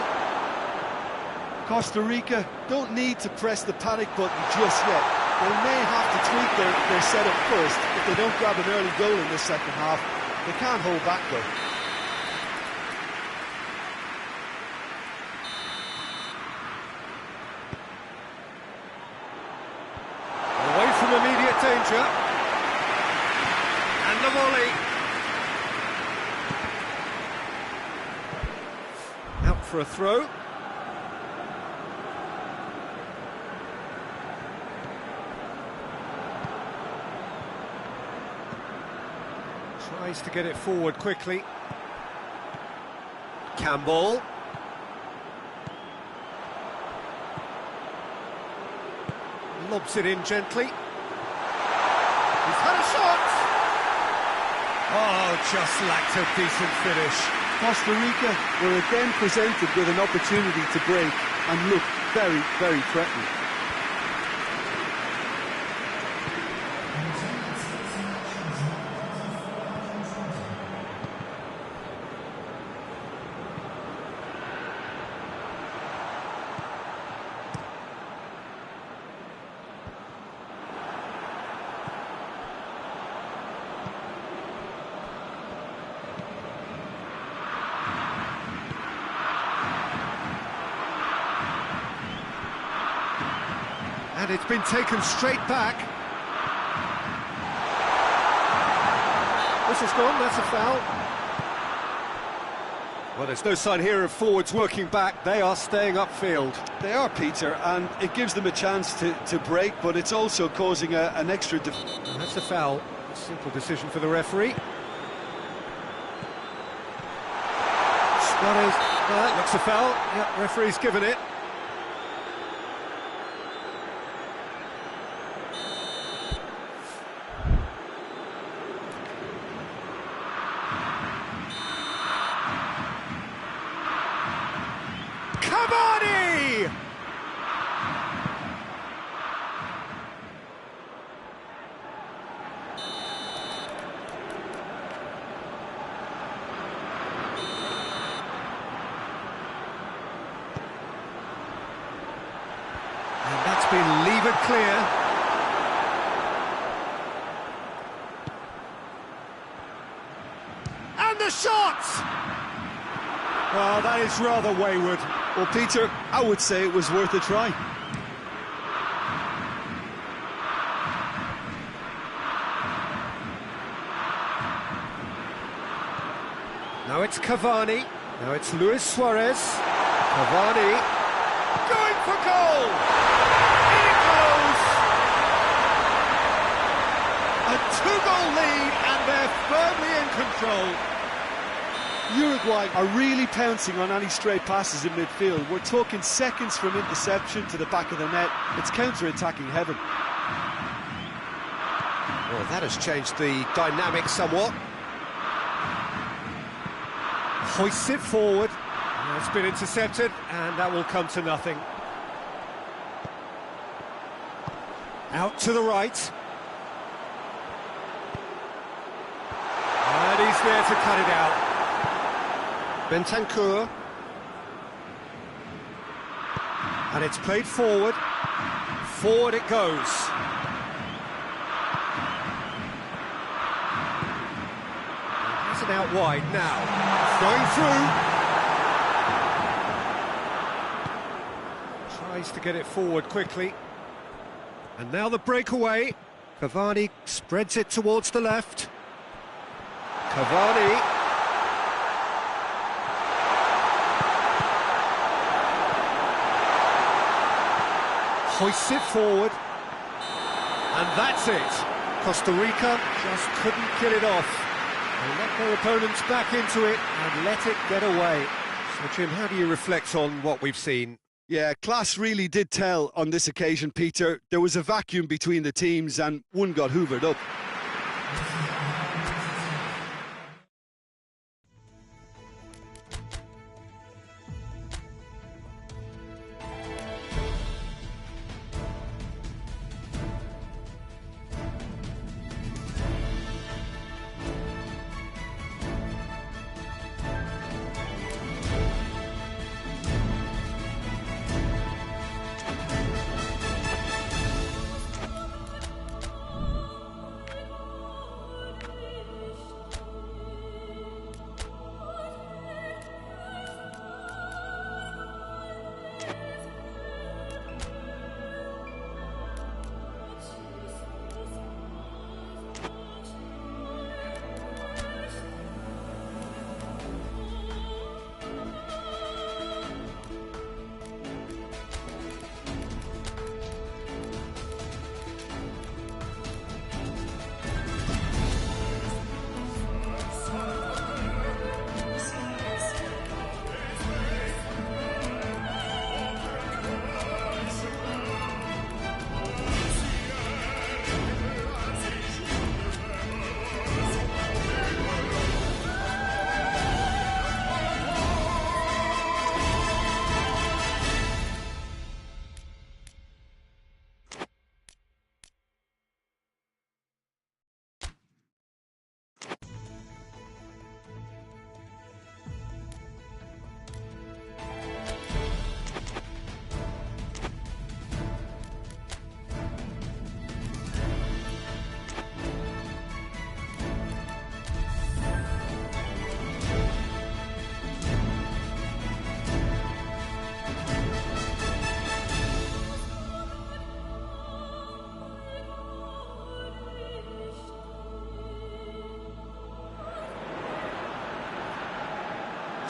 Costa Rica don't need to press the panic button just yet. They may have to tweak their setup first if they don't grab an early goal in this second half. They can't hold back though. Away from immediate danger. And the volley. Out for a throw. Tries to get it forward quickly. Campbell. Lobs it in gently. He's had a shot! Oh, just lacked a decent finish. Costa Rica were again presented with an opportunity to break and look very, very threatening. And it's been taken straight back. This has gone, that's a foul. Well, there's no sign here of forwards working back. They are staying upfield. They are, Peter, and it gives them a chance to break, but it's also causing an extra... That's a foul. A simple decision for the referee. Suarez, that looks a foul. Yep, referee's given it. Cavani! And that's been levered clear. And the shot! Well, that is rather wayward. Well, Peter, I would say it was worth a try. Now it's Cavani. Now it's Luis Suarez. Cavani going for goal! In it goes! A two-goal lead and they're firmly in control. Uruguay are really pouncing on any stray passes in midfield. We're talking seconds from interception to the back of the net. It's counter-attacking heaven. Well, that has changed the dynamic somewhat. Hoists it forward. It's been intercepted, and that will come to nothing. Out to the right. And he's there to cut it out. Bentancur. And it's played forward. Forward it goes. That's it out wide now. Going through. Tries to get it forward quickly. And now the breakaway. Cavani spreads it towards the left. Cavani. Hoists it forward, and that's it. Costa Rica just couldn't kill it off. They let their opponents back into it and let it get away. So, Jim, how do you reflect on what we've seen? Yeah, class really did tell on this occasion, Peter. There was a vacuum between the teams and one got hoovered up.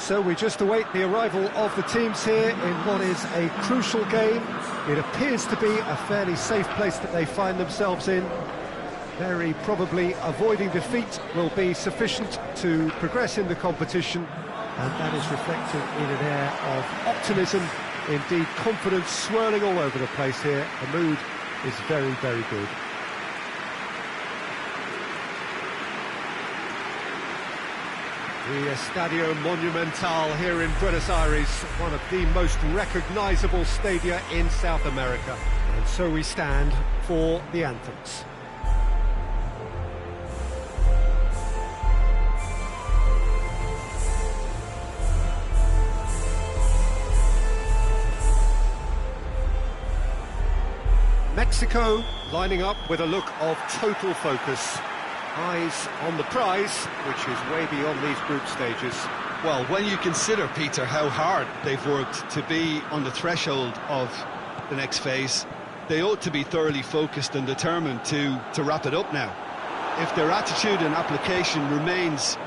So we just await the arrival of the teams here in what is a crucial game. It appears to be a fairly safe place that they find themselves in. Very probably avoiding defeat will be sufficient to progress in the competition, and that is reflected in an air of optimism, indeed confidence swirling all over the place here. The mood is very, very good. The Estadio Monumental here in Buenos Aires, one of the most recognisable stadia in South America. And so we stand for the anthems. Mexico lining up with a look of total focus. Eyes on the prize, which is way beyond these group stages. Well, when you consider, Peter, how hard they've worked to be on the threshold of the next phase, they ought to be thoroughly focused and determined to wrap it up now. If their attitude and application remains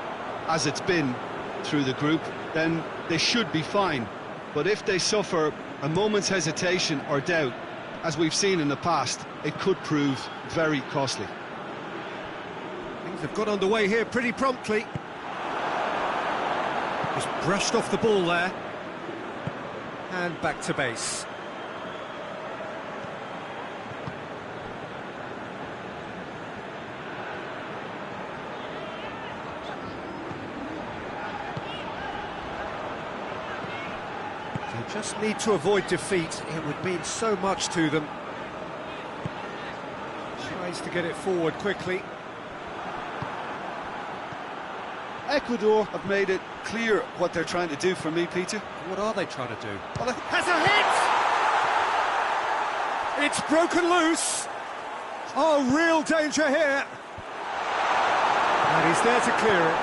as it's been through the group, then they should be fine. But if they suffer a moment's hesitation or doubt, as we've seen in the past, it could prove very costly. Things have got underway here pretty promptly. Just brushed off the ball there. And back to base. They just need to avoid defeat. It would mean so much to them. Tries to get it forward quickly. Ecuador have made it clear what they're trying to do for me, Peter. What are they trying to do? Well, has a hit! It's broken loose! Oh, real danger here! And he's there to clear it.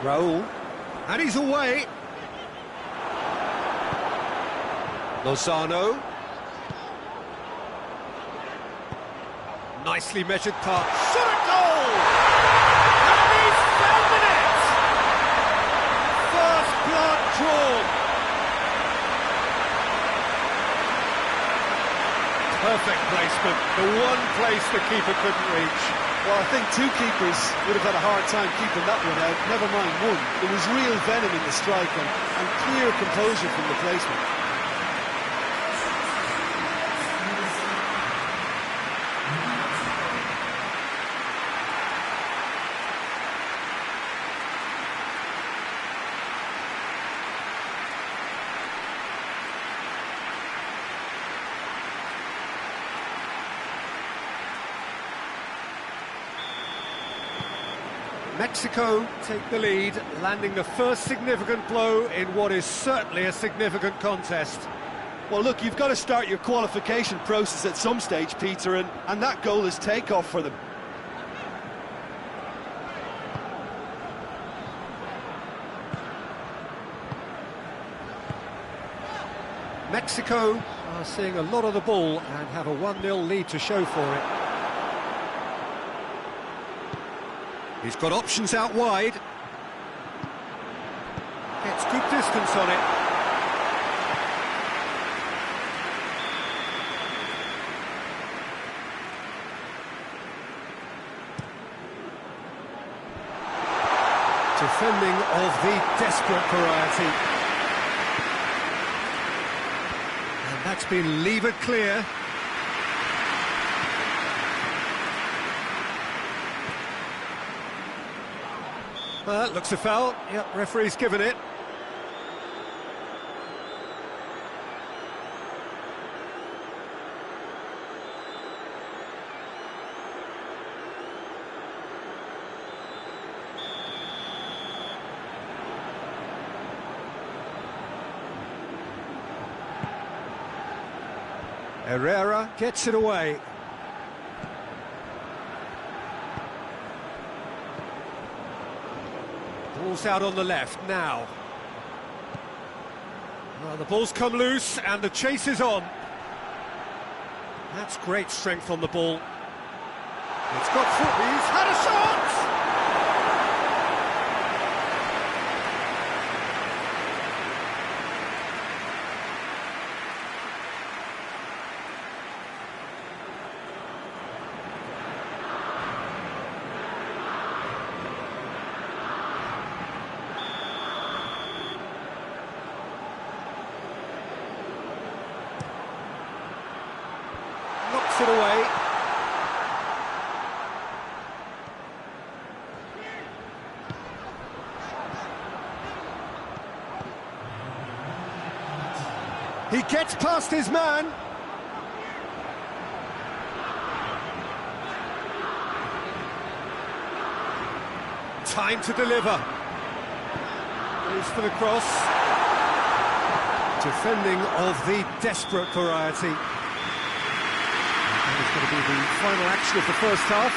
Raul. And he's away. Lozano. Nicely measured pass. Shot at goal! And he's found the net! First blood drawn. Perfect placement. The one place the keeper couldn't reach. Well, I think two keepers would have had a hard time keeping that one out, never mind one. There was real venom in the strike and clear composure from the placement. Mexico take the lead, landing the first significant blow in what is certainly a significant contest. Well, look, you've got to start your qualification process at some stage, Peter, and that goal is takeoff for them. Mexico are seeing a lot of the ball and have a 1-0 lead to show for it. He's got options out wide. Gets good distance on it. Defending of the desperate variety. And that's been levered clear. Looks a foul. Yep, referee's given it. Herrera gets it away. Ball's out on the left now. Well, the ball's come loose and the chase is on. That's great strength on the ball. It's got foot. He's had a shot! Knocks it away. He gets past his man. Time to deliver. Goes for the cross. Defending of the desperate variety. It's going to be the final action of the first half.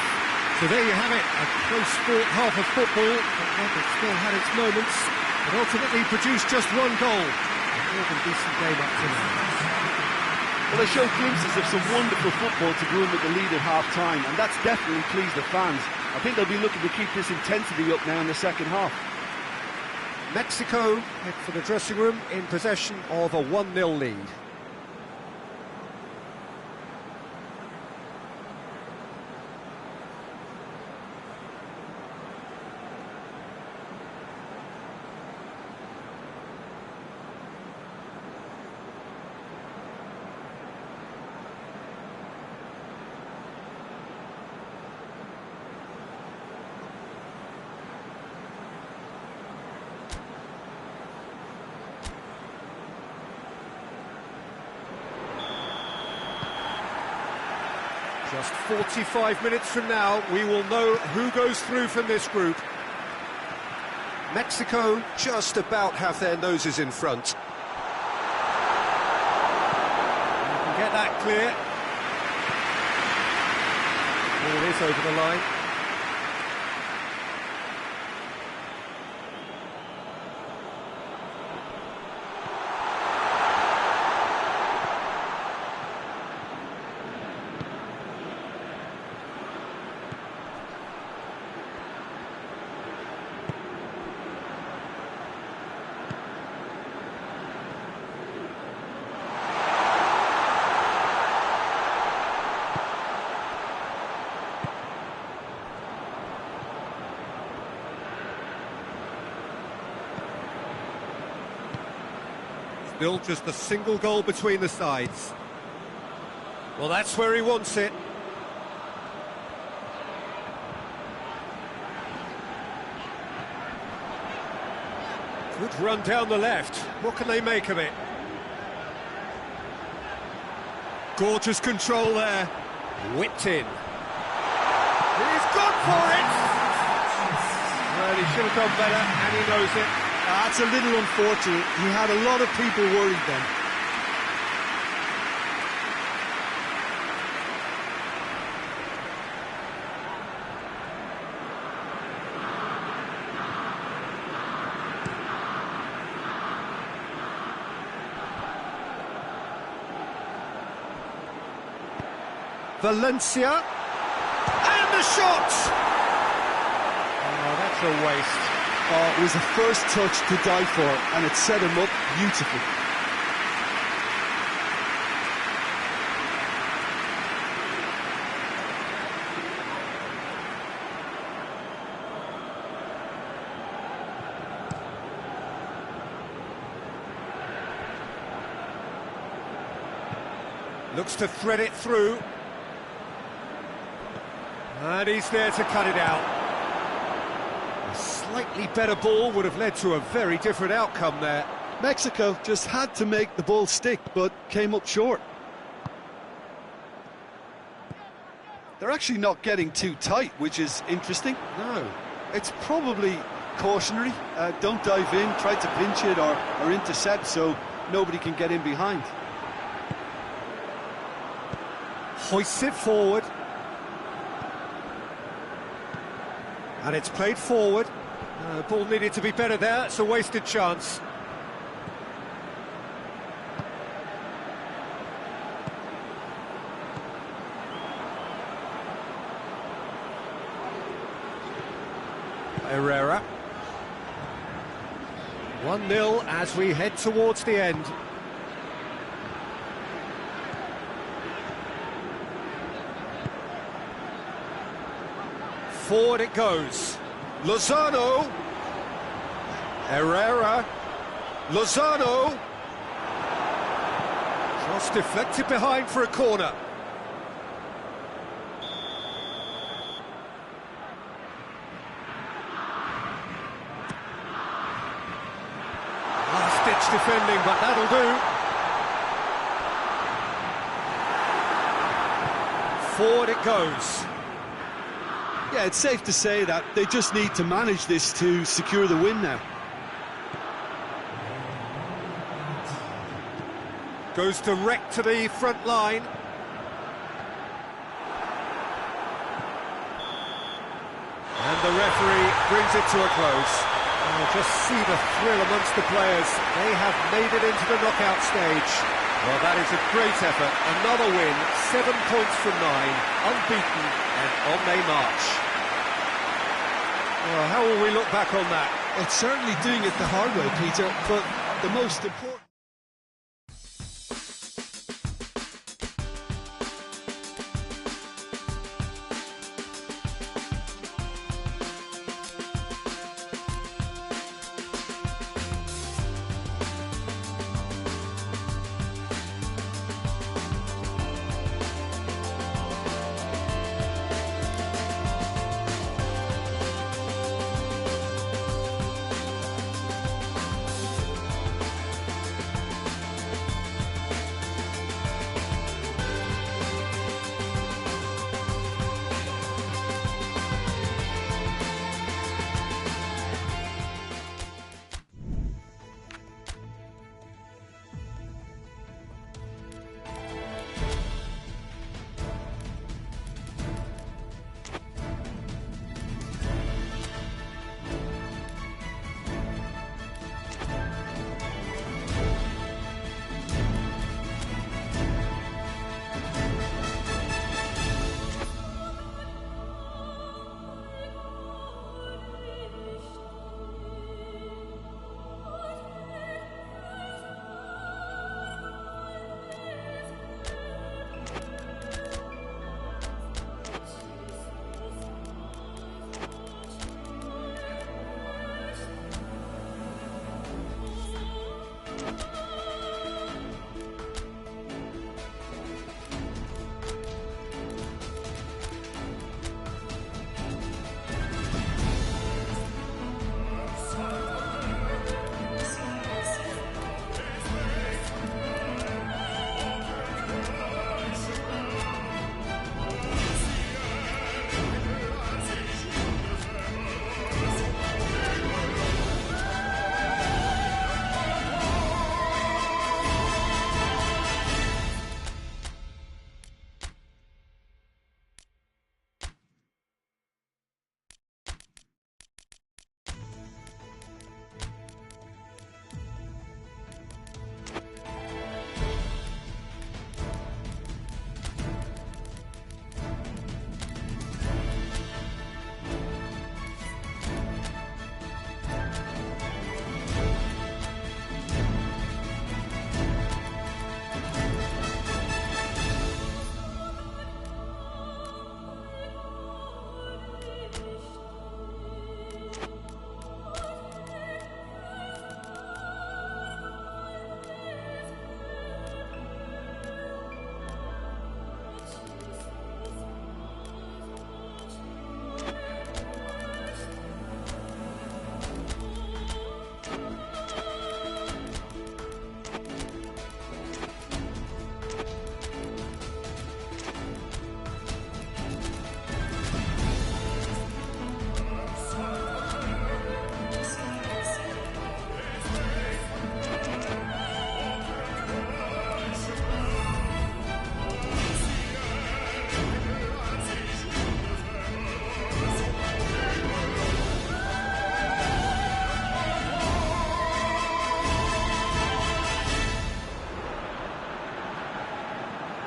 So there you have it, a close-fought half of football, but one that still had its moments, but ultimately produced just one goal. More than decent game up to now. Well, they showed glimpses of some wonderful football to go in with the lead at half-time, and that's definitely pleased the fans. I think they'll be looking to keep this intensity up now in the second half. Mexico head for the dressing room in possession of a 1-0 lead. Just 45 minutes from now, we will know who goes through from this group. Mexico just about have their noses in front. You can get that clear. Ball is over the line. Still just a single goal between the sides. Well, that's where he wants it. Good run down the left. What can they make of it? Gorgeous control there. Whipped in. He's gone for it! Well, he should have done better, and he knows it. That's a little unfortunate. He had a lot of people worried then. Valencia. And the shot! Oh, that's a waste. Oh, it was the first touch to die for, and it set him up beautifully. Looks to thread it through. And he's there to cut it out. A slightly better ball would have led to a very different outcome there. Mexico just had to make the ball stick, but came up short. They're actually not getting too tight, which is interesting. No. It's probably cautionary. Don't dive in, try to pinch it or intercept so nobody can get in behind. Hoists it forward. And it's played forward. Ball needed to be better there. It's a wasted chance. Herrera. 1-0 as we head towards the end. Forward it goes. Lozano. Herrera. Lozano. Cross deflected behind for a corner. much defending, but that'll do. Forward it goes. Yeah, it's safe to say that they just need to manage this to secure the win now. Goes direct to the front line. And the referee brings it to a close. Oh, just see the thrill amongst the players. They have made it into the knockout stage. Well, that is a great effort. Another win, 7 points from 9, unbeaten and on they march. Well, how will we look back on that? It's certainly doing it the hard way, Peter, but the most important...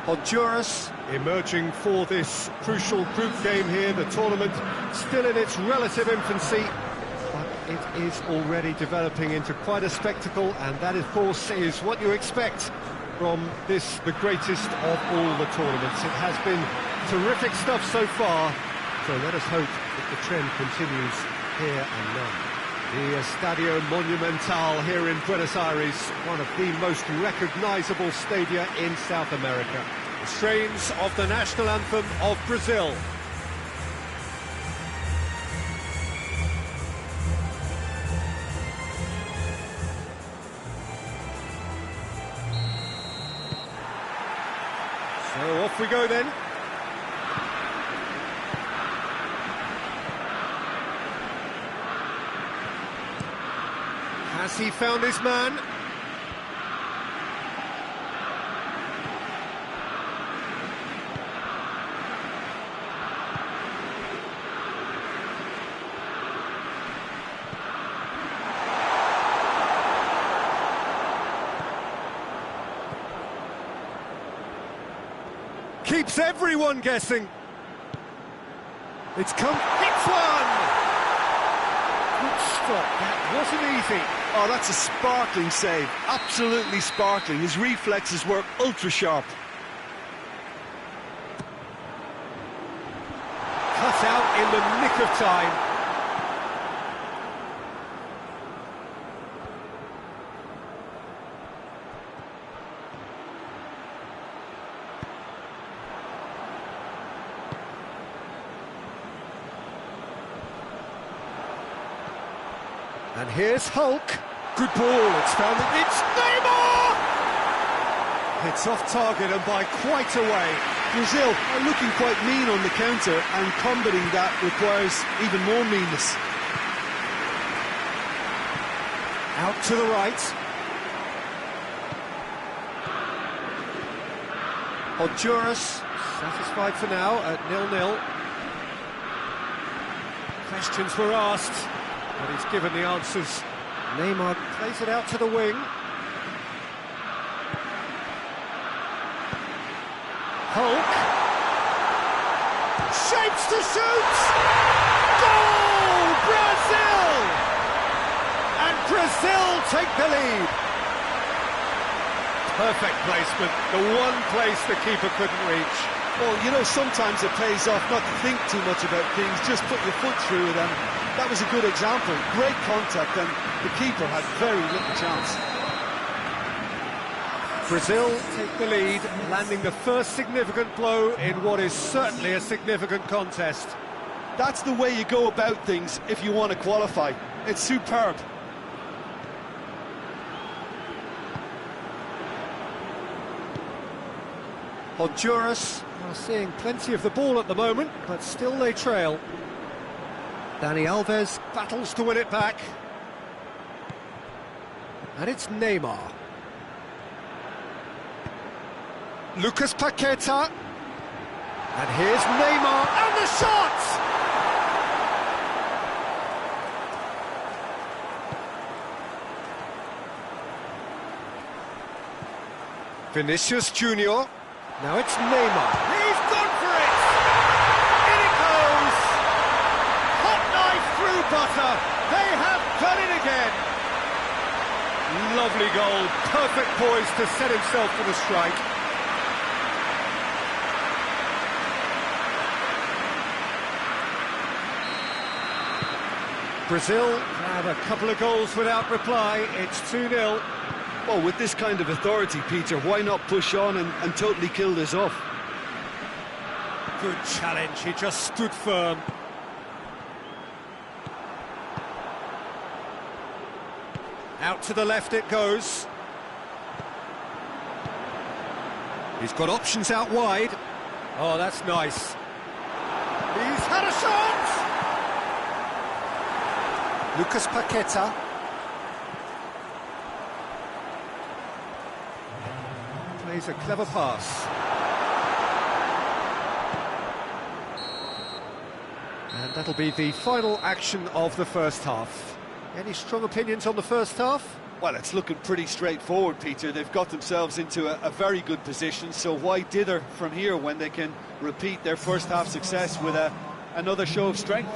Honduras emerging for this crucial group game here. The tournament still in its relative infancy, but it is already developing into quite a spectacle, and that, of course, is what you expect from this, the greatest of all the tournaments. It has been terrific stuff so far, so let us hope that the trend continues here and now. The Estadio Monumental here in Buenos Aires, one of the most recognisable stadia in South America. The strains of the national anthem of Brazil. So off we go then. Has he found his man? Keeps everyone guessing. It's come. It's one! Good stop. That wasn't easy. Oh, that's a sparkling save. Absolutely sparkling. His reflexes were ultra sharp. Cut out in the nick of time. And here's Hulk. Good ball, it's found it. It's Neymar! It's off target and by quite a way. Brazil are looking quite mean on the counter, and combating that requires even more meanness. Out to the right. Honduras satisfied for now at 0-0. Questions were asked, but he's given the answers. Neymar plays it out to the wing. Hulk. Shapes to shoot! Goal! Brazil! And Brazil take the lead. Perfect placement, the one place the keeper couldn't reach. Well, you know, sometimes it pays off not to think too much about things, just put your foot through it, and that was a good example. Great contact, and the keeper had very little chance. Brazil take the lead, landing the first significant blow in what is certainly a significant contest. That's the way you go about things if you want to qualify. It's superb. Honduras are seeing plenty of the ball at the moment, but still they trail. Dani Alves battles to win it back. And it's Neymar. Lucas Paqueta. And here's Neymar, and the shot! Vinicius Junior. Now it's Neymar. He's gone for it! In it goes! Hot knife through butter. They have done it again. Lovely goal. Perfect poise to set himself for the strike. Brazil have a couple of goals without reply. It's 2-0. Well, with this kind of authority, Peter, why not push on and totally kill this off? Good challenge, he just stood firm. Out to the left it goes. He's got options out wide. Oh, that's nice. He's had a shot! Lucas Paqueta. Plays a clever pass. And that'll be the final action of the first half. Any strong opinions on the first half? Well, it's looking pretty straightforward, Peter. They've got themselves into a very good position, so why dither from here when they can repeat their first half success with another show of strength?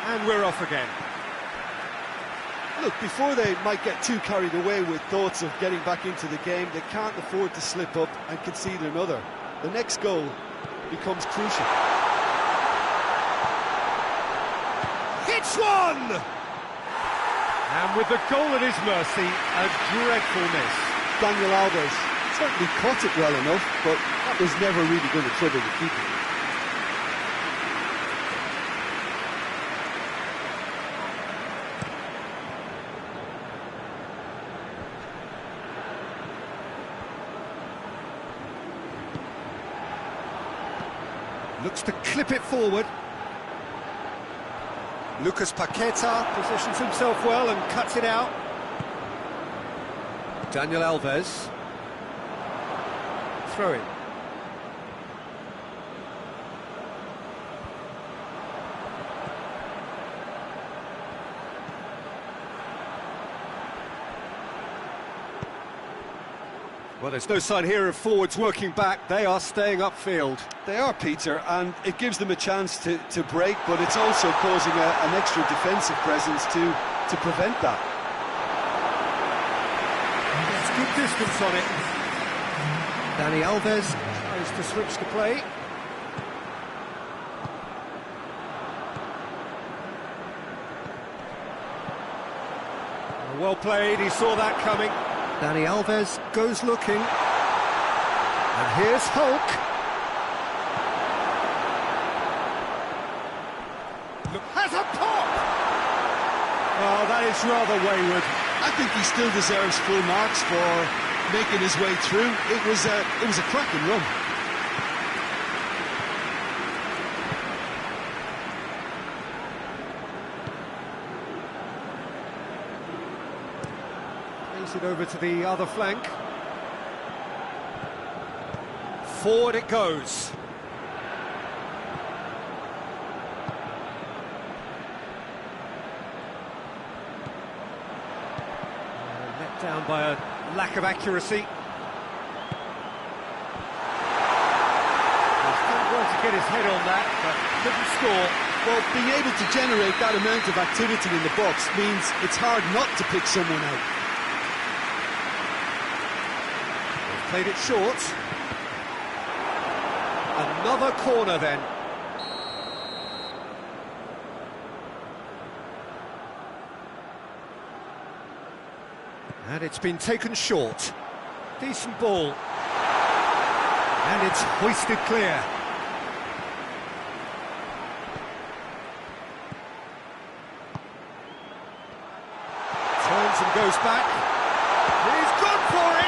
And we're off again. Look, before they might get too carried away with thoughts of getting back into the game, they can't afford to slip up and concede another. The next goal becomes crucial. Hits one! And with the goal at his mercy, a dreadful miss. Daniel Alves certainly caught it well enough, but that was never really going to trouble the keeper. Looks to clip it forward. Lucas Paqueta positions himself well and cuts it out. Daniel Alves. Throw in. Well, there's no sign here of forwards working back. They are staying upfield. They are, Peter, and it gives them a chance to break, but it's also causing an extra defensive presence to prevent that. There's good distance on it. Dani Alves tries to switch the play. Well played, he saw that coming. Dani Alves goes looking. And here's Hulk. Look, has a pop! Oh, that is rather wayward. I think he still deserves full marks for making his way through. It was a cracking run. It over to the other flank. Forward it goes. Let down by a lack of accuracy. He's done well to get his head on that, but couldn't score. Well, being able to generate that amount of activity in the box means it's hard not to pick someone out. Played it short. Another corner then. And it's been taken short. Decent ball. And it's hoisted clear. Turns and goes back. He's gone for it!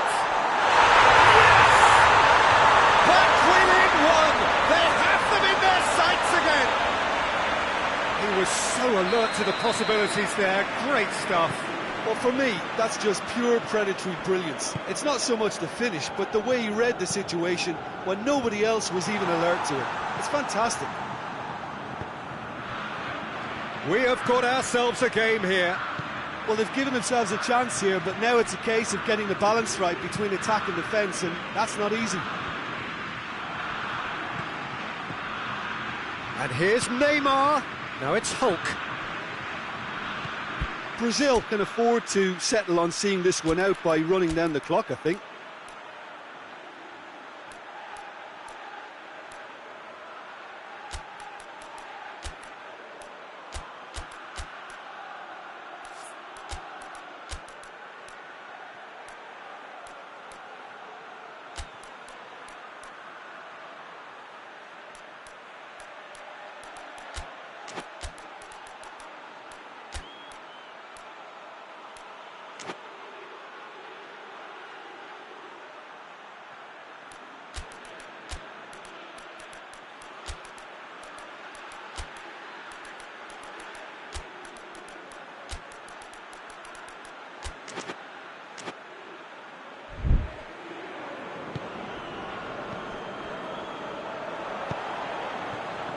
He was so alert to the possibilities there. Great stuff. Well, for me, that's just pure predatory brilliance. It's not so much the finish, but the way he read the situation when nobody else was even alert to it. It's fantastic. We have got ourselves a game here. Well, they've given themselves a chance here, but now it's a case of getting the balance right between attack and defence, and that's not easy. And here's Neymar. Now it's Hulk. Brazil can afford to settle on seeing this one out by running down the clock, I think.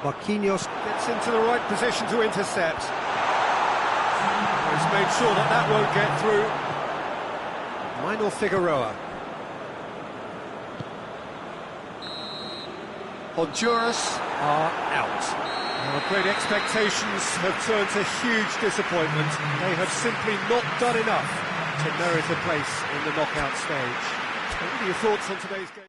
Marquinhos gets into the right position to intercept. He's made sure that that won't get through. Minor Figueroa. Honduras are out. Well, great expectations have turned to huge disappointment. They have simply not done enough to merit a place in the knockout stage. What are your thoughts on today's game?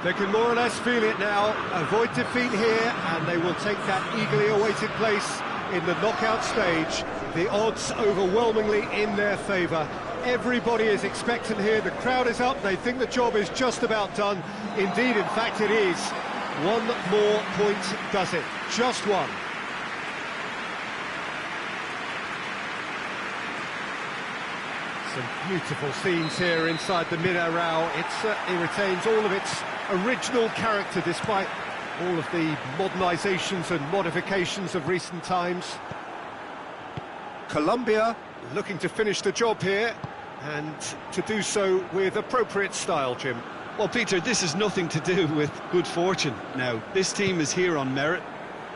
They can more or less feel it now, avoid defeat here, and they will take that eagerly awaited place in the knockout stage. The odds overwhelmingly in their favour. Everybody is expectant here, the crowd is up, they think the job is just about done. Indeed, in fact it is. One more point does it, just one. Some beautiful scenes here inside the Mineral. It certainly retains all of its original character despite all of the modernisations and modifications of recent times. Colombia looking to finish the job here, and to do so with appropriate style, Jim. Well, Peter, this is nothing to do with good fortune now. This team is here on merit,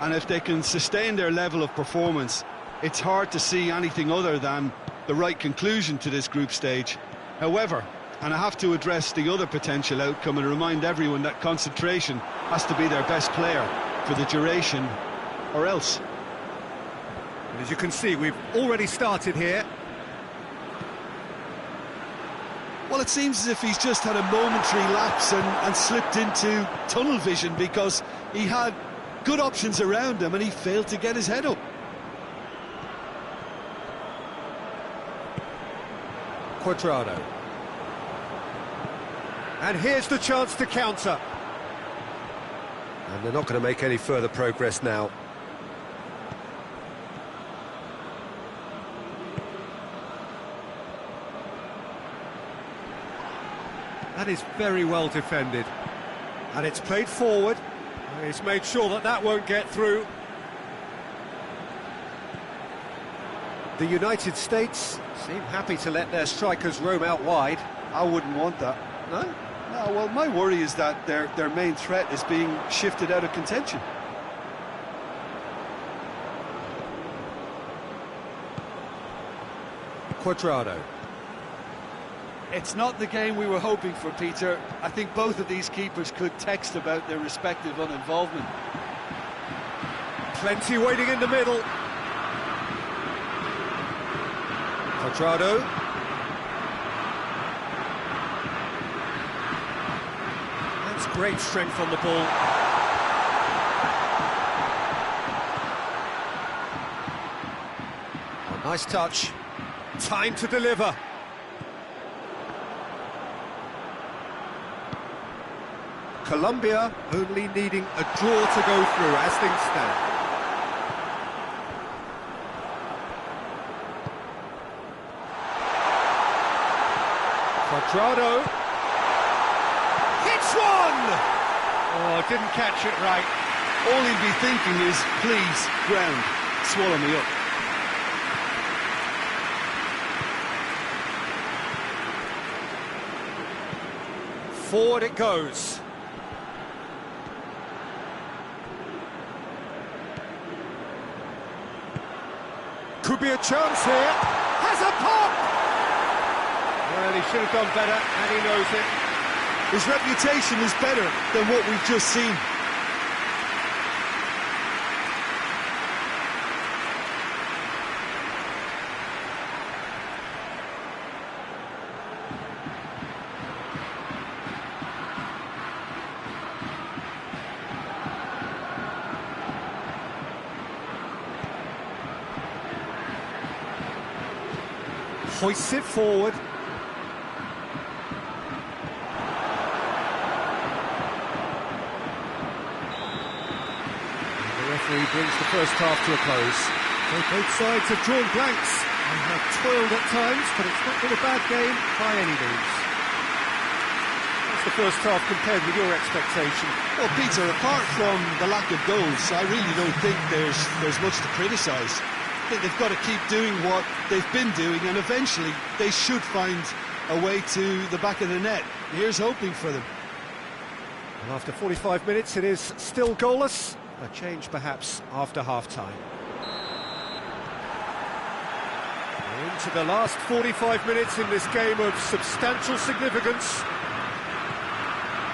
and if they can sustain their level of performance, it's hard to see anything other than the right conclusion to this group stage. However, and I have to address the other potential outcome and remind everyone that concentration has to be their best player for the duration, or else. And as you can see, we've already started here. Well, it seems as if he's just had a momentary lapse and slipped into tunnel vision, because he had good options around him and he failed to get his head up. Cuadrado. And here's the chance to counter. And they're not going to make any further progress now. That is very well defended. And it's played forward. He's made sure that that won't get through. The United States seem happy to let their strikers roam out wide. I wouldn't want that. No? No, well, my worry is that their main threat is being shifted out of contention. Cuadrado. It's not the game we were hoping for, Peter. I think both of these keepers could text about their respective uninvolvement. Plenty waiting in the middle. Cuadrado. That's great strength on the ball. Oh, nice touch. Time to deliver. Colombia only needing a draw to go through as things stand. Cuadrado hits one! Oh, didn't catch it right. All he'd be thinking is, please, ground, swallow me up. Forward it goes. Could be a chance here. Has a pop! Well, he should have done better, and he knows it. His reputation is better than what we've just seen. Hoists it forward. The referee brings the first half to a close. Both sides have drawn blanks and have toiled at times, but it's not been a bad game by any means. That's the first half compared with your expectation. Well, Peter, apart from the lack of goals, I really don't think there's much to criticise. I think they've got to keep doing what they've been doing, and eventually they should find a way to the back of the net. Here's hoping for them. Well, after 45 minutes, it is still goalless. A change, perhaps, after half-time. We're into the last 45 minutes in this game of substantial significance.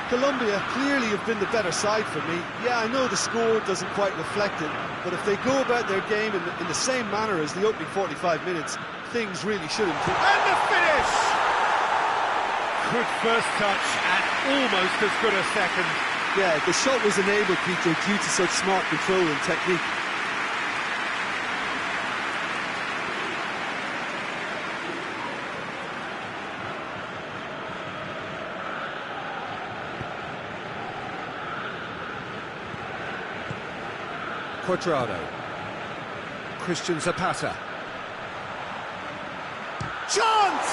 Colombia clearly have been the better side for me. Yeah, I know the score doesn't quite reflect it, but if they go about their game in the same manner as the opening 45 minutes, things really should improve. And the finish! Good first touch and almost as good a second. Yeah, the shot was enabled, Peter, due to such smart control and technique. Cuadrado. Christian Zapata. Chance!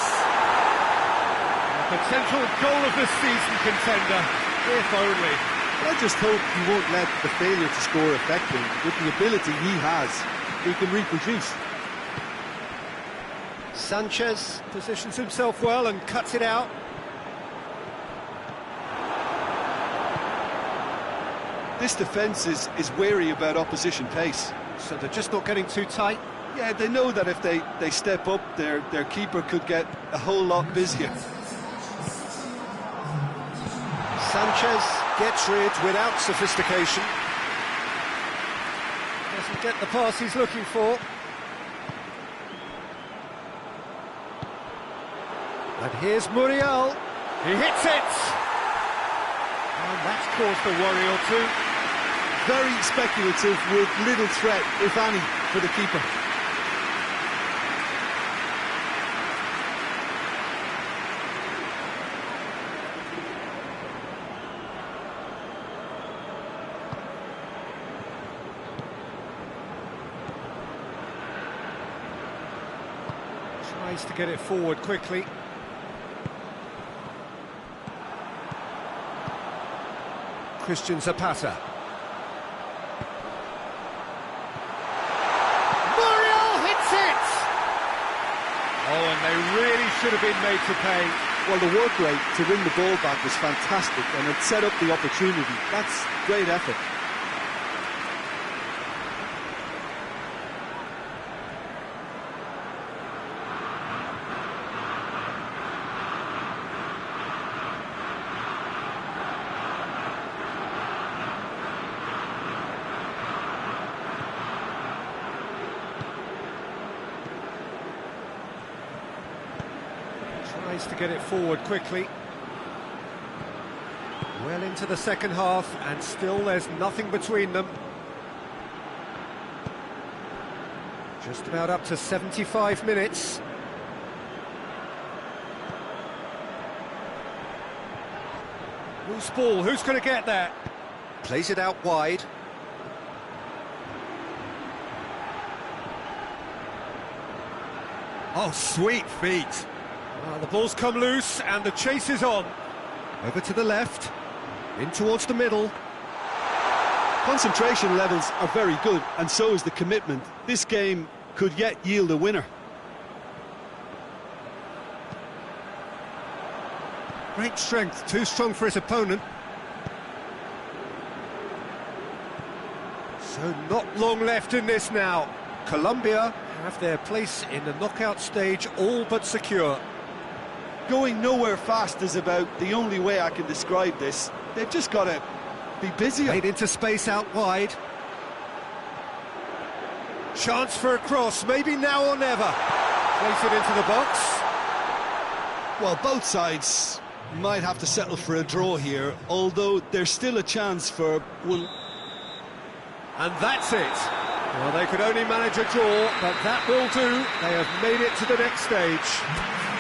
A potential goal of the season contender, if only. I just hope he won't let the failure to score affect him. With the ability he has, he can reproduce. Sanchez positions himself well and cuts it out. This defence is wary about opposition pace. So they're just not getting too tight. Yeah, they know that if they step up, their keeper could get a whole lot busier. Sanchez gets rid without sophistication. Doesn't get the pass he's looking for. And here's Muriel. He hits it! And that's caused a worry or two. Very speculative with little threat, if any, for the keeper. Tries to get it forward quickly. Christian Zapata. Muriel hits it! and they really should have been made to pay. Well, the work rate to win the ball back was fantastic, and it set up the opportunity. That's great effort. Tries to get it forward quickly. Well into the second half, and still there's nothing between them. Just about up to 75 minutes. Loose ball, who's going to get there? Plays it out wide. Oh, sweet feet. The ball's come loose and the chase is on. Over to the left, in towards the middle. Concentration levels are very good, and so is the commitment. This game could yet yield a winner. Great strength, too strong for his opponent. So not long left in this now. Colombia have their place in the knockout stage all but secure. Going nowhere fast is about the only way I can describe this. They've just got to be busier. Made into space out wide. Chance for a cross, maybe now or never. Place it into the box. Well, both sides might have to settle for a draw here, although there's still a chance for one. And that's it. Well, they could only manage a draw, but that will do. They have made it to the next stage.